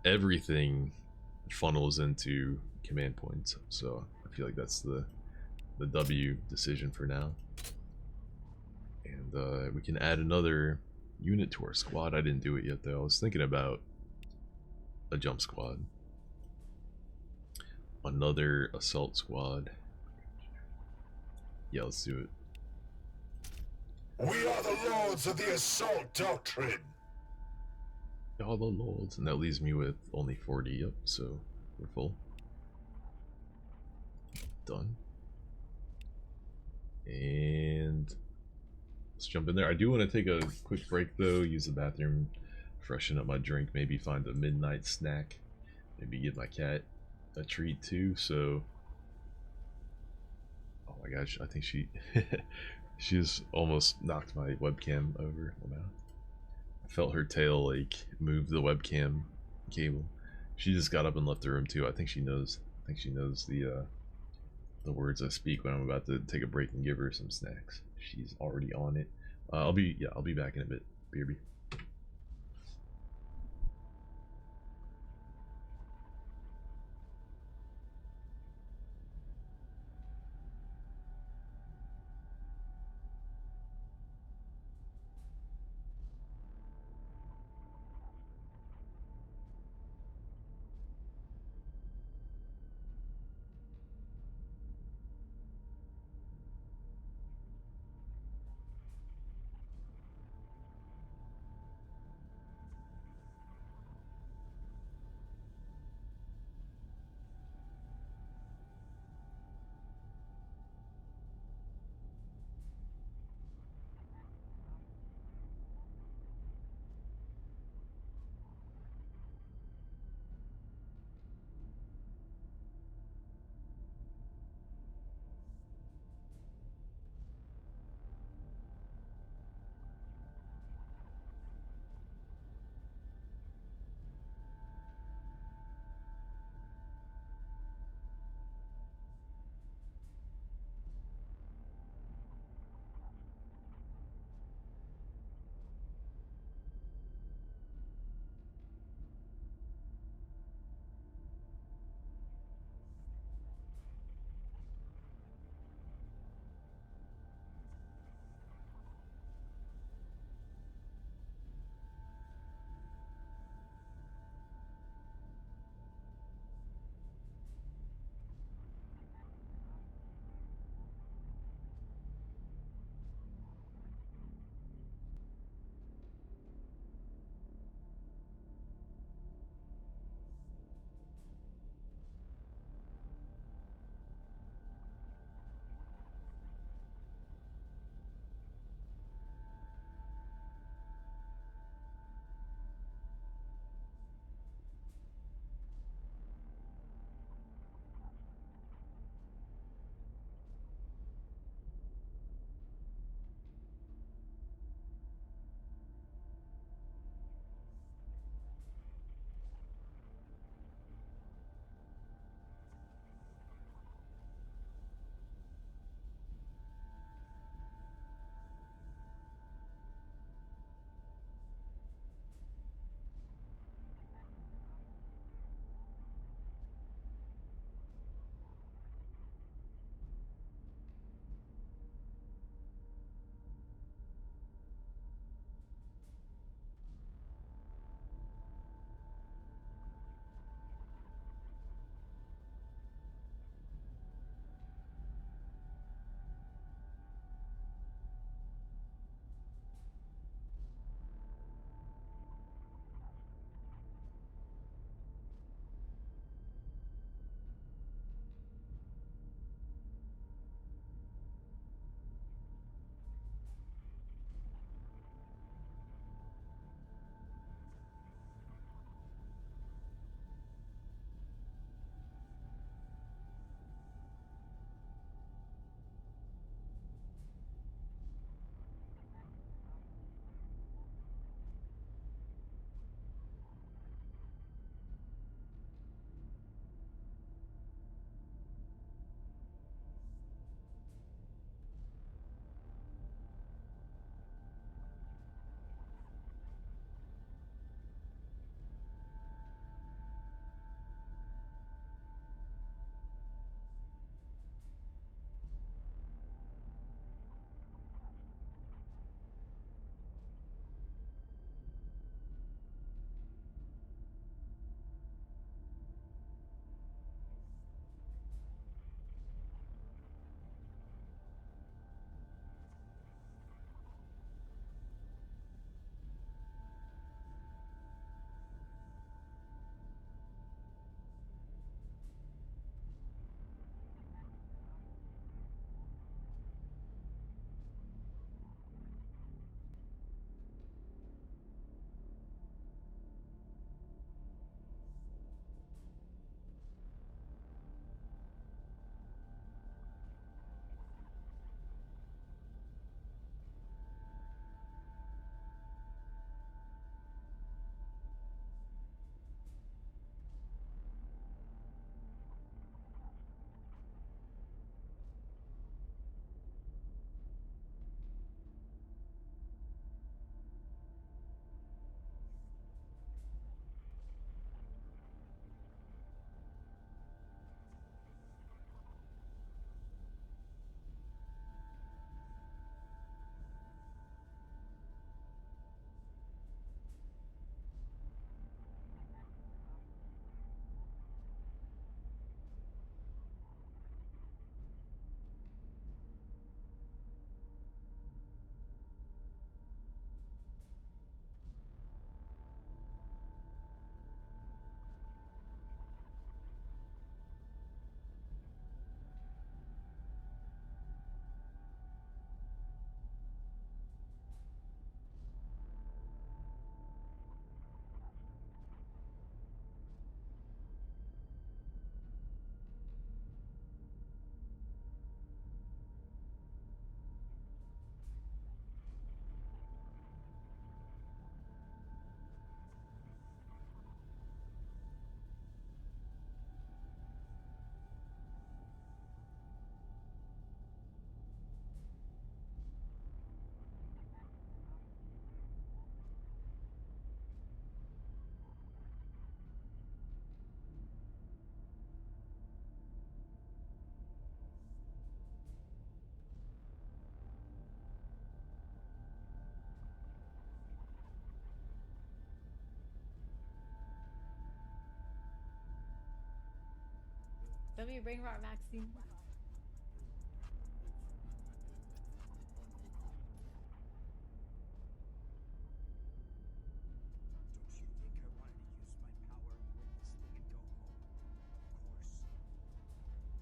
everything funnels into command points. So I feel like that's the W decision for now. And we can add another unit to our squad. I didn't do it yet though. I was thinking about a jump squad, another assault squad. Yeah, let's do it.
We are the lords of the assault doctrine.
All the lords, and that leaves me with only 40. Yep, so we're full. Done. And let's jump in there. I do want to take a quick break though, use the bathroom, freshen up my drink, maybe find a midnight snack, maybe give my cat a treat too. So, oh my gosh, I think she she's almost knocked my webcam over. Oh no. I felt her tail like move the webcam cable. She just got up and left the room too. I think she knows the words I speak when I'm about to take a break and give her some snacks. She's already on it. I'll be back in a bit. BRB.
Don't be brain rot, Maxine.
Don't you think I wanted to use my power and win this thing and go home? Of course. I just didn't reach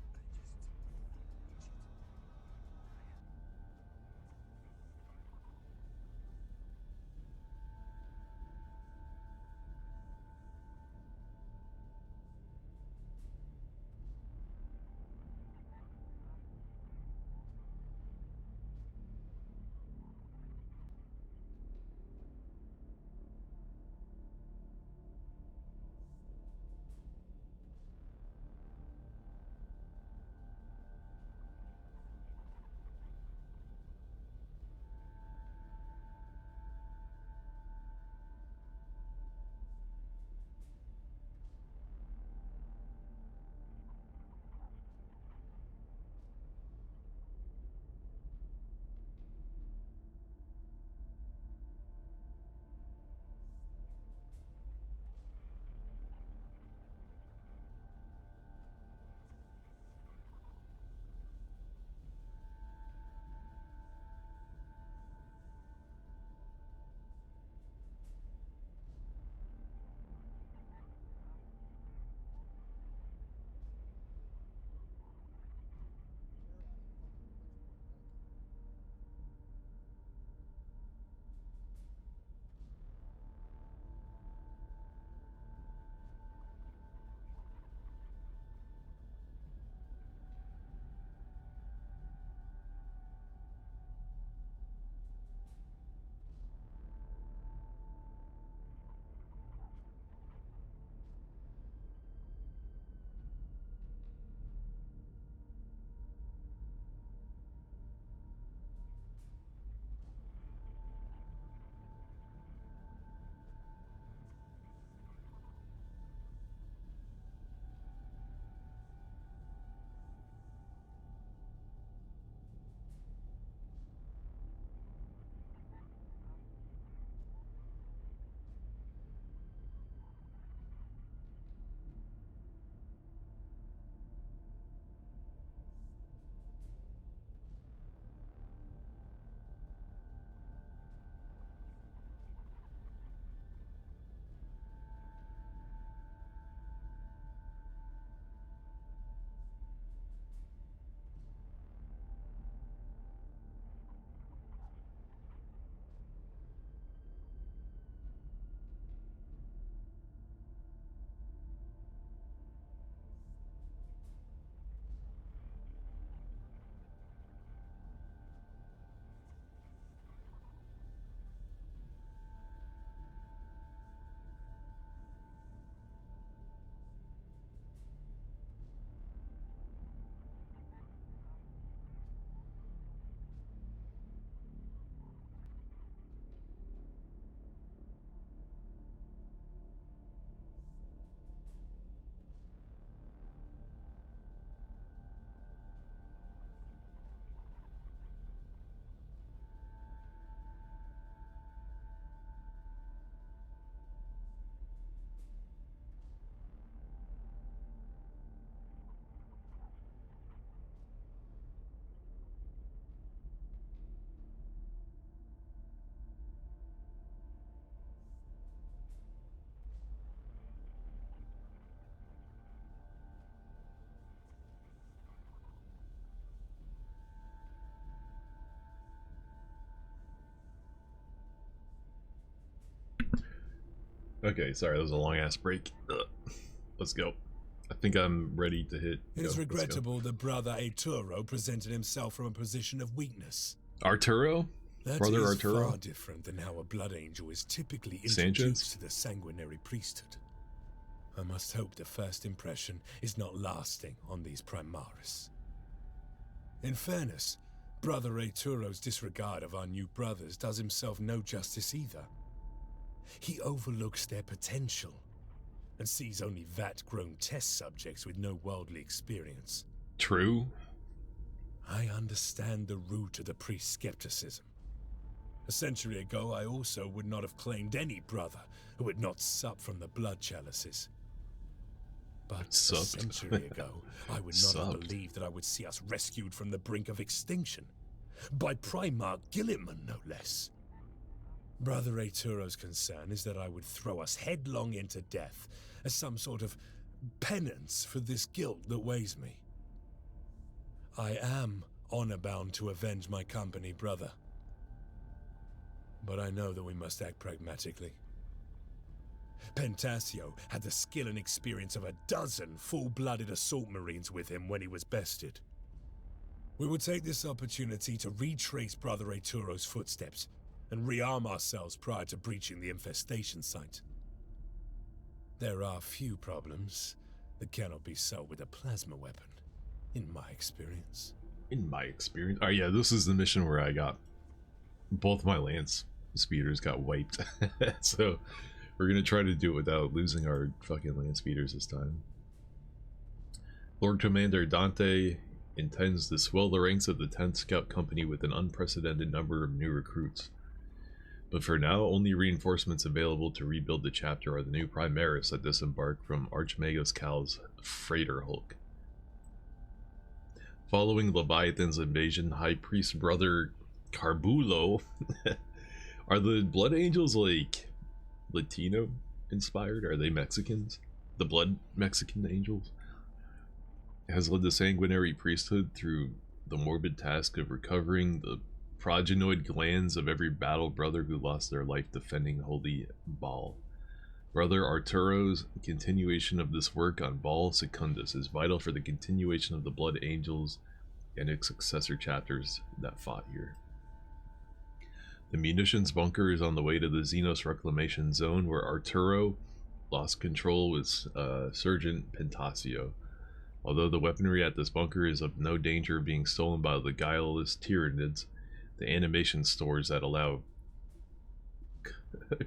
it.
Okay, sorry, that was a long ass break. Ugh. Let's go. I think I'm ready to hit.
It is
Go, let's go.
regrettable that Brother Arturo presented himself from a position of weakness.
Arturo?
That
Brother
is
Arturo?
far different than how a blood angel is typically
Sanchez?
introduced to the sanguinary priesthood. I must hope the first impression is not lasting on these Primaris. In fairness, Brother Arturo's disregard of our new brothers does himself no justice either. He overlooks their potential and sees only vat-grown test subjects with no worldly experience.
True.
I understand the root of the priest's skepticism. A century ago, I also would not have claimed any brother who had not supped from the blood chalices. But a
Subbed.
century ago, I would not have
Subbed.
believed that I would see us rescued from the brink of extinction. By Primarch Gilliman, no less. Brother Aeturo's concern is that I would throw us headlong into death as some sort of penance for this guilt that weighs me. I am honor-bound to avenge my company, brother. But I know that we must act pragmatically. Pentasio had the skill and experience of a dozen full-blooded assault marines with him when he was bested. We will take this opportunity to retrace Brother Aeturo's footsteps and rearm ourselves prior to breaching the infestation site. There are few problems that cannot be solved with a plasma weapon, in my experience.
In my experience. Oh yeah, this is the mission where I got both my lance speeders got wiped. So we're gonna try to do it without losing our fucking land speeders this time. Lord Commander Dante intends to swell the ranks of the 10th Scout Company with an unprecedented number of new recruits. But for now, only reinforcements available to rebuild the chapter are the new Primaris that disembark from Archmagus Cal's freighter hulk. Following Leviathan's invasion, High Priest Brother Carbulo are the Blood Angels like Latino inspired? Are they Mexicans? The Blood Mexican Angels? Has led the sanguinary priesthood through the morbid task of recovering the progenoid glands of every battle brother who lost their life defending Holy Baal. Brother Arturo's continuation of this work on Baal Secundus is vital for the continuation of the Blood Angels and its successor chapters that fought here. The munitions bunker is on the way to the Xenos Reclamation Zone, where Arturo lost control with Sergeant Pentasio. Although the weaponry at this bunker is of no danger of being stolen by the guileless Tyranids, the animation stores that allow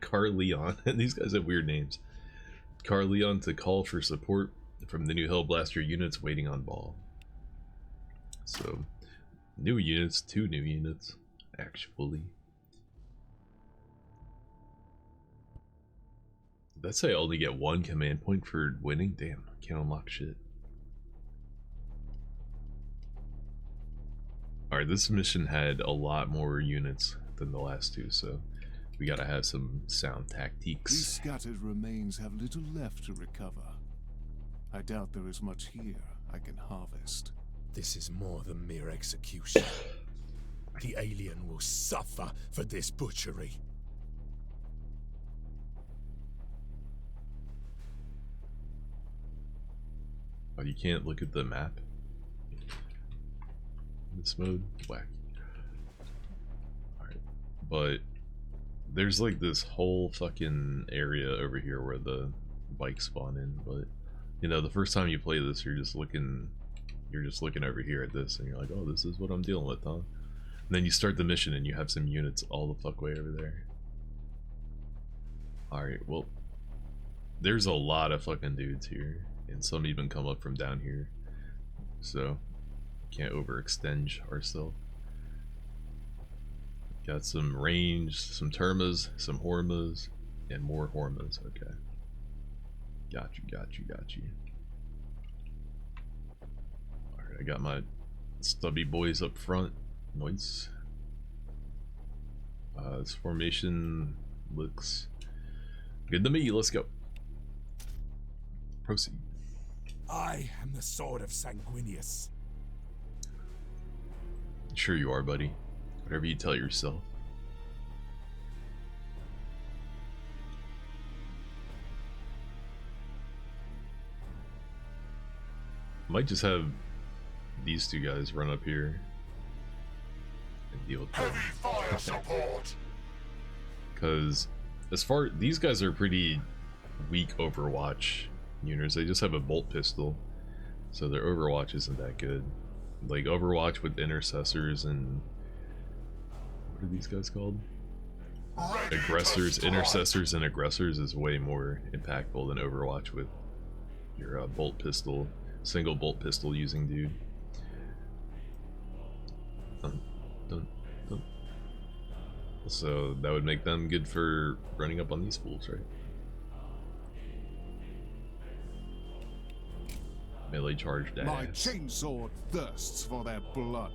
Carleon, and these guys have weird names, Carleon to call for support from the new Hellblaster units waiting on Baal. So, new units, 2 new units, actually. Did that say I only get 1 command point for winning? Damn, I can't unlock shit. Alright, this mission had a lot more units than the last 2, so we gotta have some sound tactics.
These scattered remains have little left to recover. I doubt there is much here I can harvest.
This is more than mere execution. The alien will suffer for this butchery.
Oh, you can't look at the map? This mode? Whack. Alright. But there's like this whole fucking area over here where the bikes spawn in, but you know, the first time you play this, you're just looking over here at this and you're like, oh, this is what I'm dealing with, huh? And then you start the mission and you have some units all the fuck way over there. Alright, well, there's a lot of fucking dudes here, and some even come up from down here, so can't overextend ourselves. Got some range, some Termas, some Hormas, and more Hormas. Okay. Got you. Alright, I got my stubby boys up front. Nice. This formation looks good to me. Let's go. Proceed.
I am the sword of Sanguinius.
Sure you are, buddy. Whatever you tell yourself. Might just have these 2 guys run up here and deal with them.
Heavy fire support!
Because these guys are pretty weak Overwatch units. They just have a bolt pistol, so their Overwatch isn't that good. Like Overwatch with intercessors and what are these guys called?
Ready
Aggressors,
to strike.
intercessors, and aggressors is way more impactful than Overwatch with your bolt pistol, single bolt pistol using dude. Dun, dun, dun. So that would make them good for running up on these fools, right? melee charge dash.
My chainsword thirsts for their blood.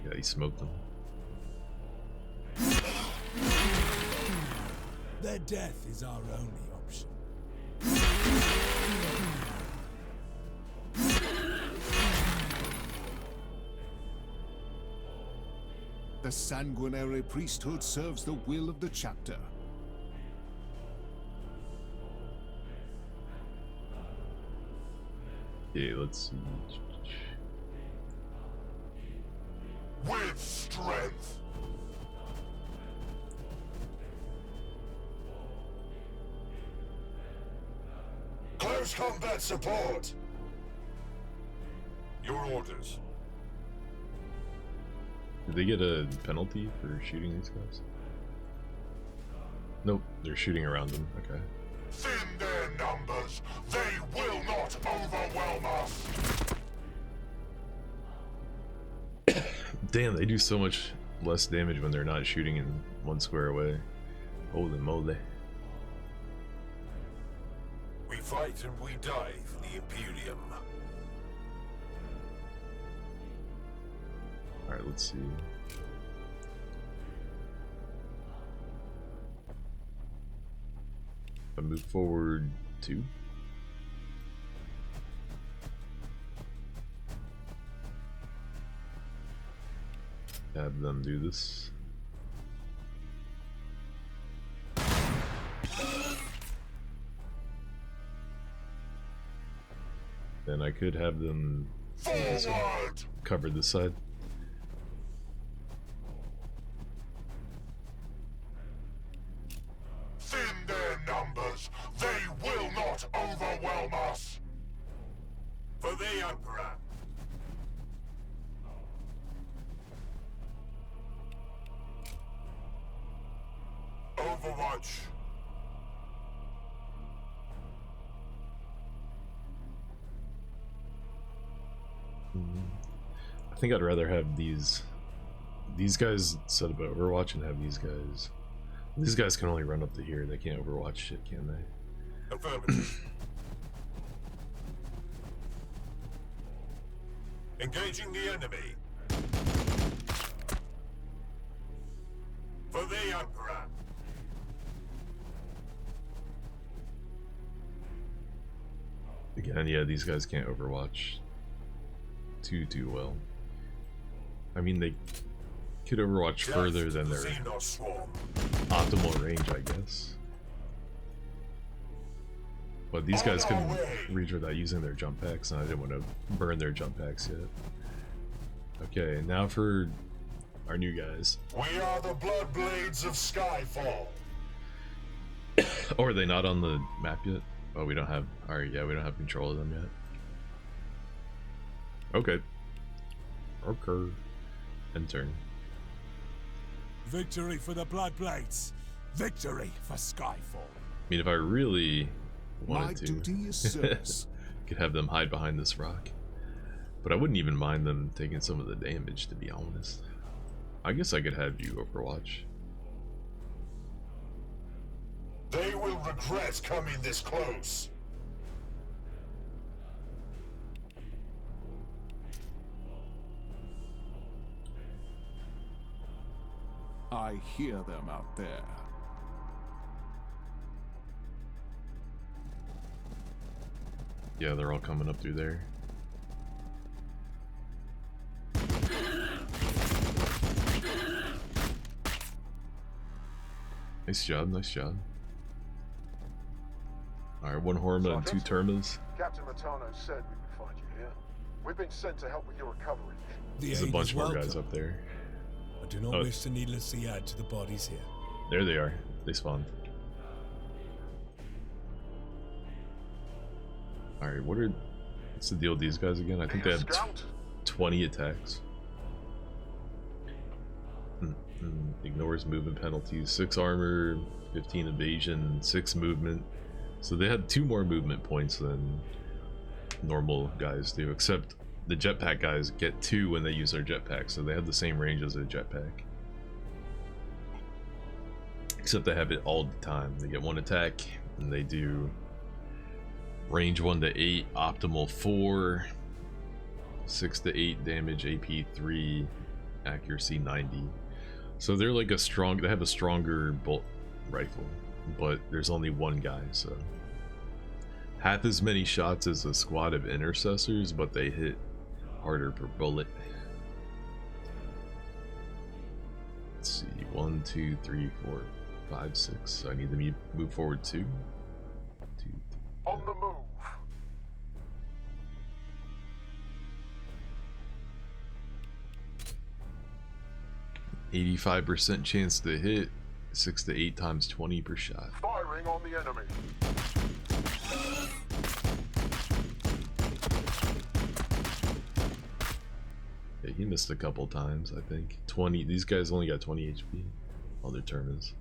Yeah, he smoked them.
Their death is our only option.
The sanguinary priesthood serves the will of the chapter.
Okay, let's see.
With strength. Close combat support. Your orders.
Did they get a penalty for shooting these guys? Nope, they're shooting around them. Okay.
Thin their numbers. They will not overwhelm us.
Damn, they do so much less damage when they're not shooting in 1 square away. Holy moly.
We fight and we die for the Imperium.
Alright, let's see. I move forward 2. Have them do this. Then I could have them
Forward!
cover this side.
Thin their numbers. They will not overwhelm us. For the Emperor. Overwatch.
I think I'd rather have these guys set up Overwatch and have these guys. These guys can only run up to here. They can't Overwatch shit, can they?
Affirmative. Engaging the enemy. For the Emperor.
Again, yeah, these guys can't Overwatch too well. I mean, they could Overwatch further than their optimal range, I guess. But these guys can reach without using their jump packs, and I didn't want to burn their jump packs yet. Okay, now for our new guys.
We are the Bloodblades of Skyfall.
Oh, are they not on the map yet? Oh, we don't have... Alright, yeah, we don't have control of them yet. Okay. Okay. End turn.
Victory for the Bloodblades. Victory for Skyfall.
I mean, if I really wanted
My
to,
duty is service.
could have them hide behind this rock. But I wouldn't even mind them taking some of the damage, to be honest. I guess I could have you Overwatch.
They will regret coming this close.
I hear them out there.
Yeah, they're all coming up through there. Nice job, nice job. Alright, 1 Horma and 2 Termas.
Captain Matano said we would find you here. We've been sent to help with your recovery.
There's a bunch more guys up there.
I do not wish to needlessly add to the bodies here.
There they are. They spawned. Alright, what's the deal with these guys again? I think they had 20 attacks. Ignores movement penalties, 6 armor, 15 evasion, 6 movement. So they had 2 more movement points than normal guys do, except the jetpack guys get 2 when they use their jetpack, so they have the same range as a jetpack. Except they have it all the time. They get 1 attack And they do range 1 to 8, optimal 4, 6 to 8 damage, AP 3, accuracy 90. So they're like they have a stronger bolt rifle, but there's only one guy, so half as many shots as a squad of intercessors, but they hit harder per bullet. Let's see, 1, 2, 3, 4, 5, 6. So I need to move forward 2. 2, 3.
On the move.
85% chance to hit, 6 to 8 times 20 per shot.
Firing on the enemy.
Yeah, he missed a couple times, I think. 20. These guys only got 20 HP. All their turn is.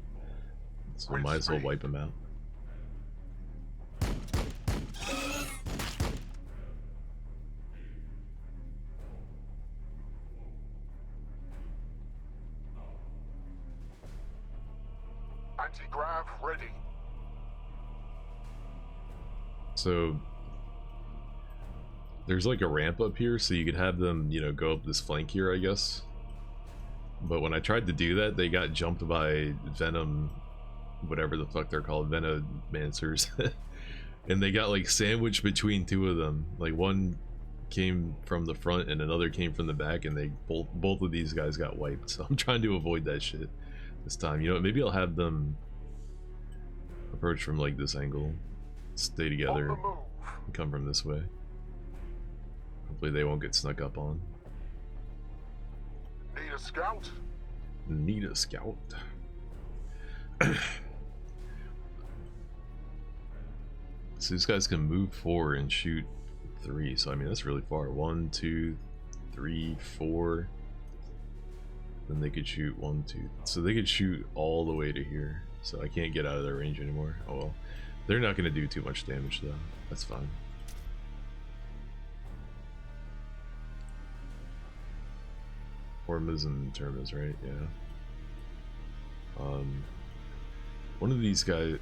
So might as well wipe them out.
Anti-grav ready.
So there's like a ramp up here, so you could have them, you know, go up this flank here, I guess. But when I tried to do that, they got jumped by Venom, whatever the fuck they're called, Venomancers. And they got like sandwiched between two of them. Like one came from the front and another came from the back, and they both of these guys got wiped. So I'm trying to avoid that shit this time. You know what, maybe I'll have them approach from like this angle, stay together, and come from this way. Hopefully they won't get snuck up on.
Need a scout?
Need a scout. So these guys can move 4 and shoot 3. So I mean that's really far. 1, 2, 3, 4. Then they could shoot 1, 2. So they could shoot all the way to here. So I can't get out of their range anymore. Oh well. They're not going to do too much damage though. That's fine. Hormas and Termas, right? Yeah. One of these guys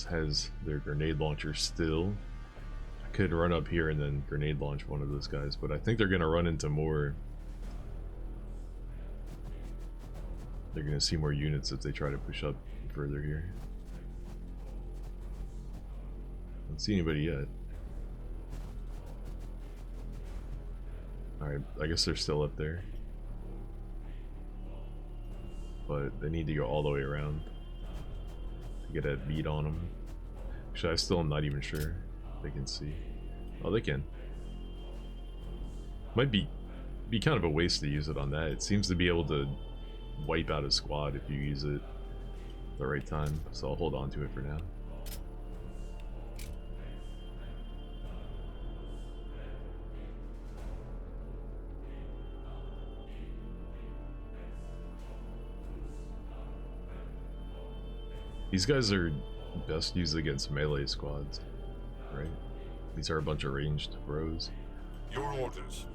has their grenade launcher still. I could run up here and then grenade launch one of those guys, but I think they're gonna run into more. They're gonna see more units if they try to push up further here. I don't see anybody yet. Alright, I guess they're still up there. But they need to go all the way around to get a beat on them. Actually, I still am not even sure they can see. Oh, they can. Might be kind of a waste to use it on that. It seems to be able to wipe out a squad if you use it at the right time. So I'll hold on to it for now. These guys are best used against melee squads, right? These are a bunch of ranged bros.
Your orders.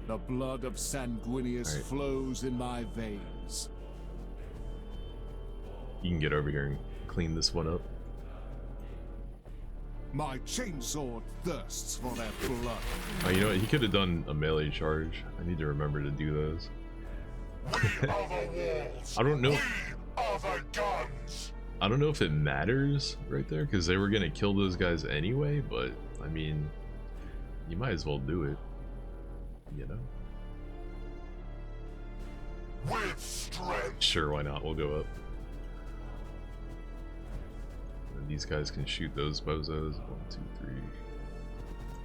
The blood of Sanguinius flows in my veins.
You can get over here and clean this one up.
My chainsword thirsts for that blood.
Oh, you know what? He could have done a melee charge. I need to remember to do those.
We are the walls.
I don't know.
We are the guns.
I don't know if it matters right there, because they were gonna kill those guys anyway. But I mean, you might as well do it. You know.
With strength.
Sure, why not? We'll go up. And these guys can shoot those bozos. 1, 2, 3.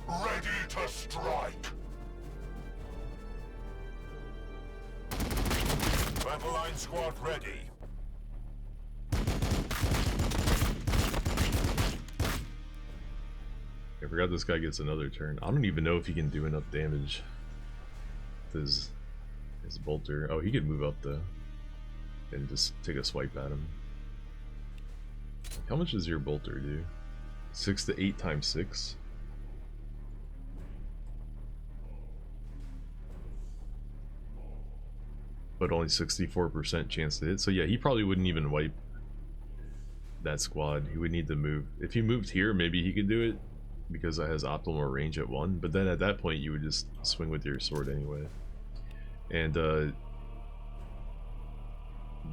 Ready to strike. Battle line squad ready.
I forgot this guy gets another turn. I don't even know if he can do enough damage with his bolter. Oh, he could move up though and just take a swipe at him. How much does your bolter do? 6 to 8 times 6. but only 64% chance to hit. So yeah, he probably wouldn't even wipe that squad. He would need to move. If he moved here, maybe he could do it because it has optimal range at 1. But then at that point, you would just swing with your sword anyway. And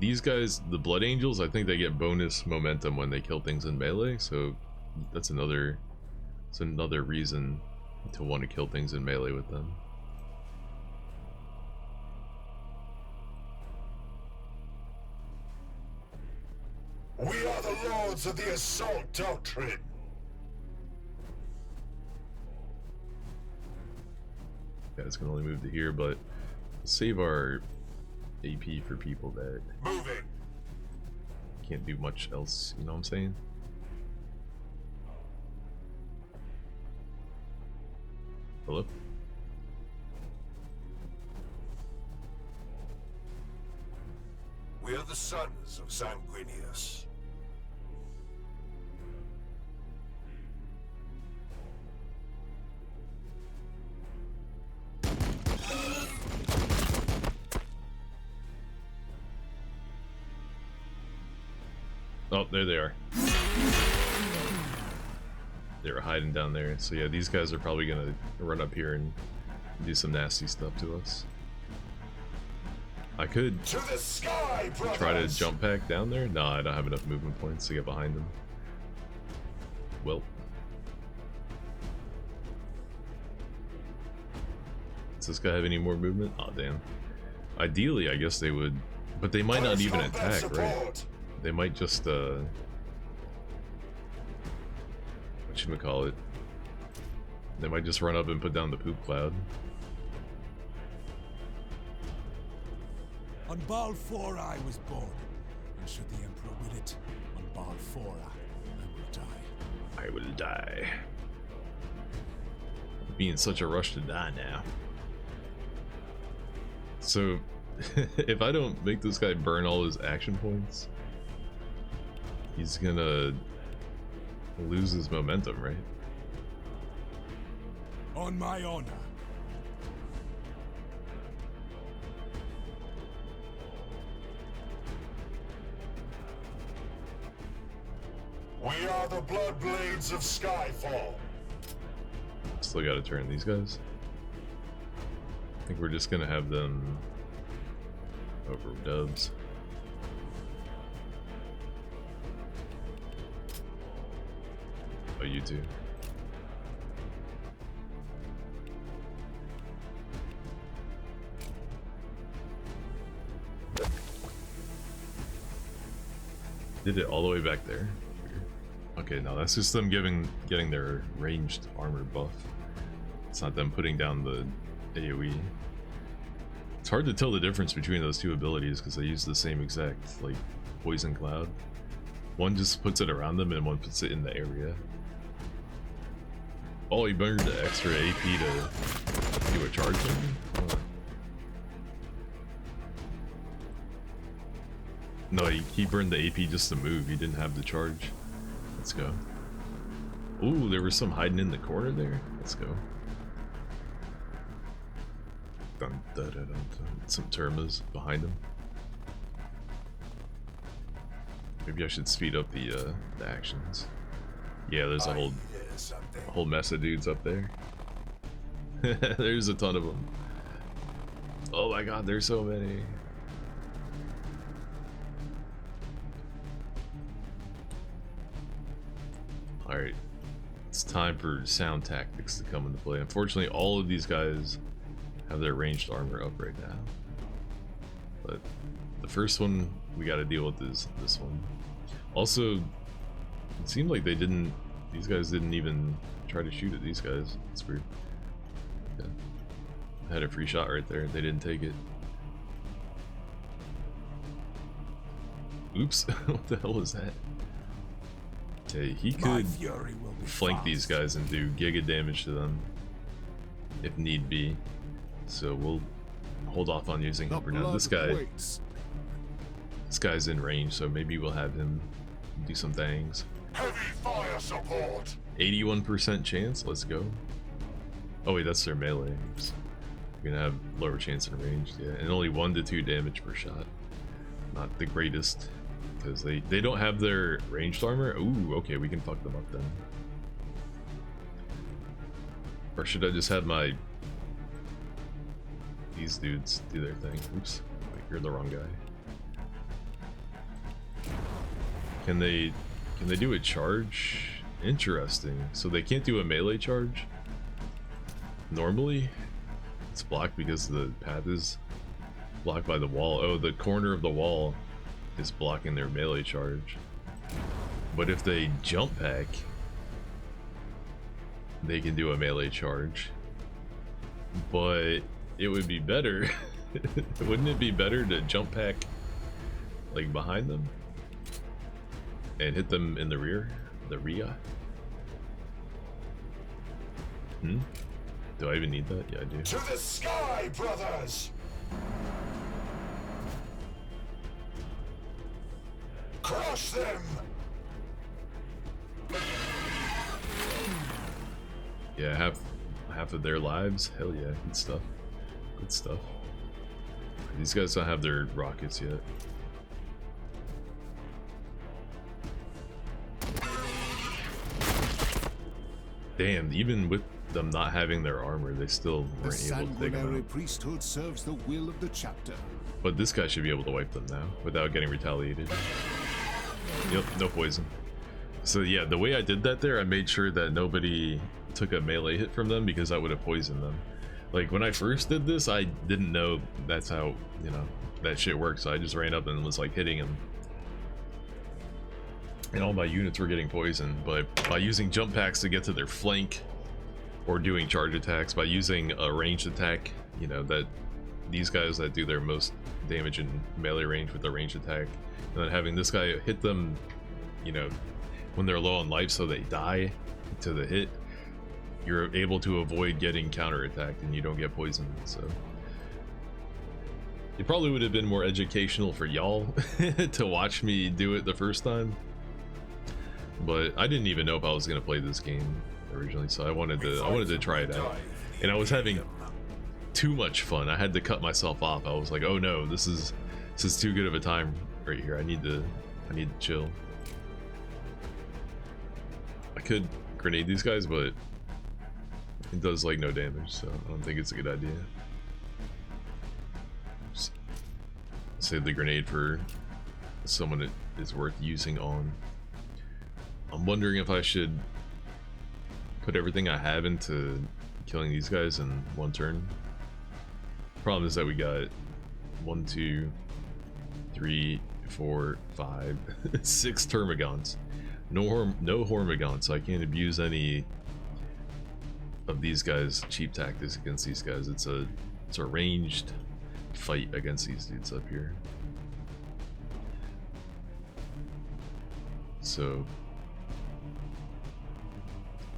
these guys, the Blood Angels, I think they get bonus momentum when they kill things in melee. So that's another reason to want to kill things in melee with them.
We are the lords of the assault doctrine.
Guys can only move to here, but save our AP for people that
Moving.
can't do much else, you know what I'm saying? Hello?
We are the sons of Sanguinius.
Oh, there they are. They were hiding down there. So yeah, these guys are probably gonna run up here and do some nasty stuff to us. I could
To the sky, brothers!
try to jump pack down there. No, I don't have enough movement points to get behind them. Well. Does this guy have any more movement? Aw, damn. Ideally, I guess they would, but they might not even attack, right? They might just, whatchamacallit? They might just run up and put down the poop cloud.
On Baal 4 I was born, and should the Emperor will it, on Baal 4 I will die.
I will die. Be in such a rush to die now. So, if I don't make this guy burn all his action points, he's gonna lose his momentum, right?
On my honor.
We are the Bloodblades of Skyfall.
Still gotta turn these guys. I think we're just gonna have them over dubs. Oh, you too. Did it all the way back there? Weird. Okay, no, that's just them getting their ranged armor buff. It's not them putting down the AoE. It's hard to tell the difference between those two abilities because they use the same exact, like, poison cloud. One just puts it around them and one puts it in the area. Oh, he burned the extra AP to do a charge thing? Oh. No, he burned the AP just to move. He didn't have the charge. Let's go. Ooh, there was some hiding in the corner there. Let's go. Dun, dun, dun, dun, dun. Some Termas behind him. Maybe I should speed up the actions. Yeah, there's a whole mess of dudes up there. There's a ton of them. Oh my god, there's so many. Alright, it's time for sound tactics to come into play. Unfortunately, all of these guys have their ranged armor up right now. But the first one we gotta deal with is this one. Also, it seemed like these guys didn't even try to shoot at these guys. It's weird. Yeah. I had a free shot right there, they didn't take it. Oops, what the hell was that? Okay, he could flank these guys and do giga damage to them if need be. So we'll hold off on using him for now. This guy's in range, so maybe we'll have him do some things.
Heavy fire support.
81% chance, let's go. Oh wait, that's their melee. Oops. You're gonna have lower chance in range, yeah, and only 1 to 2 damage per shot. Not the greatest, because they don't have their ranged armor. Ooh, okay, we can fuck them up then. Or should I just have these dudes do their thing? Oops, wait, you're the wrong guy. Can they do a charge? Interesting. So they can't do a melee charge. Normally, it's blocked because the path is blocked by the wall. Oh, the corner of the wall is blocking their melee charge. But if they jump pack, they can do a melee charge. But it would be better. Wouldn't it be better to jump pack like behind them and hit them in the rear? The rear? Do I even need that? Yeah, I do.
To the sky, brothers! Crush them!
Yeah, half of their lives. Hell yeah, good stuff. Good stuff. These guys don't have their rockets yet. Damn, even with them not having their armor, they still
The
weren't able to take them
sanguinary
out.
priesthood serves the will of the chapter.
But this guy should be able to wipe them now without getting retaliated. Yep, no poison. So yeah, the way I did that there, I made sure that nobody took a melee hit from them because I would have poisoned them. Like when I first did this, I didn't know that's how, you know, that shit works. So I just ran up and was like hitting them. And all my units were getting poisoned, but by using jump packs to get to their flank or doing charge attacks, by using a ranged attack, you know, that these guys that do their most damage in melee range with a ranged attack, and then having this guy hit them, you know, when they're low on life so they die to the hit, you're able to avoid getting counterattacked and you don't get poisoned. So it probably would have been more educational for y'all to watch me do it the first time, but I didn't even know if I was gonna play this game originally, so I wanted to try it out, and I was having too much fun. I had to cut myself off. I was like, oh no, this is too good of a time right here. I need to chill. I could grenade these guys, but it does like no damage, so I don't think it's a good idea. Just save the grenade for someone it is worth using on. I'm wondering if I should put everything I have into killing these guys in one turn. Problem is that we got 1, 2, 3, 4, 5, 6 termagants. No hormagants, so I can't abuse any of these guys' cheap tactics against these guys. It's a ranged fight against these dudes up here. So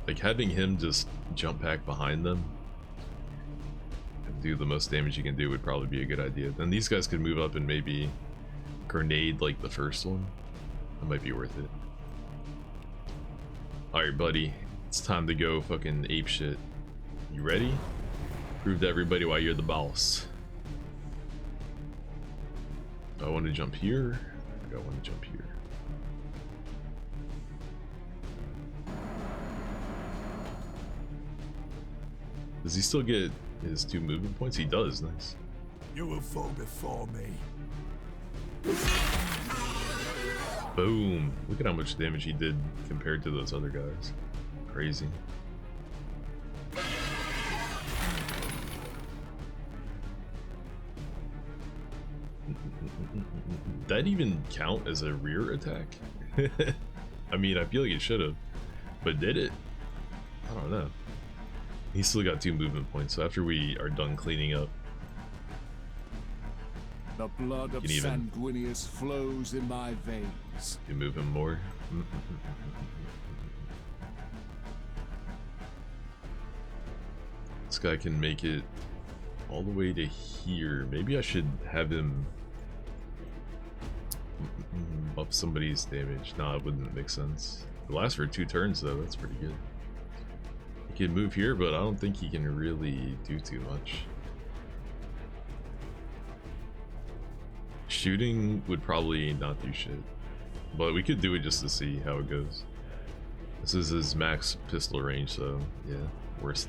like having him just jump pack behind them and do the most damage you can do would probably be a good idea. Then these guys could move up and maybe grenade like the first one. That might be worth it. Alright buddy, it's time to go fucking ape shit. You ready? Prove to everybody why you're the boss. Do I want to jump here? Or do I want to jump here? Does he still get his 2 movement points? He does, nice.
You will fall before me.
Boom. Look at how much damage he did compared to those other guys. Crazy. That even count as a rear attack? I mean, I feel like it should have, but did it? I don't know. He's still got 2 movement points, so after we are done cleaning up,
The blood of Sanguinius flows in my veins.
you move him more. This guy can make it all the way to here. Maybe I should have him up somebody's damage. Nah, it wouldn't make sense. It lasts for 2 turns though, that's pretty good. He can move here, but I don't think he can really do too much. Shooting would probably not do shit, but we could do it just to see how it goes. This is his max pistol range, so yeah, worst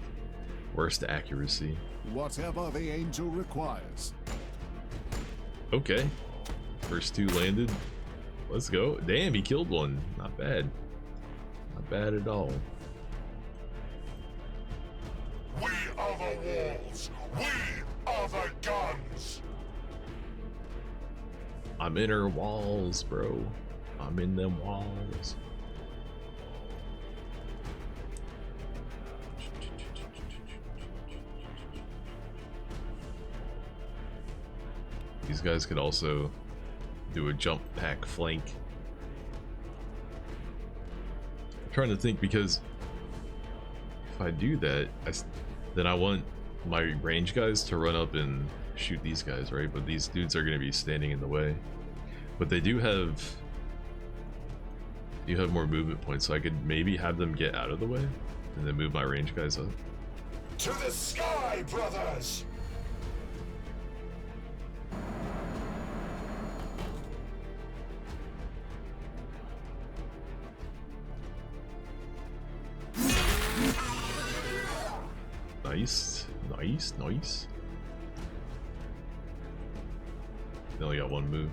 accuracy.
Whatever the angel requires.
Okay, first two landed. Let's go. Damn, he killed one. Not bad. Not bad at all.
We are the walls. We are the guns.
I'm in her walls, bro. I'm in them walls. These guys could also do a jump pack flank. I'm trying to think, because if I do that, then I want my range guys to run up and shoot these guys, right? But these dudes are going to be standing in the way. But they do have more movement points, so I could maybe have them get out of the way and then move my range guys up.
To the sky, brothers!
Nice, nice, nice. They only got one move.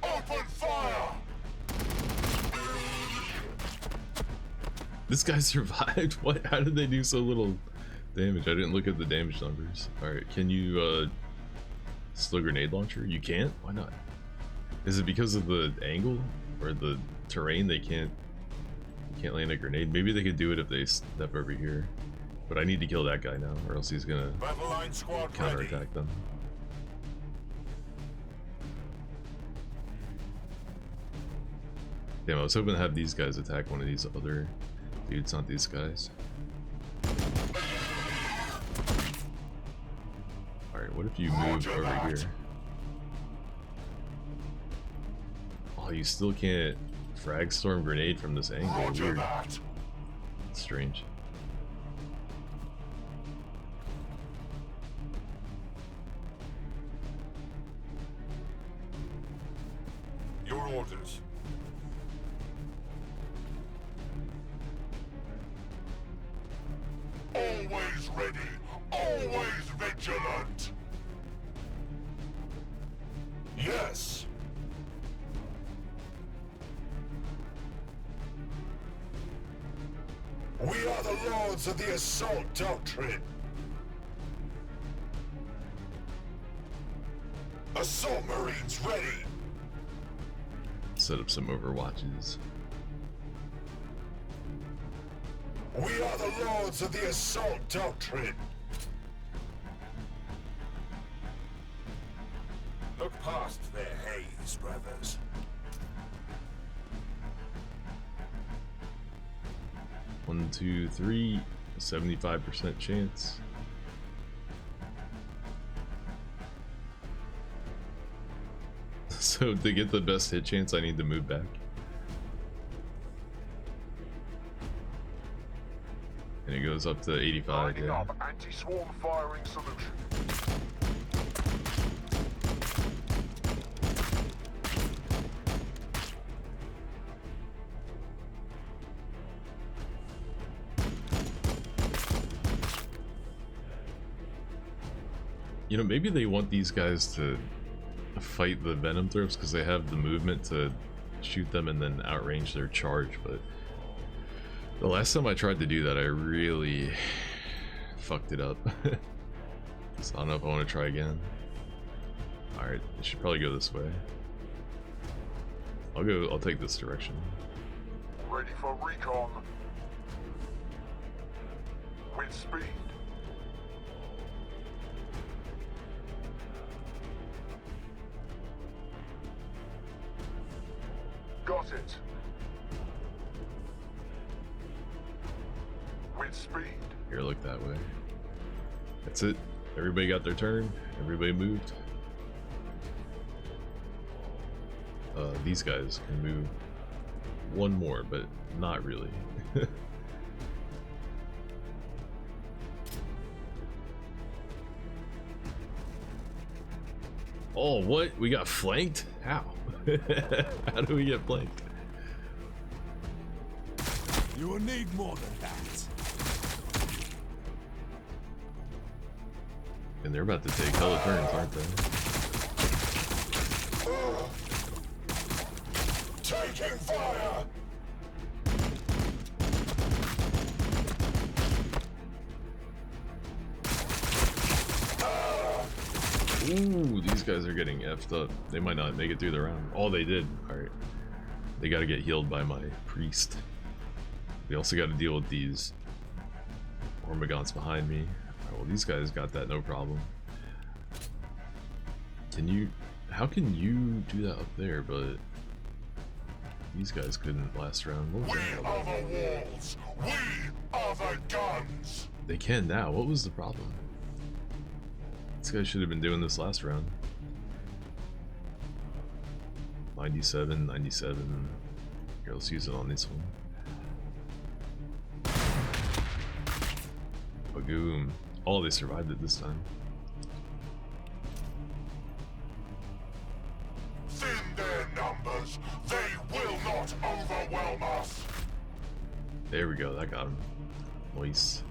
Open fire!
This guy survived? What? How did they do so little damage? I didn't look at the damage numbers. Alright, can you still grenade launcher? You can't? Why not? Is it because of the angle or the terrain? They can't land a grenade? Maybe they could do it if they step over here. But I need to kill that guy now, or else he's gonna
Battle line squad
counterattack
ready.
them. Damn, I was hoping to have these guys attack one of these other dudes, not these guys. Alright, what if you move over here? Oh, you still can't frag storm grenade from this angle.
Roger
Weird.
that.
Strange.
Your orders. Always ready, always vigilant. Yes. We are the lords of the assault doctrine. Assault Marines ready.
Set up some overwatches.
We are the lords of the assault doctrine. Look past their haze, brothers.
One, two, three. 75% chance. So to get the best hit chance, I need to move back. And it goes up to 85.
Lining
Yeah.
up anti-swarm firing solution.
You know, maybe they want these guys to fight the venom throws because they have the movement to shoot them and then outrange their charge, but the last time I tried to do that, I really fucked it up. So I don't know if I want to try again. Alright, it should probably go this way. I'll take this direction.
Ready for recon. With speed. Got it. With speed.
Here, look that way. That's it. Everybody got their turn. Everybody moved. these guys can move one more, but not really. Oh, what? We got flanked? How? How do we get flanked?
You will need more than that.
And they're about to take hella turns, aren't they?
Taking fire!
Ooh, these guys are getting effed up. They might not make it through the round. Oh, they did. Alright. They gotta get healed by my priest. We also gotta deal with these Ormagants behind me. Alright, well, these guys got that no problem. Can you... How can you do that up there, but... These guys couldn't last round. What was
We
that?
are the walls! We are the guns!
They can now. What was the problem? This guy should have been doing this last round. 97, 97. Here, let's use it on this one. Boom. Oh, they survived it this time.
Thin their numbers, they will not overwhelm us!
There we go, that got him. Nice.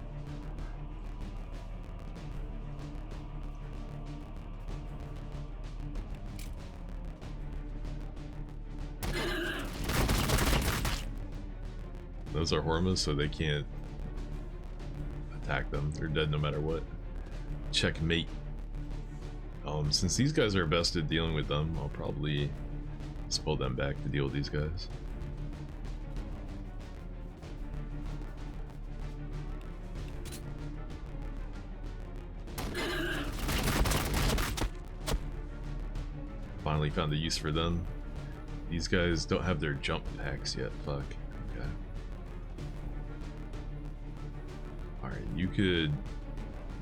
Those are Hormas, so they can't attack them. They're dead no matter what. Checkmate. Since these guys are best at dealing with them, I'll probably just pull them back to deal with these guys. Finally found a use for them. These guys don't have their jump packs yet, fuck. Okay. Alright, you could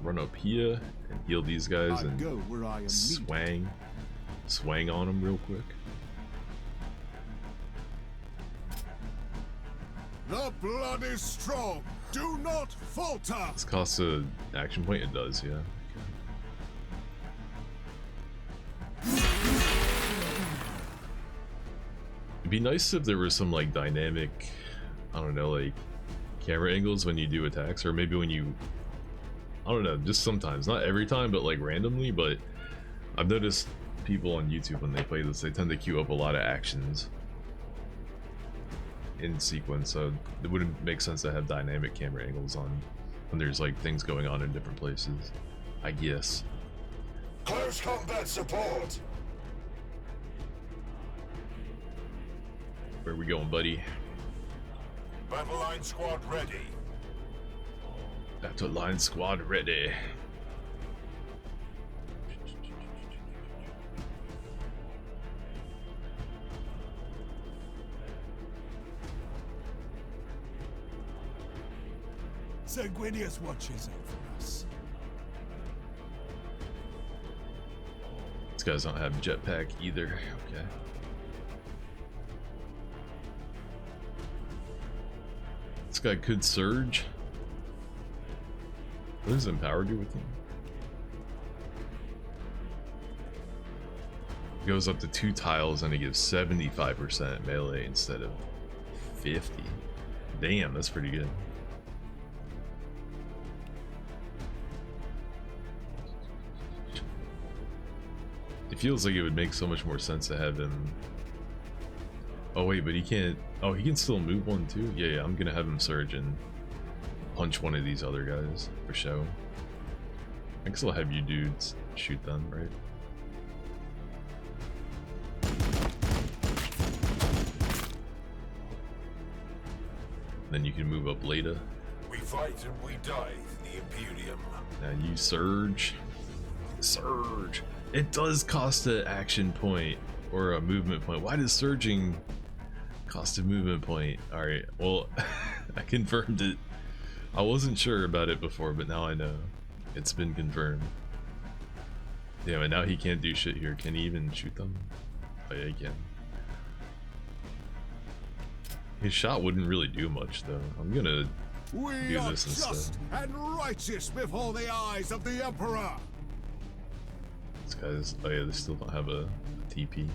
run up here and heal these guys and
go where I am
swang on them real quick.
The blood is strong. Do not falter.
This costs a action point. It does, yeah. Okay. It'd be nice if there was some like dynamic, I don't know, like camera angles when you do attacks, or maybe when you, I don't know, just sometimes, not every time, but like randomly. But I've noticed people on YouTube when they play this, they tend to queue up a lot of actions in sequence, so it wouldn't make sense to have dynamic camera angles on when there's like things going on in different places, I guess.
Close combat support!
Where we going, buddy?
Battle line squad ready.
Battle line squad ready.
Sanguinius watches over us.
These guys don't have jetpack either. Okay. This guy could surge. What does Empower do with him? Goes up to 2 tiles and it gives 75% melee instead of 50. Damn, that's pretty good. It feels like it would make so much more sense to have him. Oh wait, but he can't. Oh, he can still move one too? Yeah, I'm gonna have him surge and punch one of these other guys for show. I can still have you dudes shoot them, right? Then you can move up later.
We fight and we die for the Imperium.
Now you surge. Surge. It does cost an action point or a movement point. Why does surging cost a movement point? Alright, well, I confirmed it. I wasn't sure about it before, but now I know. It's been confirmed. Yeah, and now he can't do shit here. Can he even shoot them? Oh yeah, he can. His shot wouldn't really do much though. I'm gonna
We
do
are
this
just
instead.
and righteous before the eyes of the Emperor.
These guys, oh yeah, they still don't have a TP.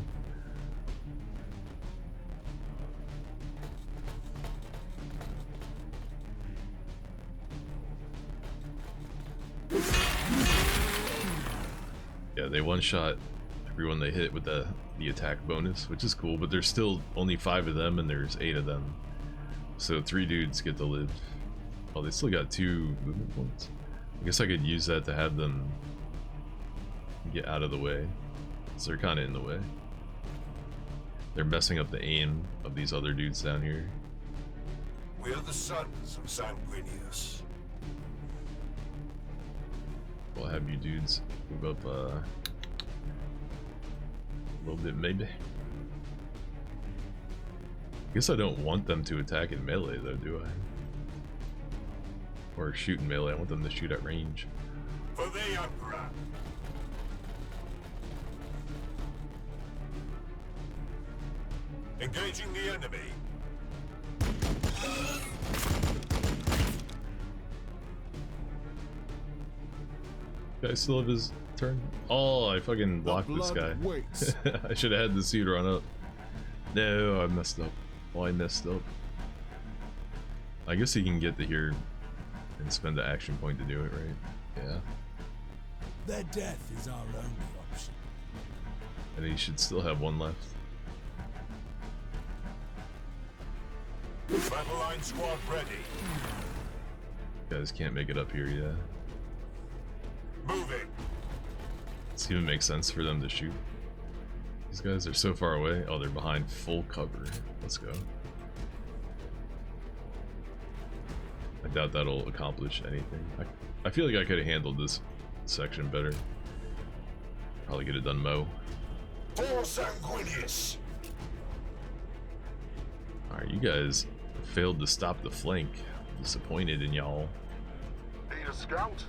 Yeah, they one-shot everyone they hit with the attack bonus, which is cool, but there's still only 5 of them and there's 8 of them. So 3 dudes get to live. Oh, they still got 2 movement points. I guess I could use that to have them get out of the way. So they're kind of in the way. They're messing up the aim of these other dudes down here.
We are the sons of Sanguinius.
We'll have you dudes move up a little bit maybe. I guess I don't want them to attack in melee though, do I? Or shoot in melee, I want them to shoot at range.
For the Emperor. Engaging the enemy.
Guy still have his turn? Oh, I fucking blocked
The
this guy.
blood waits.
I should have had the suit run up. No, I messed up. Well, I messed up. I guess he can get to here and spend the action point to do it, right? Yeah.
Their death is our only option.
And he should still have 1 left.
Battle line squad ready.
Guys can't make it up here, yeah.
Moving.
Does it even make sense for them to shoot? These guys are so far away. Oh, they're behind full cover. Let's go. I doubt that'll accomplish anything. I feel like I could have handled this section better. Probably could have done Mo.
For Sanguinius.
Alright, you guys failed to stop the flank. Disappointed in y'all.
Need a scout?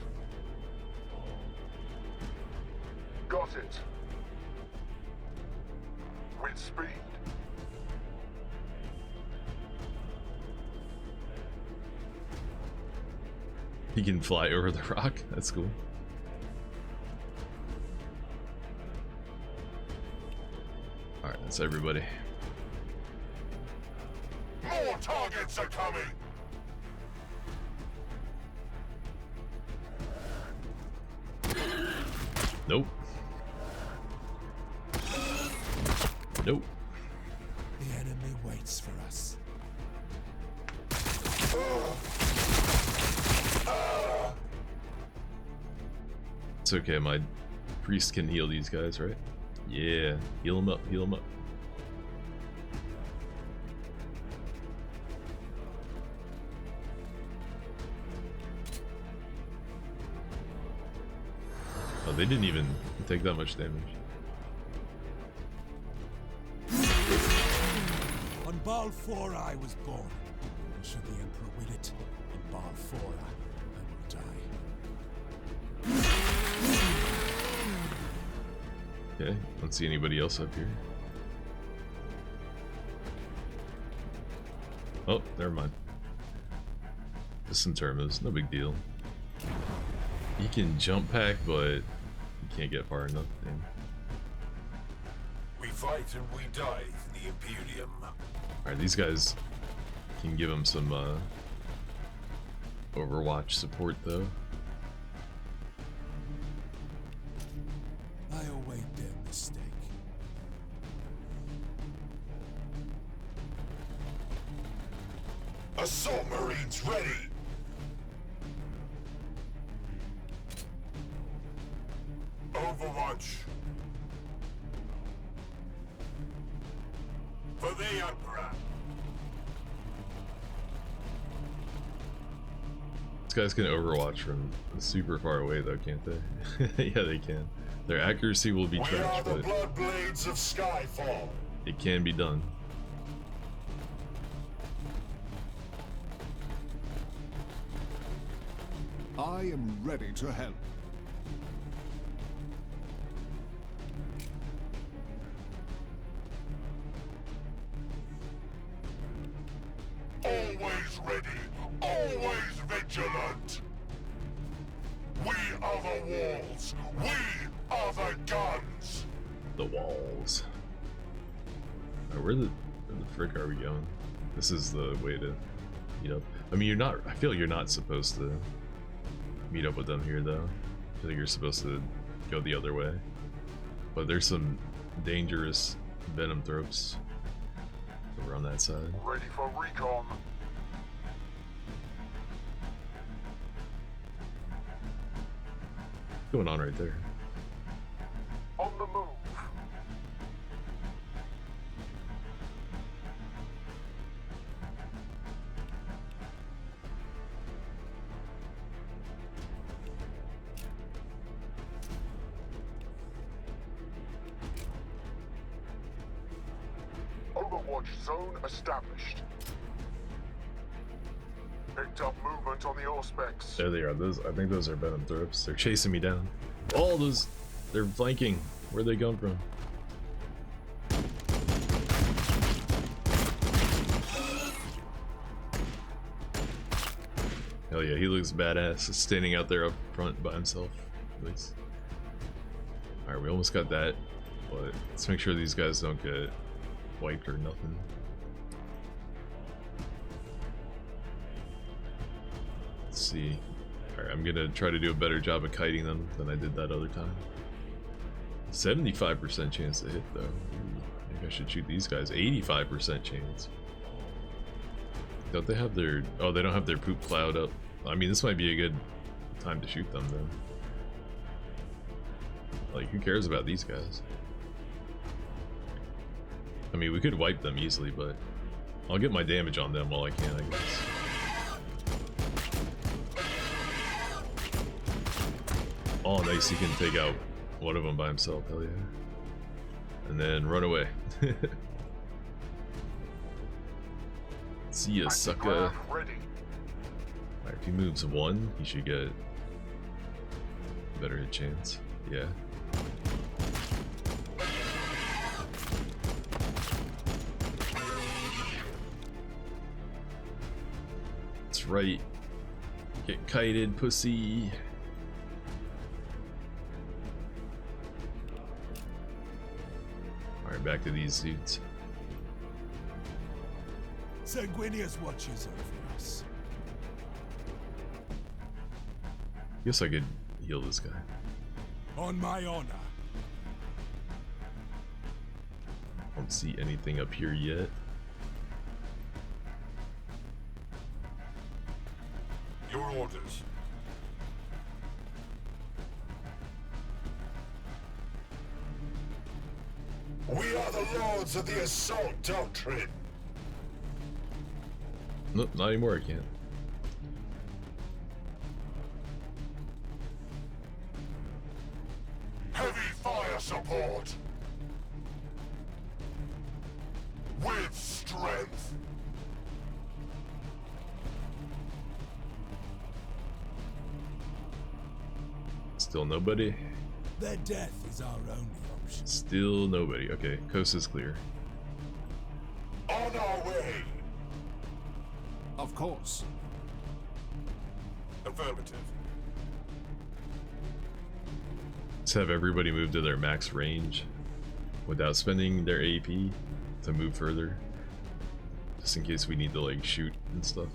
Got it. With speed.
He can fly over the rock. That's cool. Alright, that's everybody.
More targets are coming.
Nope. Nope.
The enemy waits for us.
It's okay, my priest can heal these guys, right? Yeah, heal them up, heal them up. Oh, they didn't even take that much damage.
On Balfora I was born. And should the Emperor will it, on Balfora I will die.
Okay, don't see anybody else up here. Oh, never mind. Just some termos, no big deal. He can jump pack, but he can't get far enough. Damn.
We fight and we die for the Imperium.
Alright, these guys can give him some Overwatch support though.
I await their mistake.
Assault Marines ready. Overwatch. For the Emperor.
These guys can Overwatch from super far away though, can't they? Yeah, they can. Their accuracy will be
We are
trash,
the
but
Blood Blades of Skyfall.
it can be done.
I am ready to help.
Always ready, always vigilant. We are the walls. We are the guns.
The walls. Alright, where the frick are we going? This is the way to meet up. I mean, you're not. I feel you're not supposed to meet up with them here, though. I feel like you're supposed to go the other way. But there's some dangerous venom throats over on that side.
Ready for recon.
What's going on right there?
On the move. Overwatch zone established. Picked up movement on the Auspex.
There they are. Those, I think those are venom throats. They're chasing me down. Oh, those, they're flanking. Where'd they come from? Hell yeah, he looks badass, standing out there up front by himself, at least. Alright, we almost got that, but let's make sure these guys don't get wiped or nothing. Let's see. Alright, I'm gonna try to do a better job of kiting them than I did that other time. 75% chance to hit, though. Ooh, I think I should shoot these guys. 85% chance. Don't they have their... Oh, they don't have their poop cloud up. I mean, this might be a good time to shoot them, though. Like, who cares about these guys? I mean, we could wipe them easily, but I'll get my damage on them while I can, I guess. Oh, nice, he can take out one of them by himself, hell yeah. And then run away. See ya, sucker. Alright, if he moves one, he should get a better hit chance. Yeah. That's right. Get kited, pussy. Alright, back to these dudes.
Sanguinius watches over us.
Guess I could heal this guy.
On my honor.
Don't see anything up here yet.
Your orders. We are the lords of the assault doctrine.
Nope, not anymore, I can't.
Heavy fire support. With strength.
Still nobody.
Their death is our only option.
Still nobody. Okay, coast is clear.
On our way.
Of course.
Affirmative.
Let's have everybody move to their max range without spending their AP to move further. Just in case we need to like shoot and stuff.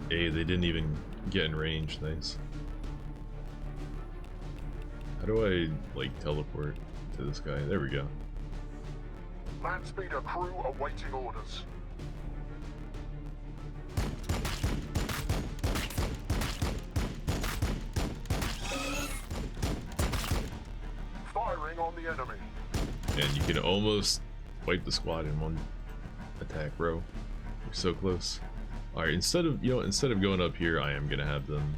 Hey, they didn't even get in range, nice. How do I, like, teleport to this guy? There we go.
Land speeder crew awaiting orders. Firing on the enemy.
And you can almost wipe the squad in one attack, bro. You're so close. Alright, instead of going up here, I am gonna have them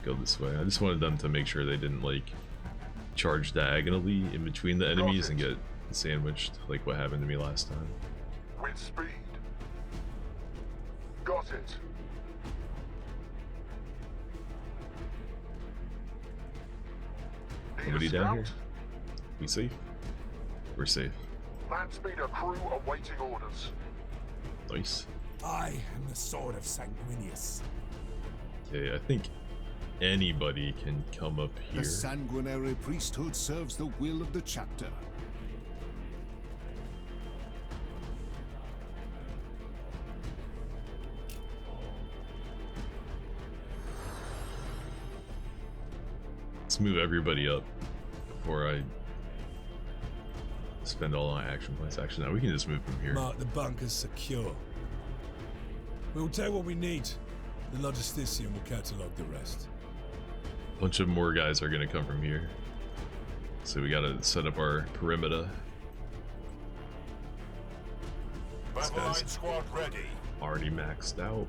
go this way. I just wanted them to make sure they didn't, like, charge diagonally in between the enemies and get sandwiched like what happened to me last time.
With speed. Got it.
Nobody down here? We safe? We're safe.
Land speeder crew awaiting orders.
Nice.
I am the sword of Sanguinius.
Okay, I think anybody can come up
The
here.
sanguinary priesthood serves the will of the chapter.
Let's move everybody up before I spend all my action points. Actually, no, we can just move from here.
Mark the bunkers secure. We'll take what we need. The logistician will catalogue the rest.
A bunch of more guys are gonna come from here. So we gotta set up our perimeter.
Battle
guy's-
line squad ready.
Already maxed out.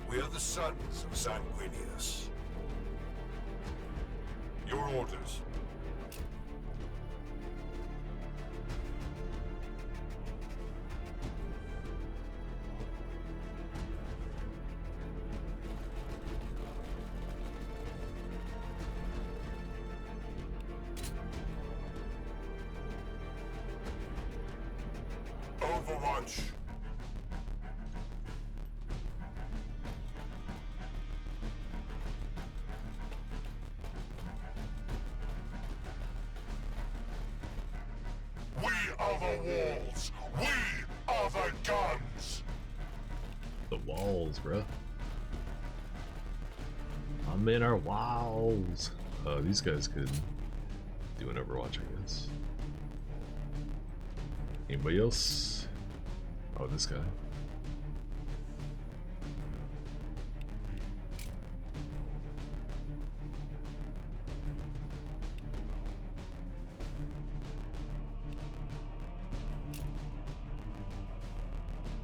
We are the sons of Sanguinius. Your orders. Overwatch. We are the walls. We are the guns.
The walls, bruh. I'm in our walls. These guys could do an Overwatch, I guess. Anybody else? Oh, this guy.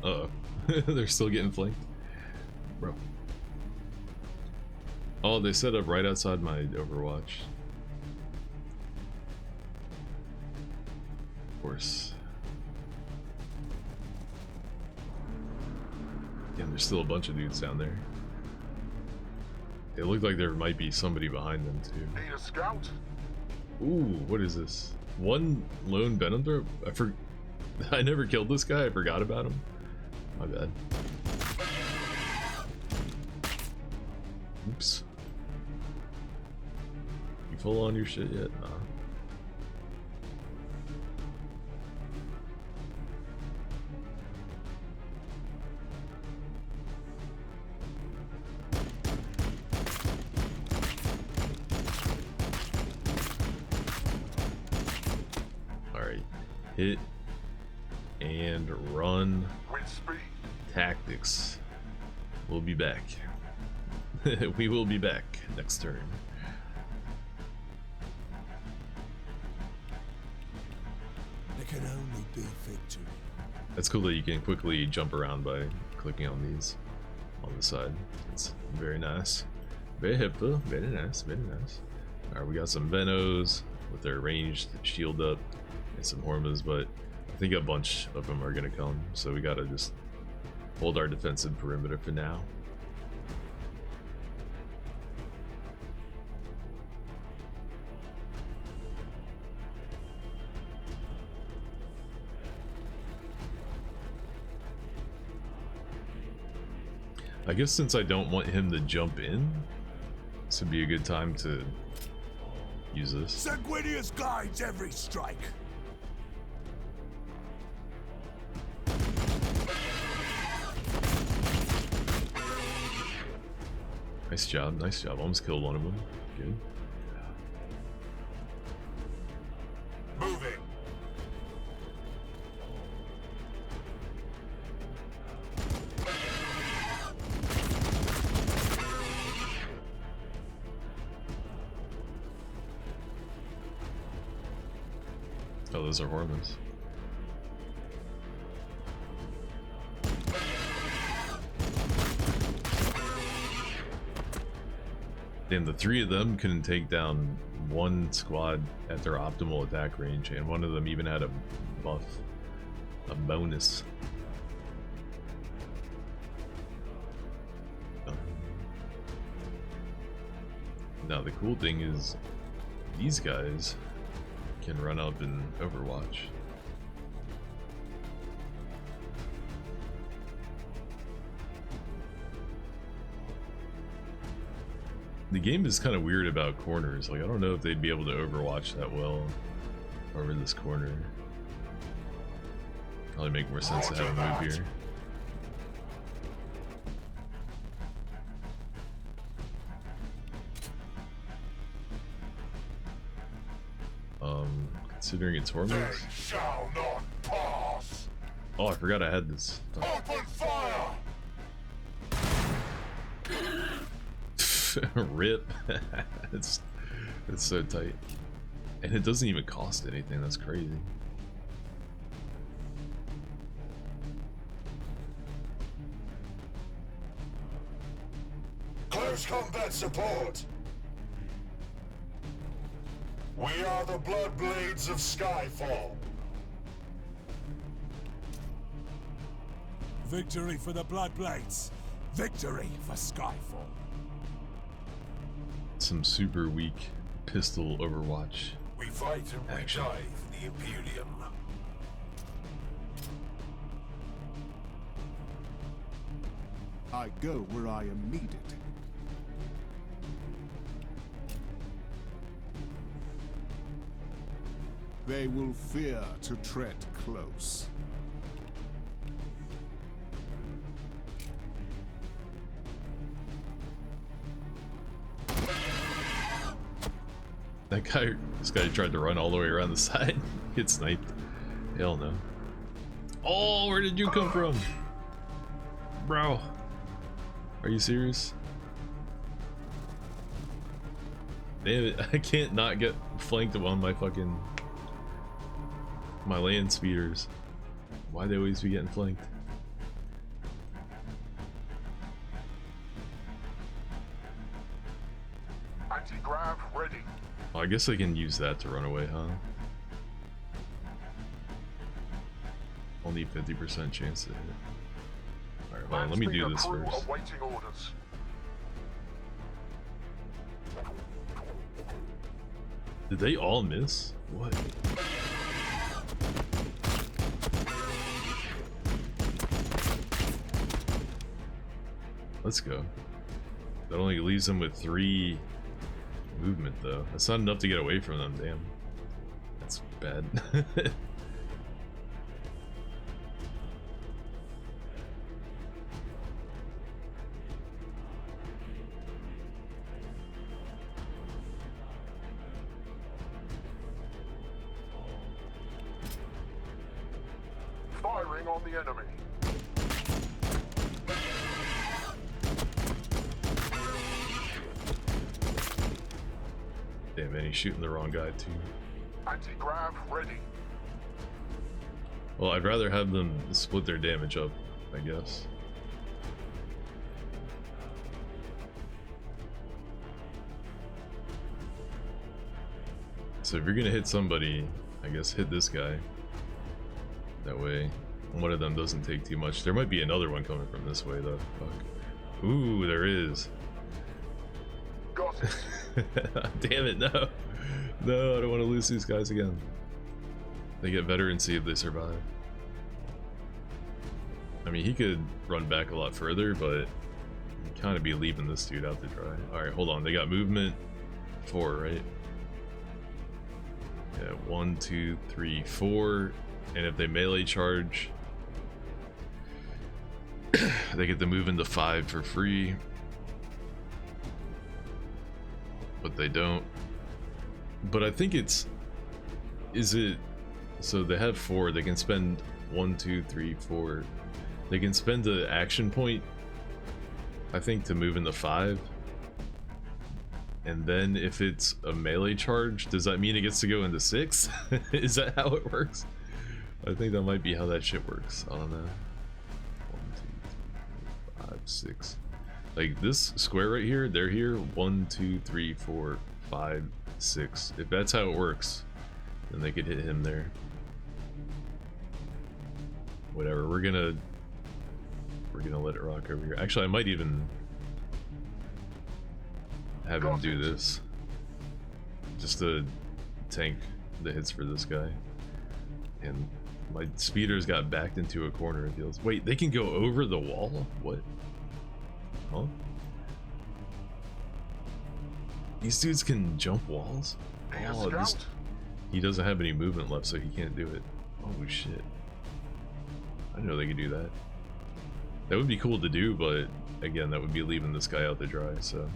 Uh-oh. They're still getting flanked. Bro. Oh, they set up right outside my Overwatch. Of course. Yeah, there's still a bunch of dudes down there. It looked like there might be somebody behind them too.
Need a scout?
Ooh, what is this? One lone venom throw? I never killed this guy. I forgot about him. My bad. Oops. You full on your shit yet? Nah. Alright. Hit and run.
With speed.
Tactics. We'll be back. We will be back next turn.
There can only be victory.
That's cool that you can quickly jump around by clicking on these on the side. It's very nice. Very helpful. Very nice. Very nice. Alright, we got some Venos with their ranged shield up and some Hormas, but I think a bunch of them are gonna come, so we gotta just hold our defensive perimeter for now. I guess since I don't want him to jump in, this would be a good time to use this.
Sanguinius guides every strike.
Nice job, nice job. Almost killed one of them. Good.
Moving.
Oh, those are Hormas. Damn, the three of them couldn't take down one squad at their optimal attack range, and one of them even had a buff, a bonus. Now the cool thing is these guys can run up in Overwatch. The game is kind of weird about corners. Like, I don't know if they'd be able to Overwatch that well over this corner. Probably make more sense to have a move here. Considering it's Hormas.
Shall not pass.
Oh, I forgot I had this.
Open fire.
Rip. it's so tight, and it doesn't even cost anything. That's crazy.
Close combat support. We are the Bloodblades of Skyfall.
Victory for the Bloodblades. Victory for Skyfall.
Some super weak pistol Overwatch.
We fight and we
Action.
die for the Imperium.
I go where I am needed. They will fear to tread close.
That guy, this guy tried to run all the way around the side. Get sniped. Hell no. Oh, where did you come from? Bro. Are you serious? Damn it, I can't not get flanked on my fucking... my land speeders. Why they always be getting flanked?
Anti-grav ready.
Oh, I guess I can use that to run away, huh? Only 50% chance to hit. Alright, hold on, let me do this first.
Awaiting orders.
Did they all miss? What? Let's go. That only leaves them with 3 movement though. That's not enough to get away from them, damn. That's bad.
Firing on the enemy.
Damn man, he's shooting the wrong guy too.
Anti-grav ready.
Well, I'd rather have them split their damage up, I guess. So if you're gonna hit somebody, I guess hit this guy. That way, one of them doesn't take too much. There might be another one coming from this way though. Fuck. Ooh, there is.
Got it.
Damn it, no. No, I don't want to lose these guys again. They get veterancy if they survive. I mean, he could run back a lot further, but kind of be leaving this dude out to dry. Alright, hold on. They got movement 4, right? Yeah, 1, 2, 3, 4. And if they melee charge, they get to move into 5 for free. But they don't. But I think it's... Is it... So they have 4. They can spend 1, 2, 3, 4. They can spend an action point, I think, to move into 5. And then if it's a melee charge, does that mean it gets to go into 6? Is that how it works? I think that might be how that shit works. I don't know. 1, 2, 3, 4, 5, 6. Like this square right here, they're here. 1, 2, 3, 4, 5, 6. If that's how it works, then they could hit him there. Whatever, we're gonna let it rock over here. Actually, I might even have him do this just to tank the hits for this guy. And my speeders got backed into a corner. It feels. Wait, they can go over the wall? What? Huh? These dudes can jump walls? Oh, this, he doesn't have any movement left, so he can't do it. Oh shit. I didn't know they could do that. That would be cool to do, but again, that would be leaving this guy out to dry, so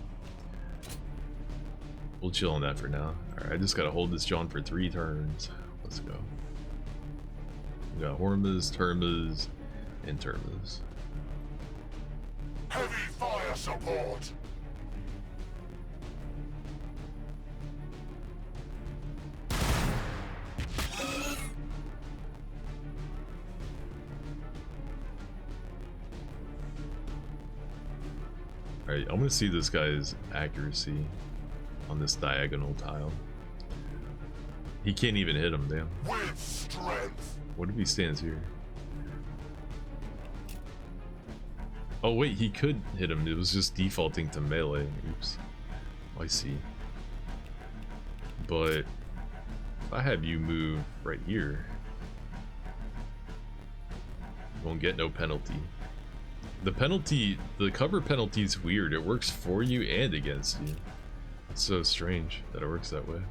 we'll chill on that for now. Alright, I just gotta hold this John for 3 turns. Let's go. We got Hormas, Termas, and Termas.
Heavy fire support!
Alright, I'm gonna see this guy's accuracy on this diagonal tile. He can't even hit him, damn.
With strength!
What if he stands here? Oh wait, he could hit him. It was just defaulting to melee. Oops. Oh, I see. But if I have you move right here, you won't get no penalty. The penalty, the cover penalty is weird. It works for you and against you. It's so strange that it works that way.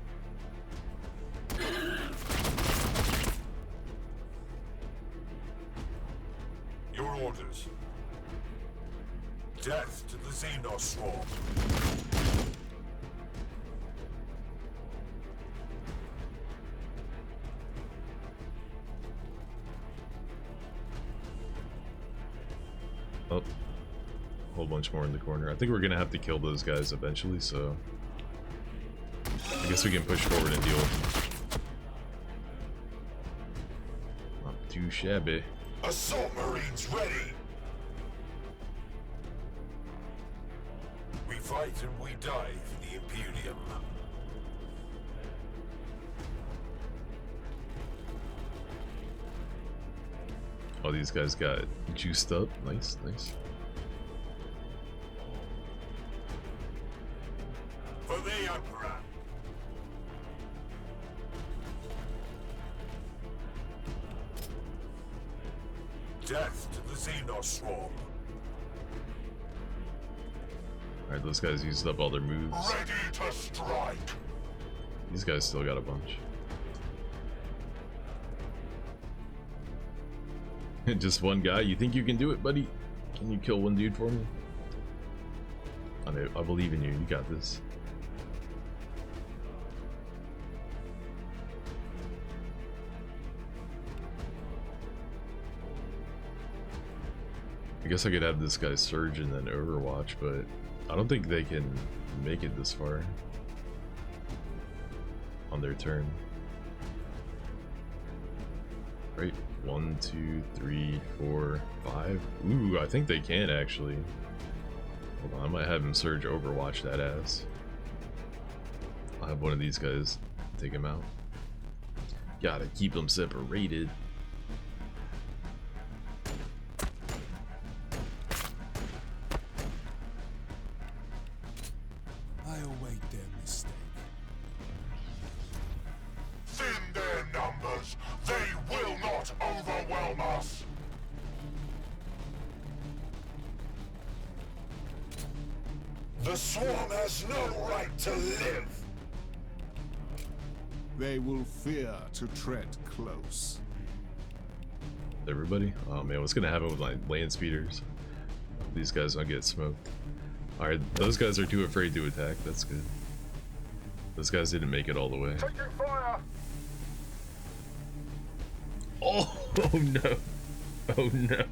Your orders. Death to the Xenos swarm.
Oh, a whole bunch more in the corner. I think we're gonna have to kill those guys eventually, so I guess we can push forward and deal with them. Not too shabby.
Assault Marines ready! We fight and we die for the Imperium.
Oh, these guys got juiced up. Nice, nice.
For the Emperor! Death to the Xenos swarm.
Alright, those guys used up all their moves.
Ready to strike!
These guys still got a bunch. Just one guy? You think you can do it, buddy? Can you kill one dude for me? I believe in you. You got this. I guess I could have this guy Surge and then Overwatch, but I don't think they can make it this far on their turn. Right? 1, 2, 3, 4, 5. Ooh, I think they can actually. Hold on, I might have him Surge Overwatch that ass. I'll have one of these guys take him out. Gotta keep them separated.
I await their mistake.
Thin their numbers! They will not overwhelm us! The swarm has no right to live!
They will fear to tread close.
Everybody? Oh man, what's gonna happen with my land speeders? These guys don't get smoked. Alright, those guys are too afraid to attack. That's good. Those guys didn't make it all the way.
Taking fire!
Oh, oh no. Oh no.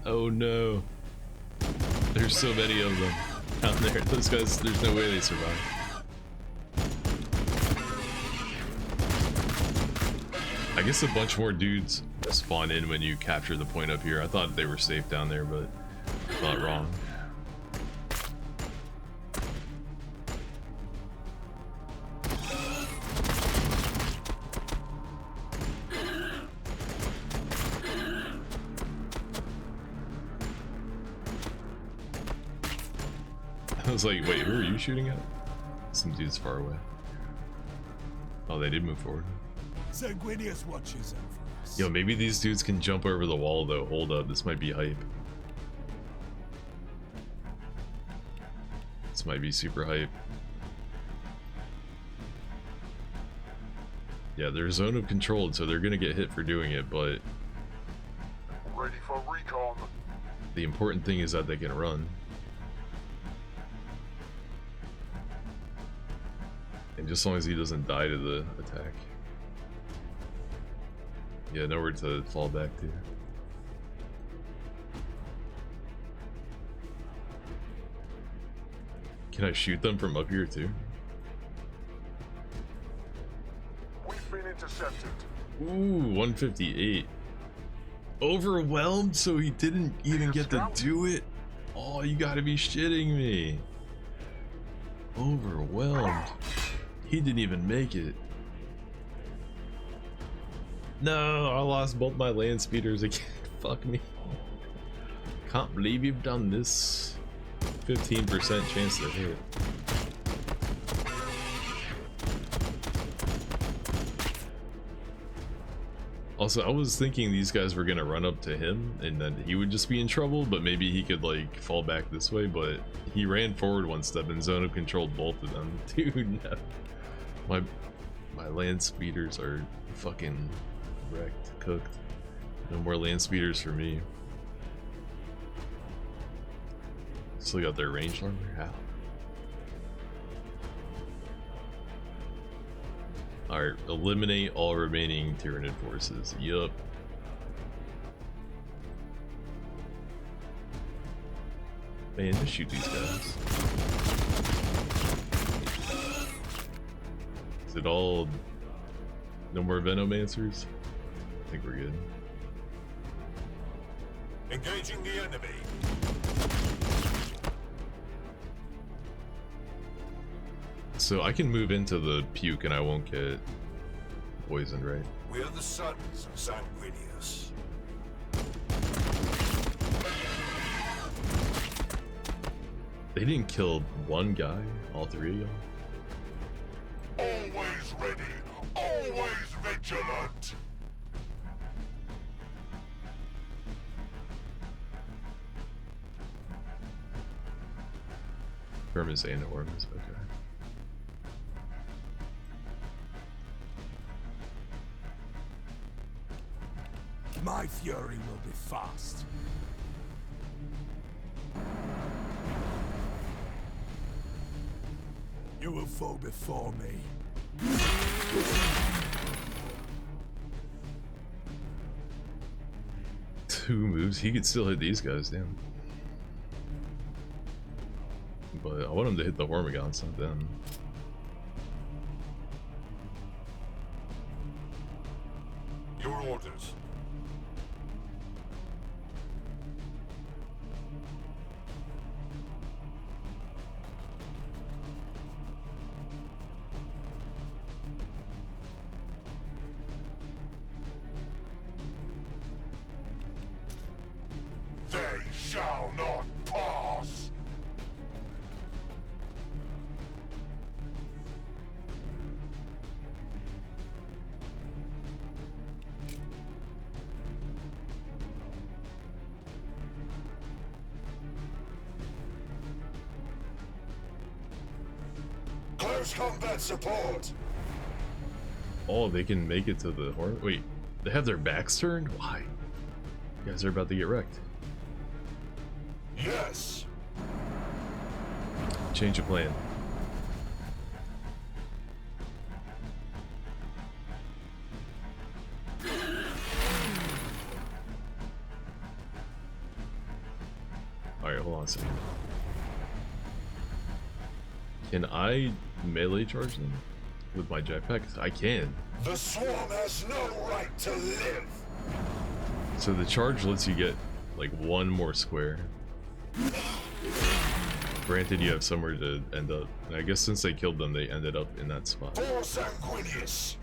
Oh no. There's so many of them. down there. Those guys, there's no way they survive. I guess a bunch more dudes spawn in when you capture the point up here. I thought they were safe down there, but I thought wrong. I was like, wait, who are you shooting at? Some dude's far away. Oh, they did move forward.
Sanguinius watches out for us.
Yo, maybe these dudes can jump over the wall though. Hold up, this might be hype. This might be super hype. Yeah, they're zone of controlled, so they're gonna get hit for doing it, but
Ready for recon.
the important thing is that they can run. And just as long as he doesn't die to the attack. Yeah, nowhere to fall back to. Can I shoot them from up here too?
We've been intercepted.
Ooh, 158. Overwhelmed, so he didn't even get to do it? Oh, you gotta be shitting me. Overwhelmed. He didn't even make it. No, I lost both my land speeders again. Fuck me. Can't believe you've done this. 15% chance to hit. Also, I was thinking these guys were gonna run up to him and then he would just be in trouble, but maybe he could like fall back this way, but he ran forward one step and zone of controlled both of them. Dude, no. My land speeders are fucking wrecked, cooked. No more land speeders for me. Still got their range armor? How? Alright, eliminate all remaining Tyranid forces. Yup. Man, just shoot these guys. Is it all... no more Venomancers? I think we're good.
Engaging the enemy.
So I can move into the puke and I won't get poisoned, right?
We are the sons of Sanguinius.
They didn't kill one guy, all three of y'all?
Always ready, always vigilant.
Vermis and Orms, okay.
My fury will be fast. You will fall before me.
2 moves, he could still hit these guys, damn. But I want him to hit the Hormigons, not them.
Your orders. They shall not pass. Close combat support.
Oh, they can make it to the Horn. Wait, they have their backs turned? Why? You guys are about to get wrecked.
Yes.
Change of plan. Alright, hold on a second. Can I melee charge them with my jetpack? I can.
The swarm has no right to live.
So the charge lets you get like one more square. Granted, you have somewhere to end up. And I guess since they killed them, they ended up in that spot.
For Sanguinius.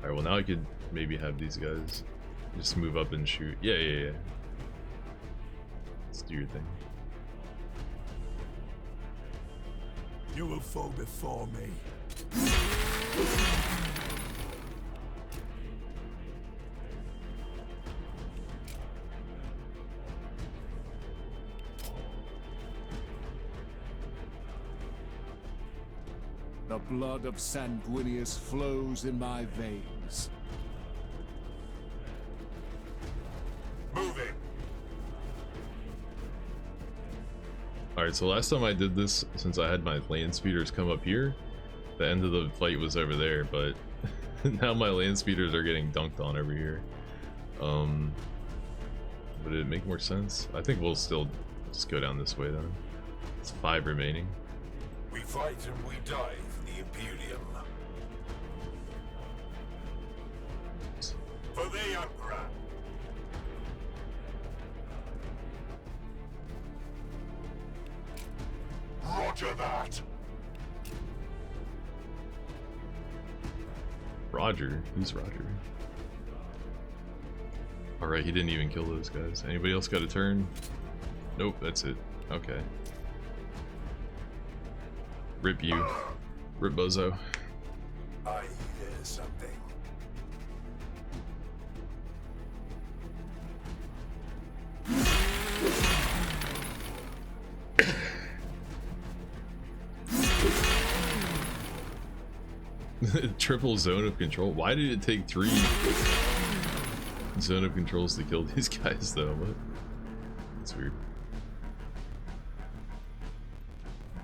Alright, well now I could maybe have these guys just move up and shoot. Yeah. Let's do your thing.
You will fall before me.
The blood of Sanguinius flows in my veins.
Moving.
Alright, so last time I did this, since I had my land speeders come up here, the end of the fight was over there, but now my land speeders are getting dunked on over here. Would it make more sense? I think we'll still just go down this way then. It's 5 remaining.
We fight and we die for the Imperium. For the Emperor. Roger that.
Roger? Who's Roger? Alright, he didn't even kill those guys. Anybody else got a turn? Nope, that's it. Okay. Rip you. Rip Bozo.
I hear something.
Triple zone of control. Why did it take 3 zone of controls to kill these guys though? What? That's weird.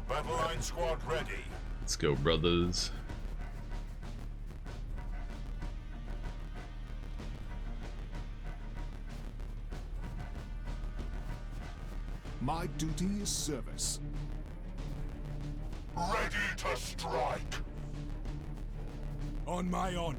Battle line squad ready.
Let's go, brothers.
My duty is service.
Ready to strike.
On my honor.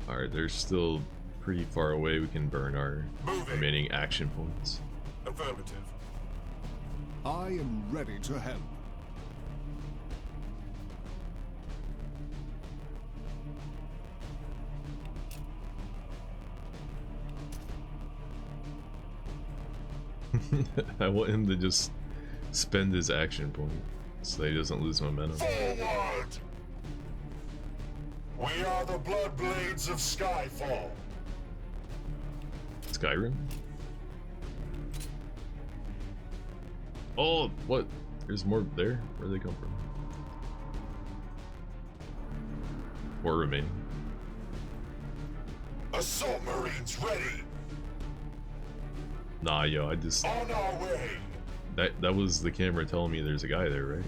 Alright, they're still pretty far away. We can burn our remaining action points.
Affirmative.
I am ready to help.
I want him to just spend his action point so he doesn't lose momentum.
Forward! We are the Bloodblades of Skyfall.
Skyrim? Oh, what? There's more there? Where'd they come from? 4 remaining.
Assault Marines ready.
Nah, yo, I just...
On our way.
That was the camera telling me there's a guy there, right?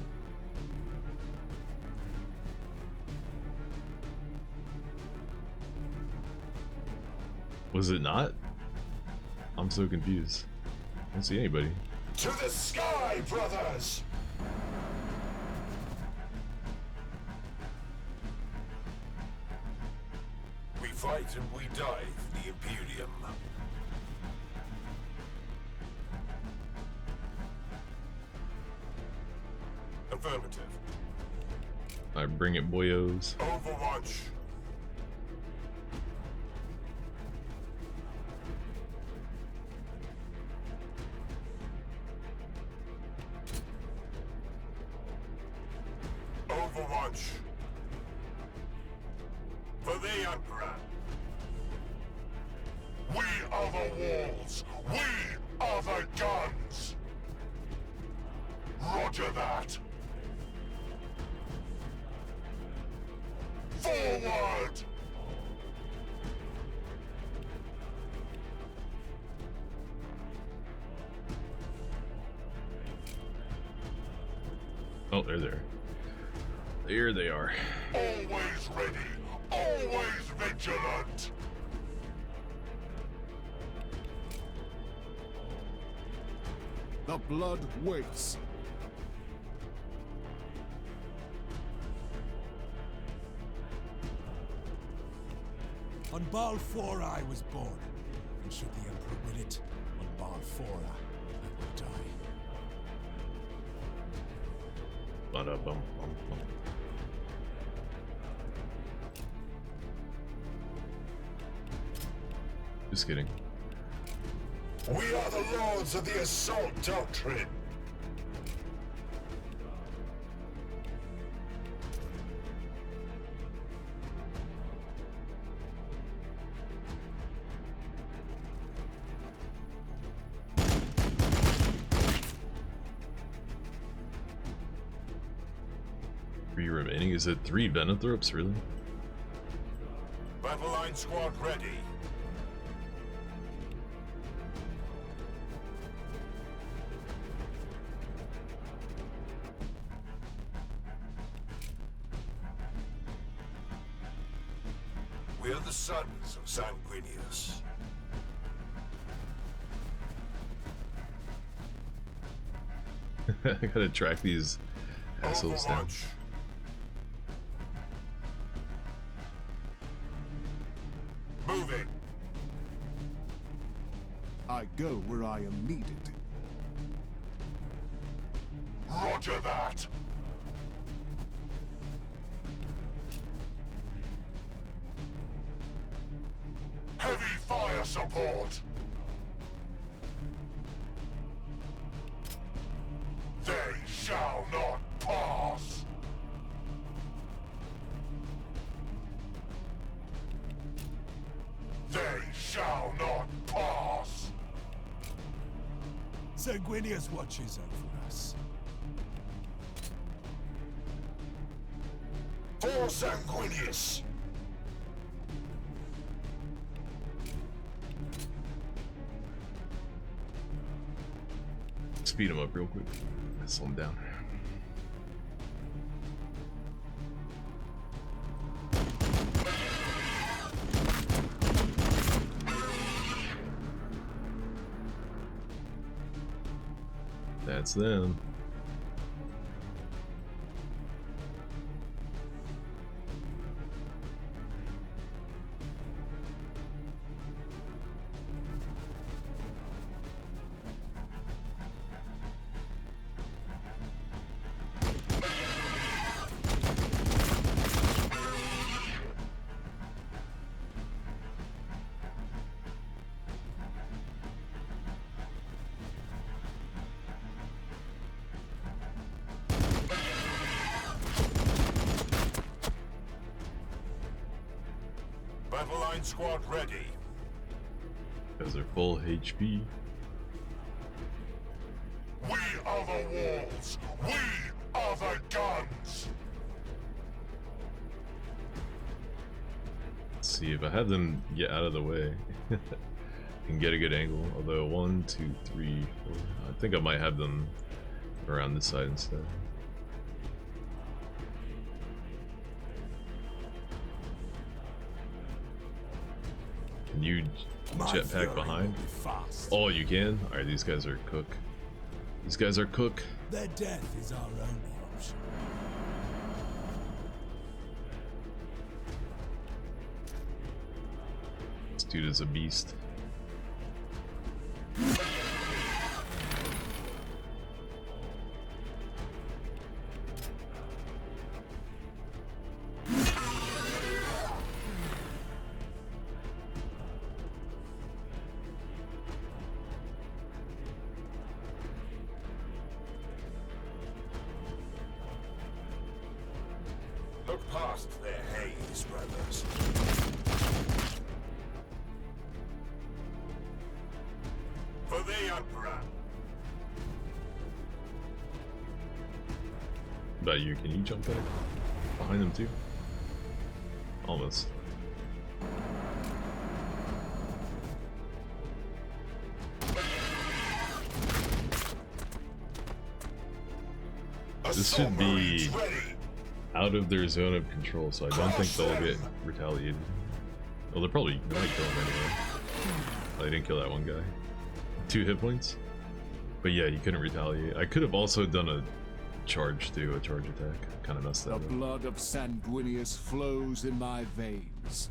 Was it not? I'm so confused. I don't see anybody.
To the sky, brothers! We fight and we die for the Imperium. Affirmative.
I bring it, boyos.
Overwatch. Overwatch. For the Emperor. We are the walls. We are the guns. Roger that. Forward!
Oh, they're there. There they are.
Always ready. Always vigilant!
The blood waits.
On Baal 4 I was born, and should the Emperor will it, on Baal 4 I will die.
Ba-da-bum-bum-bum. Just kidding.
We are the lords of the assault doctrine!
Three remaining? Is it 3 Venethropes, really?
Battle line squad ready. We are the sons of Sanguinius.
I gotta track these assholes down.
Overwatch. Moving.
I go where I am needed.
Roger that. Heavy fire support. They shall not pass. They shall not pass.
Sanguinius watches over us.
For Sanguinius.
Speed him up real quick. Slow him down. That's them.
Battle line squad ready.
Because they're full HP.
We are the walls. We are the guns.
Let's see if I have them get out of the way and get a good angle. Although 1, 2, 3, 4. I think I might have them around this side instead. Can you jetpack behind?
Fast.
Oh, you can? Alright, these guys are cook. These guys are cook.
Their death is our only option.
This dude is a beast.
Look past their haze, brothers. For the Emperor.
About you, can you jump back behind them too? Almost. This should be
Ready.
out of their zone of control, so I don't think they'll get retaliated. Well, they might kill him anyway. They didn't kill that one guy. 2 hit points. But yeah, you couldn't retaliate. I could have also done a charge too, a charge attack. Kind of messed that
The
up.
blood of Sanguinius flows in my veins.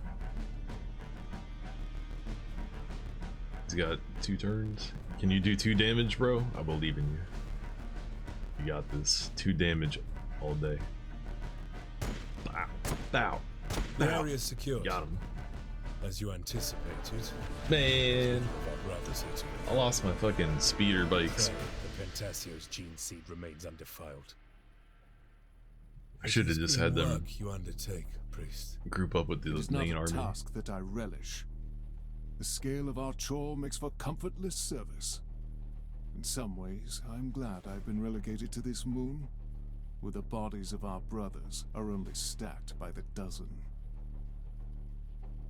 He's got 2 turns. Can you do 2 damage, bro? I believe in you. You got this. 2 damage all day. Ow. Ow.
The
Ow.
area is secured.
Got him.
As you anticipated.
Man.
Our brothers here together.
I lost my fucking speeder bikes.
Thank the Pentasio's gene seed remains undefiled.
I should have
It is
just
good
had them
work you undertake, priest.
group up with
It
the
is not
main
a
army.
task that I relish. The scale of our chore makes for comfortless service. In some ways, I'm glad I've been relegated to this moon, where the bodies of our brothers are only stacked by the dozen.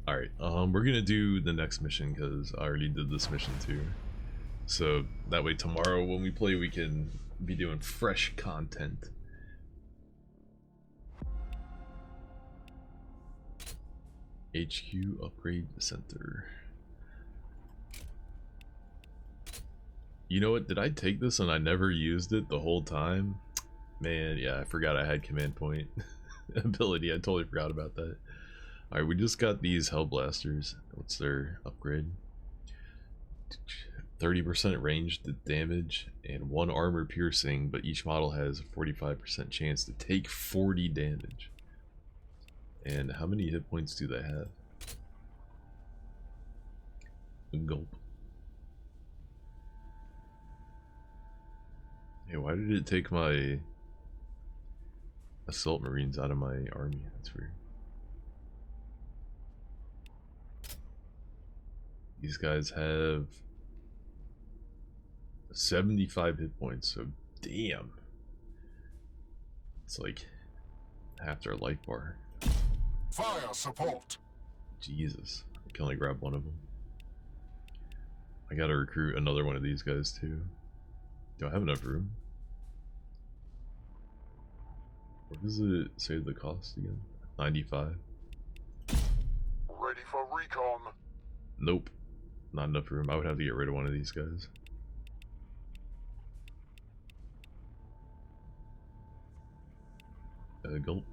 Alright, we're gonna do the next mission because I already did this mission too. So that way tomorrow when we play we can be doing fresh content. HQ Upgrade Center. You know what, did I take this and I never used it the whole time? Man, yeah, I forgot I had command point ability. I totally forgot about that. Alright, we just got these Hellblasters. What's their upgrade? 30% ranged damage and 1 armor piercing, but each model has a 45% chance to take 40 damage. And how many hit points do they have? Gulp. Hey, why did it take my assault marines out of my army? That's weird. These guys have 75 hit points, so damn. It's like half their life bar.
Fire support.
Jesus. I can only grab one of them. I gotta recruit another one of these guys too. Do I have enough room? What does it say the cost again? 95.
Ready for recon.
Nope. Not enough room. I would have to get rid of one of these guys. Gulp.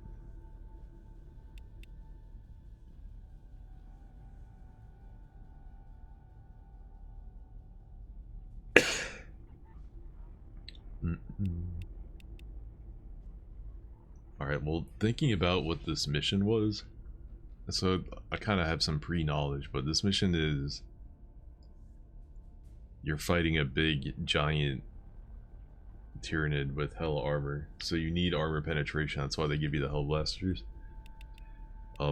Alright, well, thinking about what this mission was, so I kind of have some pre-knowledge, but this mission is you're fighting a big, giant Tyrannid with hell armor, so you need armor penetration. That's why they give you the Hellblasters.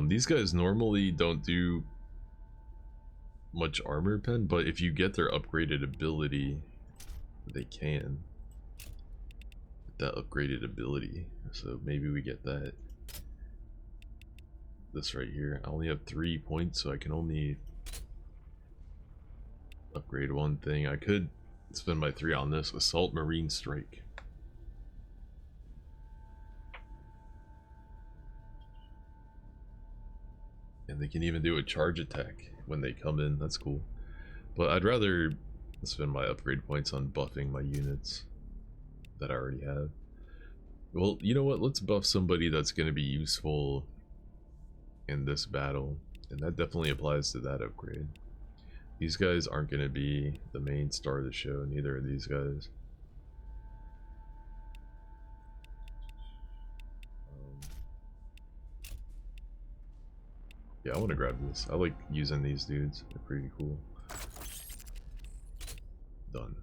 These guys normally don't do much armor pen, but if you get their upgraded ability, they can. That upgraded ability, so maybe we get that. This right here, I only have 3 points, so I can only upgrade one thing. I could spend my 3 on this Assault Marine Strike. And they can even do a charge attack when they come in. That's cool. But I'd rather spend my upgrade points on buffing my units that I already have. Well, you know what? Let's buff somebody that's going to be useful in this battle. And that definitely applies to that upgrade. These guys aren't going to be the main star of the show. Neither are these guys. Yeah, I want to grab this. I like using these dudes. They're pretty cool. Done.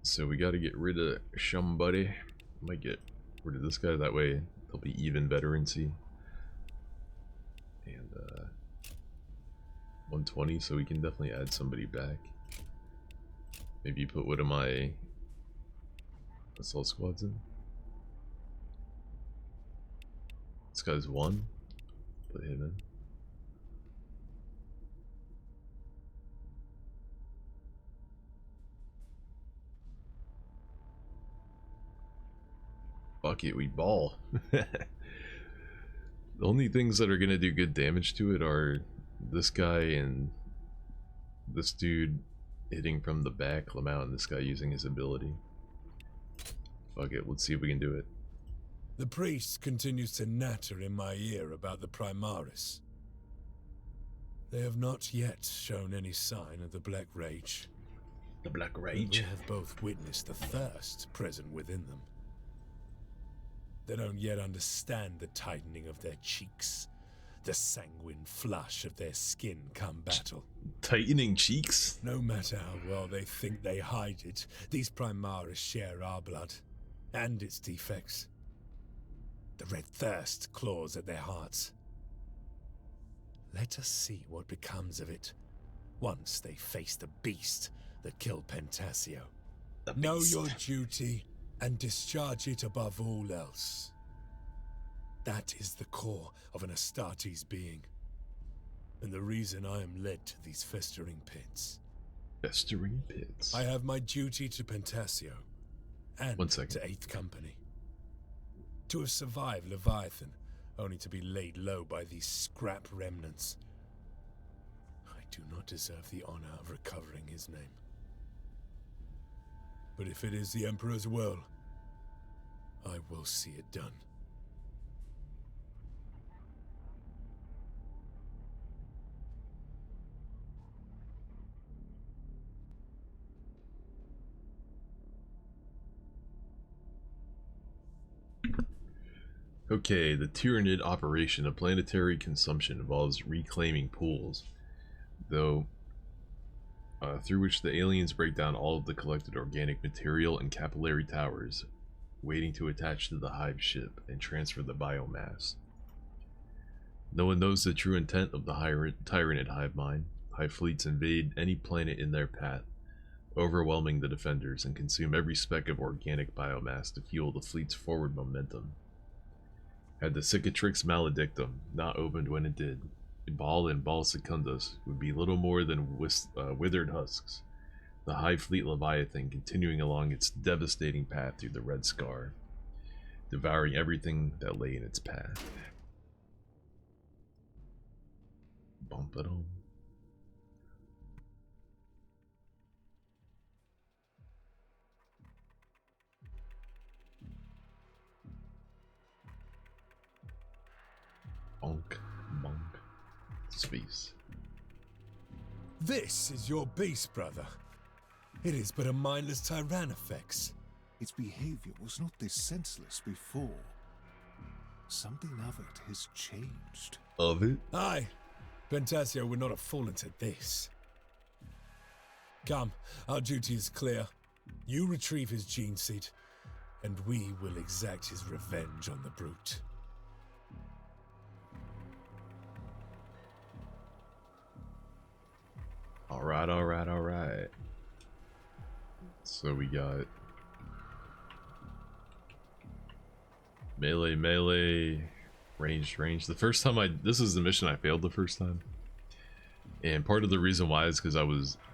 So we got to get rid of somebody. Might get rid of this guy. That way they'll be even veterancy. And 120, so we can definitely add somebody back. Maybe put one of my assault squads in. This guy's 1. Put him in. Fuck it, we ball. The only things that are gonna do good damage to it are this guy and this dude hitting from the back, Lamau, and this guy using his ability. Fuck it, let's see if we can do it.
The priest continues to natter in my ear about the Primaris. They have not yet shown any sign of the Black Rage.
The Black
But
Rage?
we have both witnessed the thirst present within them. They don't yet understand the tightening of their cheeks, the sanguine flush of their skin come battle.
Tightening cheeks?
No matter how well they think they hide it, these Primaris share our blood, and its defects. The red thirst claws at their hearts. Let us see what becomes of it, once they face the beast that killed Pentasio. Know your duty, and discharge it above all else. That is the core of an Astartes being, and the reason I am led to these festering pits.
Festering pits.
I have my duty to Pentasio, and
1 second.
to Eighth Company. To have survived Leviathan, only to be laid low by these scrap remnants. I do not deserve the honor of recovering his name. But if it is the Emperor's will, I will see it done.
Okay, the Tyranid operation of planetary consumption involves reclaiming pools, though through which the aliens break down all of the collected organic material in capillary towers, waiting to attach to the hive ship and transfer the biomass. No one knows the true intent of the Tyranid hive mind. Hive fleets invade any planet in their path, overwhelming the defenders, and consume every speck of organic biomass to fuel the fleet's forward momentum. Had the Cicatrix Maledictum not opened when it did, Baal and Baal Secundus would be little more than withered husks, the Hive Fleet Leviathan continuing along its devastating path through the Red Scar, devouring everything that lay in its path. Bump it on. Bonk, bonk, space.
This is your beast, brother. It is but a mindless Tyrannofex.
Its behavior was not this senseless before. Something of it has changed.
Of it?
Aye, Pentasio would not have fallen to this. Come, our duty is clear. You retrieve his gene seed, and we will exact his revenge on the brute.
Alright, alright, alright. So we got melee, melee, ranged, range. The first time this is the mission I failed the first time. And part of the reason why is because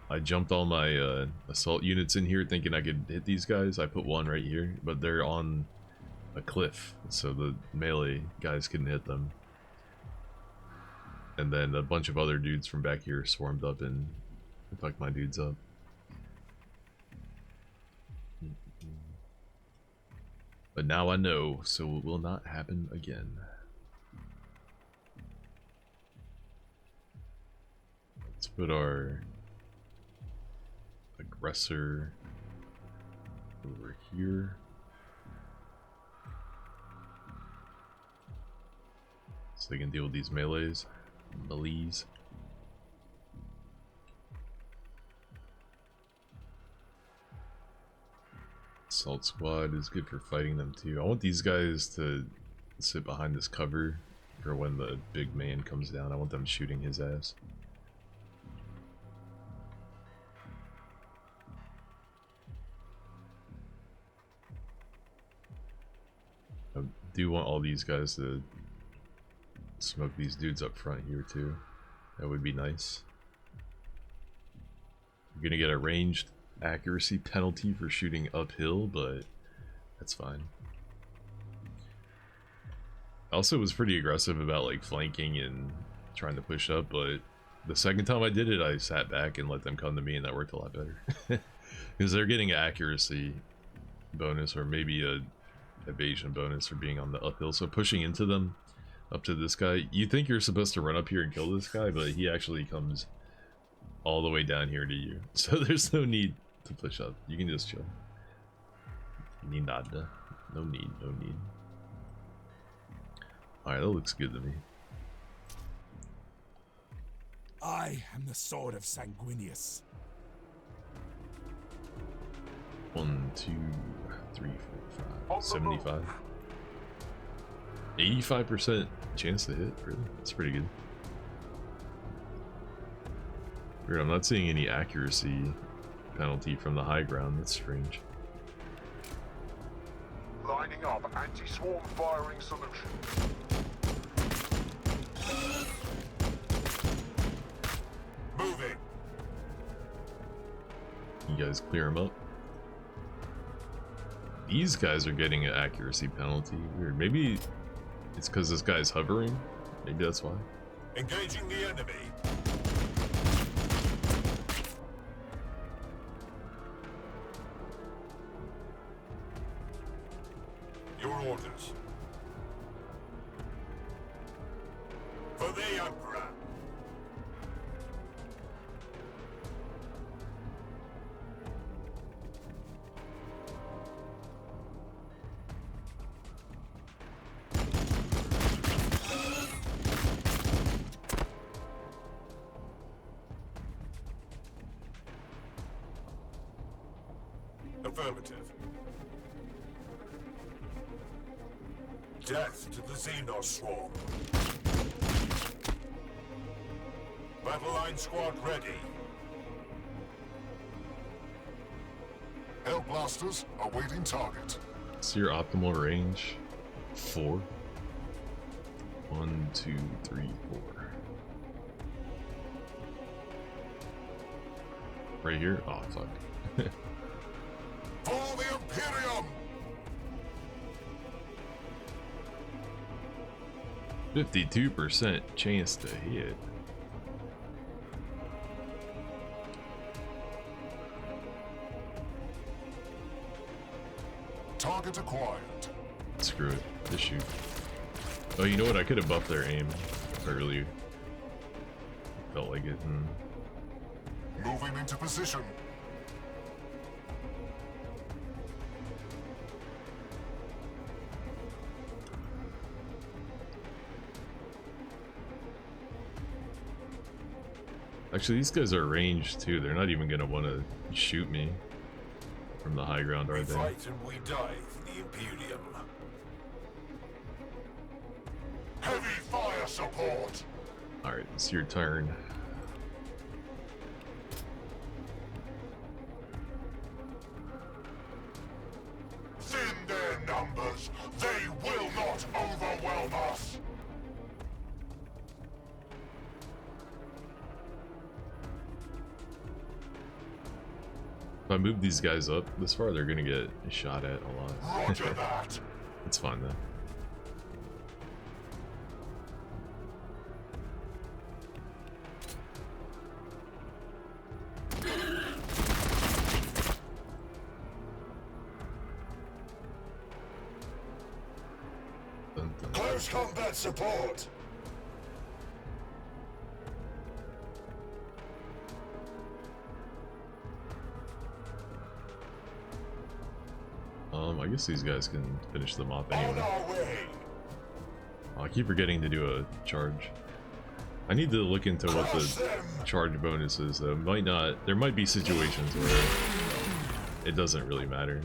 I jumped all my assault units in here thinking I could hit these guys. I put one right here, but they're on a cliff, so the melee guys couldn't hit them. And then a bunch of other dudes from back here swarmed up and fucked my dudes up. But now I know, so it will not happen again. Let's put our aggressor over here. So they can deal with these melees. Assault squad is good for fighting them too. I want these guys to sit behind this cover for when the big man comes down. I want them shooting his ass. I do want all these guys to smoke these dudes up front here too. That would be nice. You're gonna get a ranged accuracy penalty for shooting uphill, but that's fine. I also was pretty aggressive about like flanking and trying to push up, but the second time I did it, I sat back and let them come to me, and that worked a lot better. Because they're getting an accuracy bonus, or maybe a evasion bonus for being on the uphill. So pushing into them up to this guy, you think you're supposed to run up here and kill this guy, but he actually comes all the way down here to you. So there's no need to push up. You can just chill. Need nada. No need, no need. Alright, that looks good to me.
I am the sword of Sanguinius.
1, 2, 3, 4, 5, 75. 85% chance to hit, really? That's pretty good. Weird, I'm not seeing any accuracy penalty from the high ground. That's strange.
Lining up anti-swarm firing solution.
Moving.
You guys clear them up. These guys are getting an accuracy penalty. Weird. Maybe it's because this guy's hovering. Maybe that's why.
Engaging the enemy. Your orders. For the Emperor. Affirmative. Death to the Xenos swarm. Battle line squad ready. Hell blasters awaiting target.
So your optimal range? 4. 1, 2, 3, 4. Right here? Oh fuck.
For the Imperium!
52% chance to hit.
Target acquired.
Screw it. Just shoot. Oh, you know what? I could have buffed their aim earlier. Felt like it.
Moving into position.
Actually, these guys are ranged too. They're not even gonna want to shoot me from the high ground, are
We
they?
fight and we die for the Imperium. Heavy fire support.
Alright, it's your turn.
Thin their numbers. They will not overwhelm us.
If I move these guys up this far, they're gonna get shot at a lot.
Roger that.
It's fine though. Dun, dun.
Close combat support.
I guess these guys can finish them off
On
anyway.
our way.
I keep forgetting to do a charge. I need to look into what
Crush
the
them.
charge bonus is though. Might not. There might be situations where it doesn't really matter.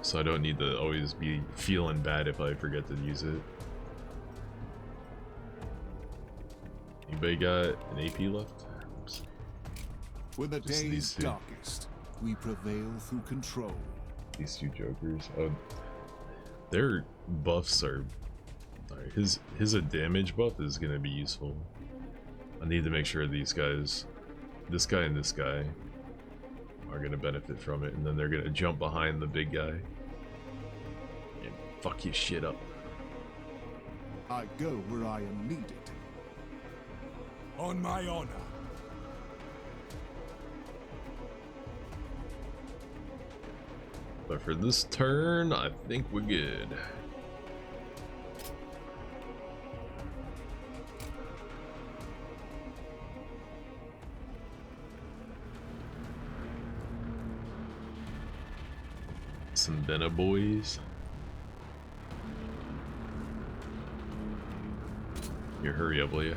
So I don't need to always be feeling bad if I forget to use it. Anybody got an AP left? Oops.
When the
Just
day
these
is
two.
darkest, we prevail through control.
These two jokers. Oh, their buffs are. Alright, his a damage buff is gonna be useful. I need to make sure these guys, this guy and this guy, are gonna benefit from it, and then they're gonna jump behind the big guy and fuck his shit up.
I go where I am needed.
On my honor.
But for this turn, I think we're good. Some Benna boys. You hurry up, will ya?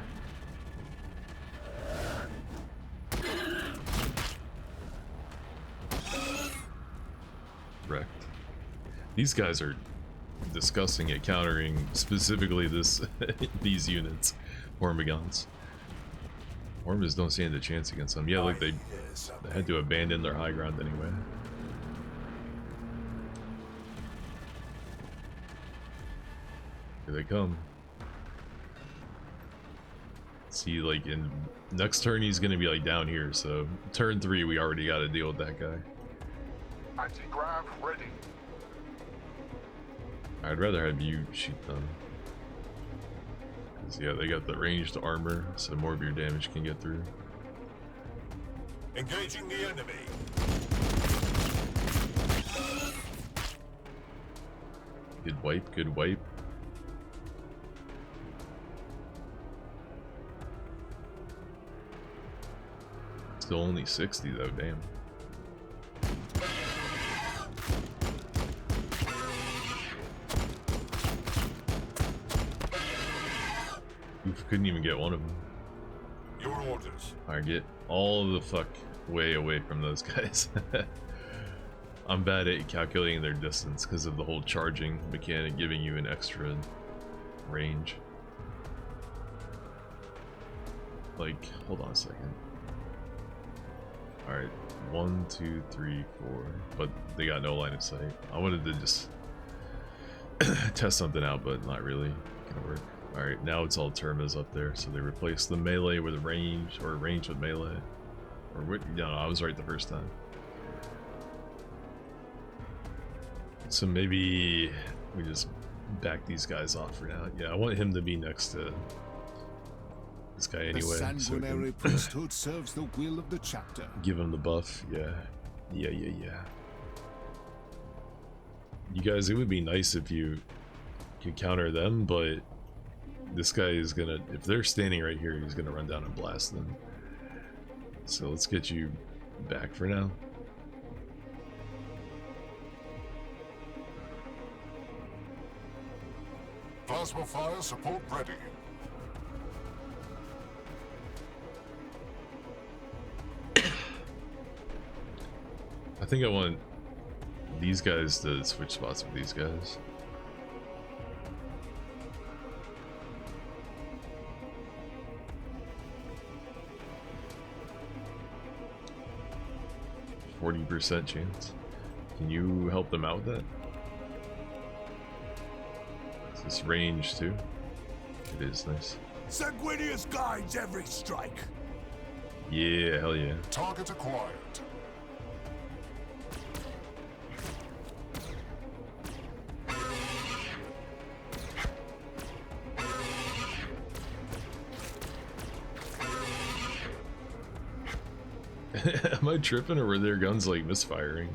Wrecked. These guys are disgusting at countering specifically this these units. Hormigons. Hormigons don't stand a chance against them. Yeah, look, they had to abandon their high ground anyway. Here they come. See, like in next turn he's gonna be like down here, so turn 3 we already got to deal with that guy.
Anti-grav ready.
I'd rather have you shoot them. 'Cause, yeah, they got the ranged armor, so more of your damage can get through.
Engaging the enemy.
Good wipe, good wipe. Still only 60 though, damn. You couldn't even get one of them.
Your orders.
Alright, get all the fuck way away from those guys. I'm bad at calculating their distance because of the whole charging mechanic giving you an extra range. Like, hold on a second. Alright, 1, 2, 3, 4. But they got no line of sight. I wanted to just test something out, but not really gonna work. Alright, now it's all Termas up there, so they replaced the melee with a range, or range with melee. Or what? No, I was right the first time. So maybe we just back these guys off for now. Yeah, I want him to be next to this guy anyway.
The
So we
sanguinary
can
priesthood serves the will of the chapter.
give him the buff. Yeah. Yeah. You guys, it would be nice if you could counter them, but this guy is gonna, if they're standing right here, he's gonna run down and blast them. So let's get you back for now.
Plasma fire support ready.
I think I want these guys to switch spots with these guys. %40 chance. Can you help them out with that? Is this range too? It is, nice.
Sanguinius guides every strike.
Yeah, hell yeah.
Target acquired.
Am I tripping, or were their guns like misfiring?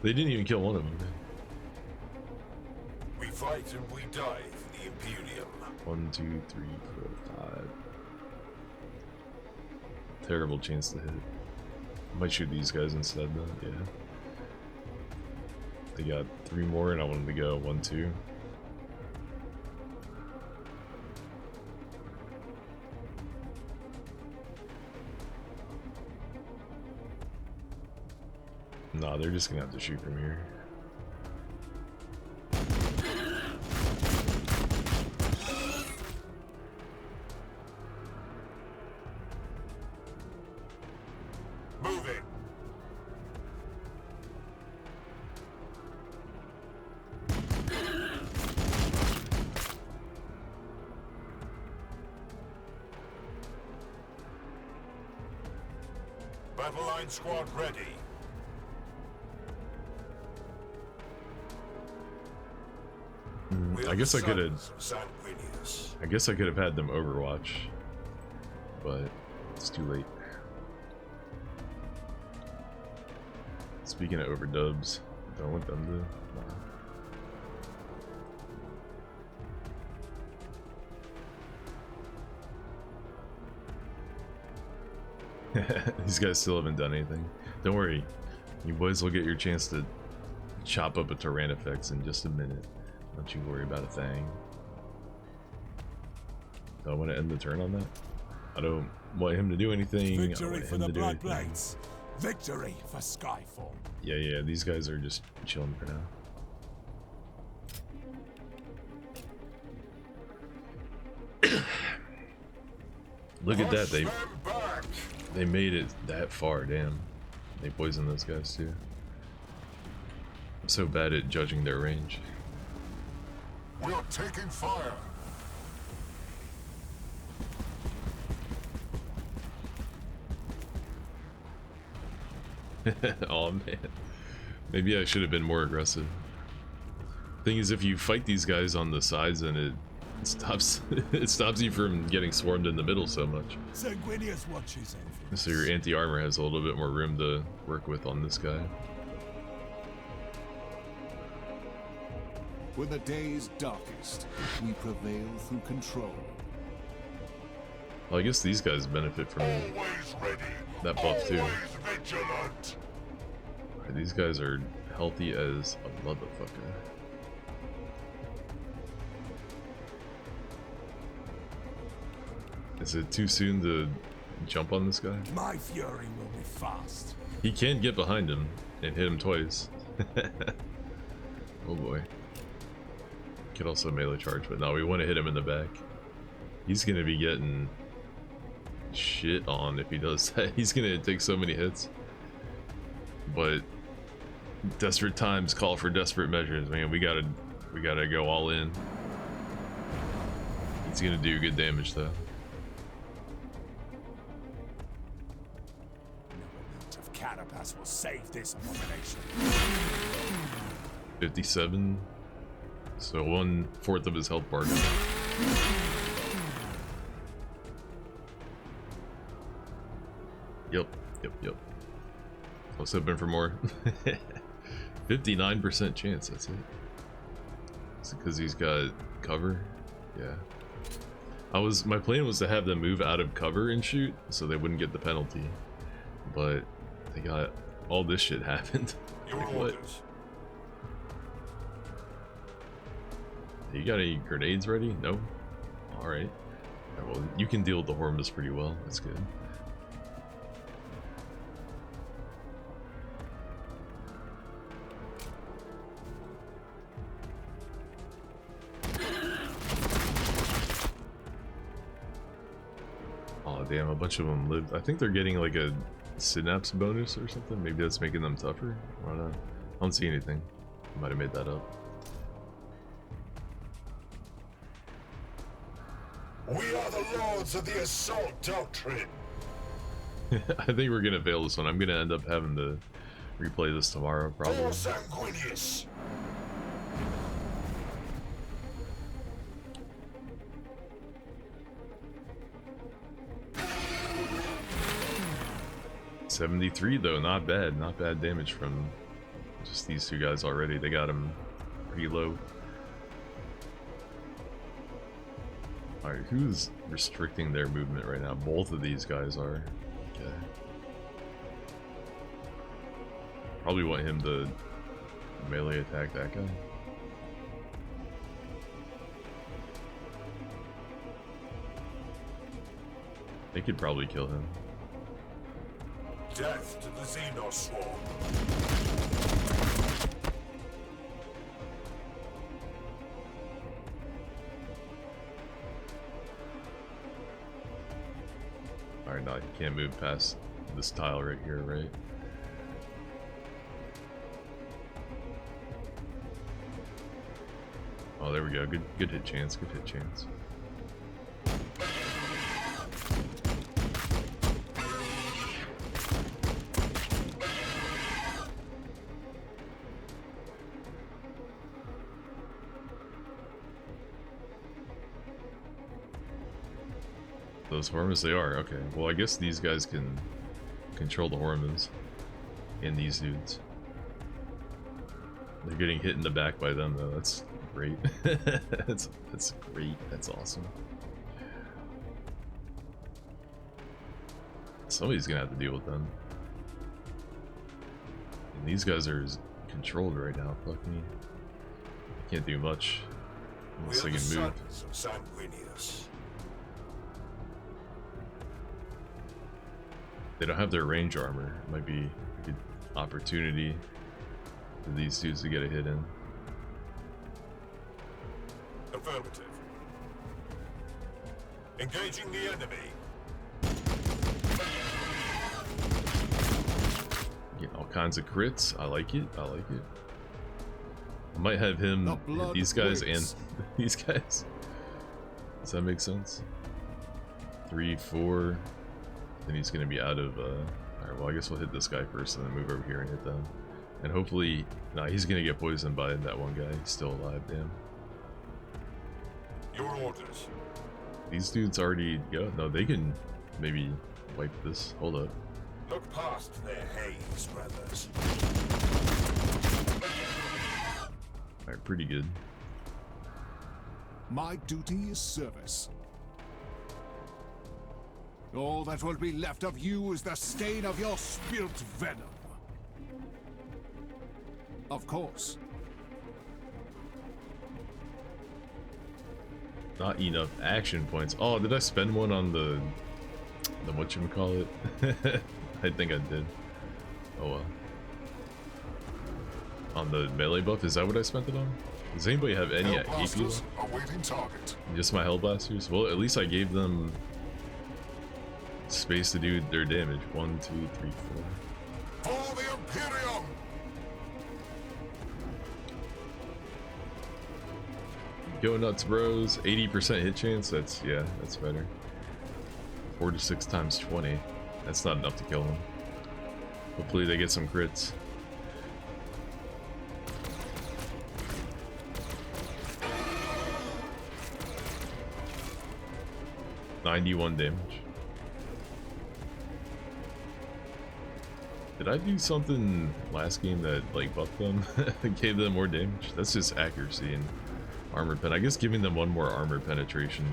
They didn't even kill one of them.
We fight and we die for the Imperium.
1, 2, 3, 4, 5. Terrible chance to hit. I might shoot these guys instead though, yeah. They got 3 more and I want them to go 1, 2. Nah, they're just gonna have to shoot from here.
Moving. Battle line squad ready.
I guess I could have.
Sanguinius.
I guess I could have had them Overwatch, but it's too late. Speaking of overdubs, do I want them to? These guys still haven't done anything. Don't worry, you boys will get your chance to chop up a Tyrannifex in just a minute. Don't you worry about a thing. Do I want to end the turn on that? I don't want him to do anything.
Victory for the Blood Blades. Victory for Skyfall.
Yeah, these guys are just chilling for now. Look at that, they made it that far, damn. They poisoned those guys too. I'm so bad at judging their range.
We are taking fire.
Oh man. Maybe I should have been more aggressive. Thing is, if you fight these guys on the sides, then it stops it stops you from getting swarmed in the middle so much.
Sanguinius watches over.
So your anti-armor has a little bit more room to work with on this guy.
When the day is darkest, we prevail through control.
Well, I guess these guys benefit from
Always ready.
that buff too.
Always vigilant.
Alright, these guys are healthy as a motherfucker. Is it too soon to jump on this guy?
My fury will be fast.
He can get behind him and hit him twice. Oh boy. Could also melee charge, but no, we want to hit him in the back. He's gonna be getting shit on if he does that. He's gonna take so many hits. But desperate times call for desperate measures, man. We gotta go all in. He's gonna do good damage though.
Of Carapace will save this abomination.
57. So 1/4 of his health bar. Yep. I was hoping for more. 59% chance, that's it. Is it because he's got cover? Yeah. My plan was to have them move out of cover and shoot, so they wouldn't get the penalty. But they got all this shit happened.
Your
Like, what?
orders.
You got any grenades ready? No? Alright. Well, you can deal with the Hormus pretty well. That's good. Oh damn, a bunch of them lived. I think they're getting like a synapse bonus or something. Maybe that's making them tougher. I don't know. I don't see anything. I might have made that up.
We are the lords of the assault doctrine.
I think we're gonna fail this one. I'm gonna end up having to replay this tomorrow, probably.
For Sanguinius.
$73 though, not bad. Not bad damage from just these two guys already. They got him pretty low. Alright, who's restricting their movement right now? Both of these guys are. Okay. Probably want him to melee attack that guy. They could probably kill him.
Death to the Xenoswarm.
Alright, no, he can't move past this tile right here, right? Oh, there we go. Good hit chance. Good hit chance. Those Hormons, they are. Okay. Well, I guess these guys can control the Hormons. And these dudes. They're getting hit in the back by them, though. That's great. that's great. That's awesome. Somebody's gonna have to deal with them. And these guys are controlled right now. Fuck me. Can't do much unless I can move.
Sanguinius.
They don't have their range armor. It might be a good opportunity for these dudes to get a hit in.
Affirmative. Engaging the enemy.
Getting all kinds of crits. I like it. I like it. I might have him hit these guys and these guys. Does that make sense? 3, 4. Then he's gonna be out of. Alright, well, I guess we'll hit this guy first and then move over here and hit them. And hopefully, nah, he's gonna get poisoned by that one guy. He's still alive, damn.
Your orders.
These dudes already go. No, they can maybe wipe this. Hold up.
Look past their haze, brothers.
Alright, pretty good.
My duty is service. All that will be left of you is the stain of your spilt venom. Of course.
Not enough action points. Oh, did I spend one on the whatchamacallit? I think I did. Oh well. On the melee buff, is that what I spent it on? Does anybody have any AP left?
Awaiting target.
Just my Hellblasters? Well, at least I gave them space to do their damage. 1, 2, 3, 4.
For the Imperium!
Go nuts, bros. 80% hit chance. That's better. 4 to 6 times 20. That's not enough to kill them. Hopefully they get some crits. $91 damage. Did I do something last game that like buffed them? Gave them more damage? That's just accuracy and armor pen. I guess giving them one more armor penetration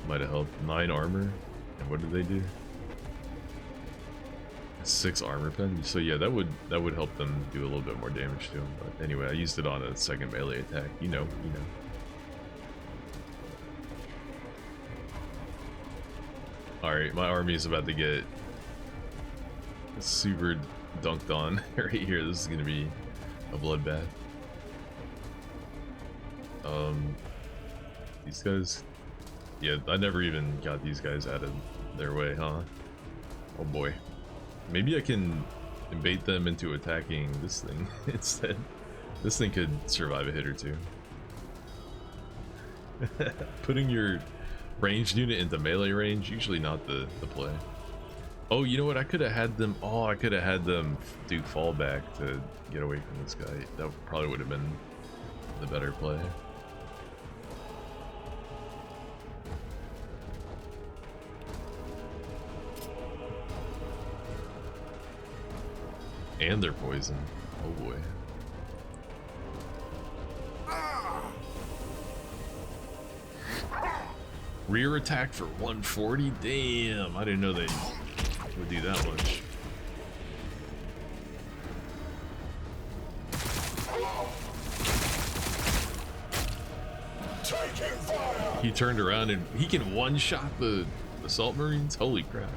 might have helped. 9 armor. And what did they do? 6 armor pen. So yeah, that would help them do a little bit more damage to them. But anyway, I used it on a second melee attack. You know. Alright, my army is about to get super dunked on right here. This is gonna be a bloodbath. These guys, yeah, I never even got these guys out of their way, huh? Oh boy. Maybe I can bait them into attacking this thing instead. This thing could survive a hit or two. Putting your ranged unit into melee range, usually not the play. Oh, you know what? I could have had them. Oh, I could have had them do fallback to get away from this guy. That probably would have been the better play. And they're poisoned. Oh boy. Rear attack for 140? Damn, I didn't know they would do that much. He turned around and he can one-shot the assault marines? Holy crap.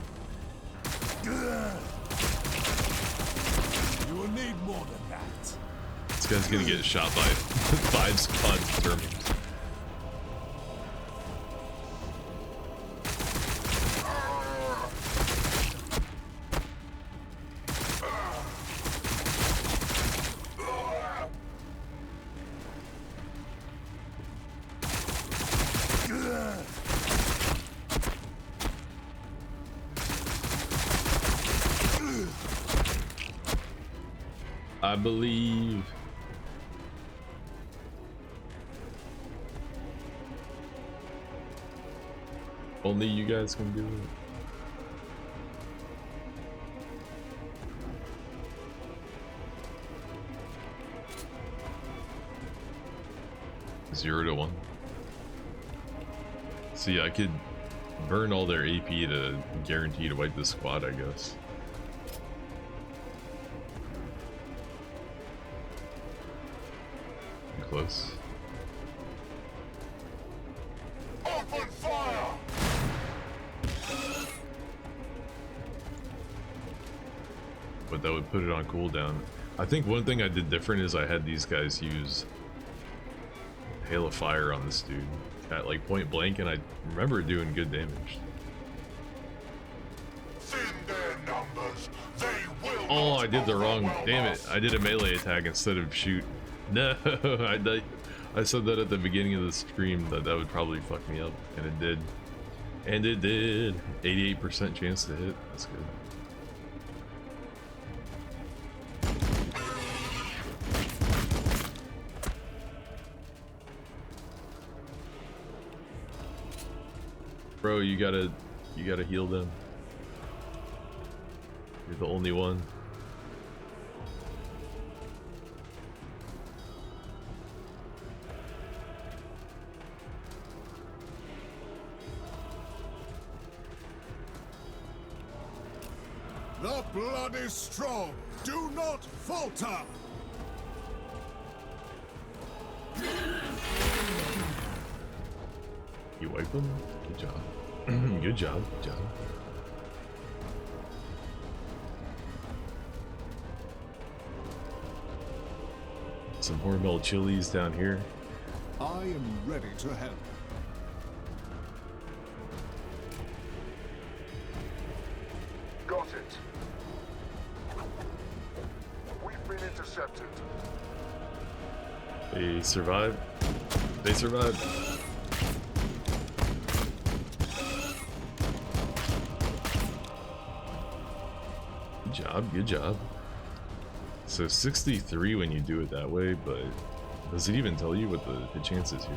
You will need more than that.
This guy's gonna get shot by 5 squad terminals. I believe. Only you guys can do it. Zero to 1. See, I could burn all their AP to guarantee to wipe the squad, I guess. Too close.
Open fire!
But that would put it on cooldown. I think one thing I did different is I had these guys use Hail of Fire on this dude at like point blank, and I remember doing good damage.
Thin their numbers, they will
Oh,
not
I did the wrong.
overwhelm
Damn it!
us.
I did a melee attack instead of shoot. No, I said that at the beginning of the stream that would probably fuck me up, and it did. And it did. 88% chance to hit. That's good. Bro, you gotta heal them. You're the only one.
The blood is strong. Do not falter.
You wipe them? Good job. Good job. Good job. Some Hormel chilies down here.
I am ready to help.
Got it. We've been intercepted.
They survived. They survived. Good job, good job. So 63 when you do it that way, but does it even tell you what the hit chance is here?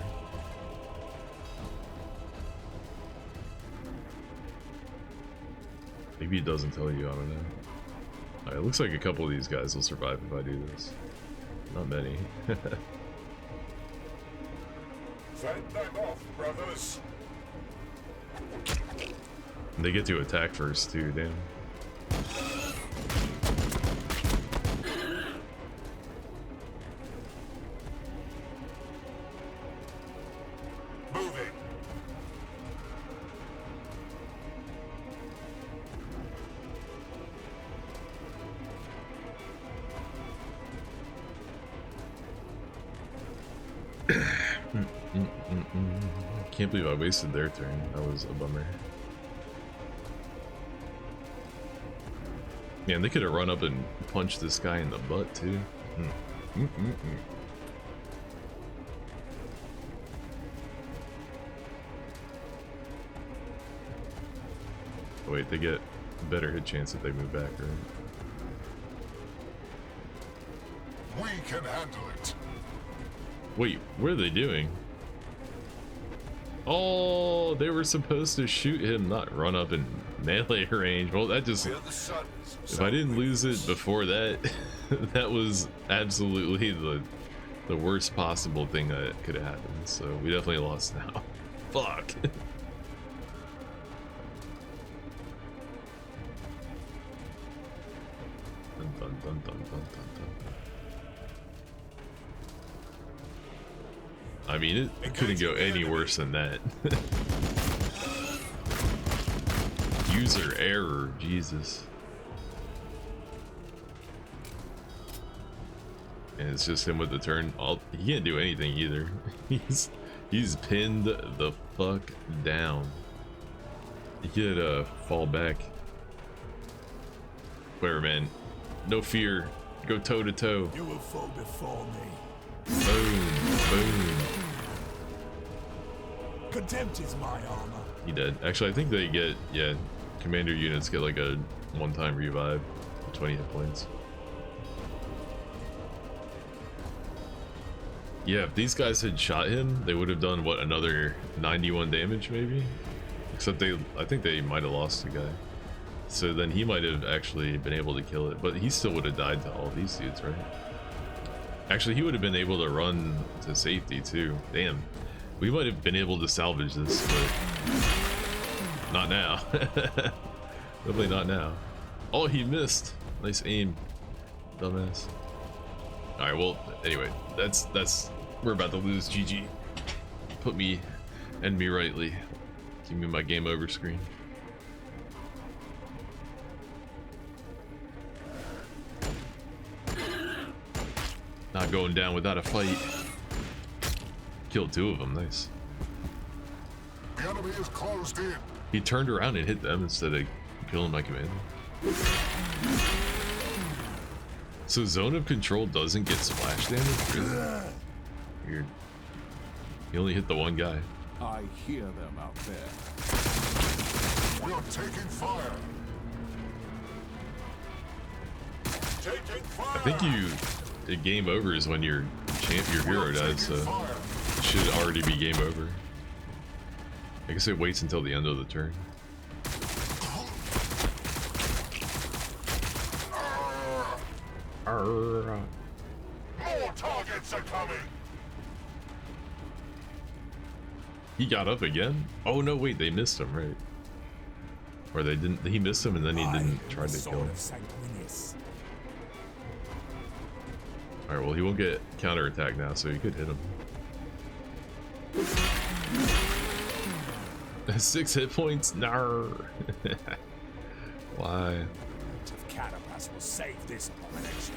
Maybe it doesn't tell you, I don't know. Alright, it looks like a couple of these guys will survive if I do this. Not many.
Fend them off, brothers.
And they get to attack first too, damn.
Moving.
Can't believe I wasted their turn. That was a bummer. Man, they could have run up and punched this guy in the butt too. Oh, wait, they get a better hit chance if they move back, right?
We can handle it.
Wait, what are they doing? Oh, they were supposed to shoot him, not run up in melee range. Well, that just...
Feel the suns.
If I didn't lose it before that, that was absolutely the worst possible thing that could have happened. So we definitely lost now. Fuck. Dun, dun, dun, dun, dun, dun, dun. I mean, it couldn't go any worse than that. User error, Jesus. And it's just him with the turn. He can't do anything either. He's pinned the fuck down. He could fall back. Whatever, man. No fear. Go toe to toe.
You will fall before me.
Boom, boom.
Contempt is my armor.
He dead. Actually, I think they get, yeah, commander units get like a one-time revive, 20 hit points. Yeah, if these guys had shot him, they would have done, what, another 91 damage maybe? Except I think they might have lost a guy. So then he might have actually been able to kill it, but he still would have died to all these dudes, right? Actually, he would have been able to run to safety too. Damn. We might have been able to salvage this, but not now. Definitely not now. Oh, he missed. Nice aim. Dumbass. Alright, well, anyway, that's we're about to lose. GG. Put me, end me rightly. Give me my game over screen. Not going down without a fight. Killed 2 of them, nice.
The enemy is closed in.
He turned around and hit them instead of killing my commander. So zone of control doesn't get splash damage? Really? Weird. He only hit the one guy.
I hear them out there.
We are taking fire. Taking fire.
I think the game over is when your hero dies, so it should already be game over. I guess it waits until the end of the turn.
More targets are coming.
He got up again? Oh no, wait, they missed him, right? Or they didn't. He missed him and then he didn't try to kill him. Alright, well, he won't get counterattack now, so you could hit him. 6 hit points? Nar. Why?
Catapass will save this abomination.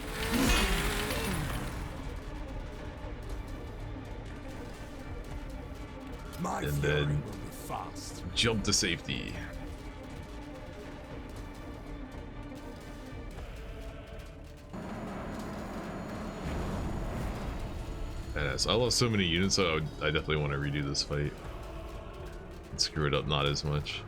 My
And
fury
then
will be fast.
jump to safety. Badass. I lost so many units, so I definitely want to redo this fight. And screw it up not as much.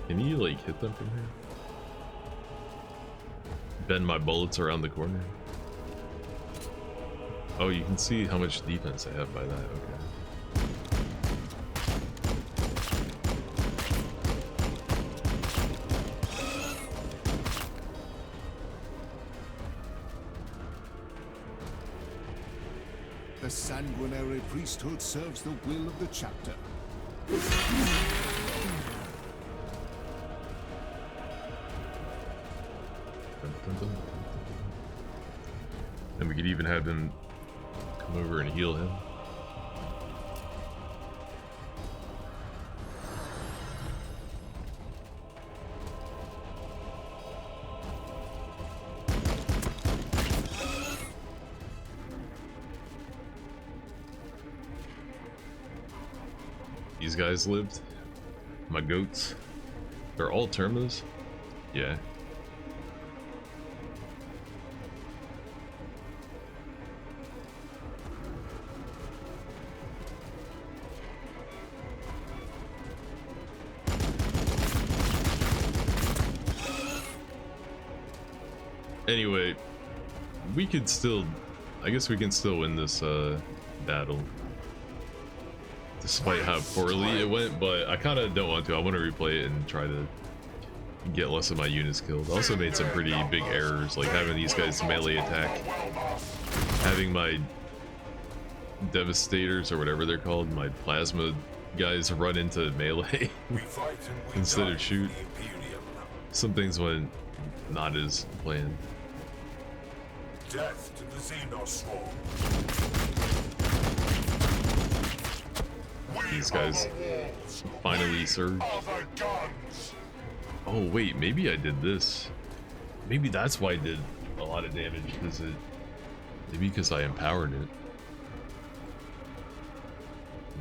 Can you like hit them from here? Bend my bullets around the corner. Oh, you can see how much defense I have by that. Okay.
The sanguinary priesthood serves the will of the chapter.
And we could even have him come over and heal him. These guys lived. My goats. They're all Termas? Yeah. Anyway, we could still, I guess we can still win this battle. Despite how poorly it went, but I kind of don't want to. I want to replay it and try to get less of my units killed. I also made some pretty big errors, like having these guys melee attack, having my devastators or whatever they're called, my plasma guys run into melee instead of shoot. Some things went not as planned.
Death to the Xenoswarm.
These guys finally surged. Oh wait, maybe I did this. Maybe that's why I did a lot of damage, because it, maybe because I empowered it.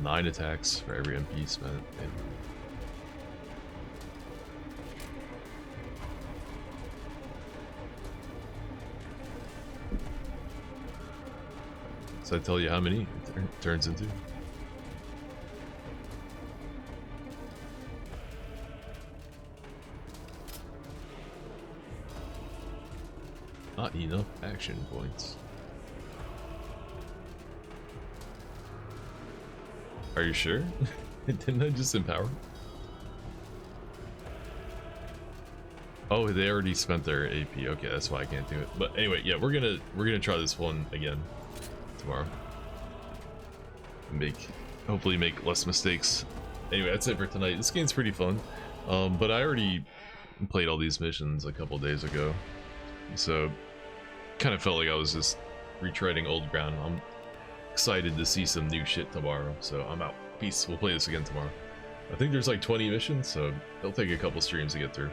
9 attacks for every MP spent. And does that tell you how many it turns into? Not enough action points. Are you sure? Didn't I just empower? Oh, they already spent their AP. Okay, that's why I can't do it. But anyway, yeah, we're gonna try this one again tomorrow. Hopefully make less mistakes. Anyway, that's it for tonight. This game's pretty fun. But I already played all these missions a couple days ago, so kind of felt like I was just retreading old ground. I'm excited to see some new shit tomorrow, so I'm out. Peace. We'll play this again tomorrow. I think there's like 20 missions, so it'll take a couple streams to get through.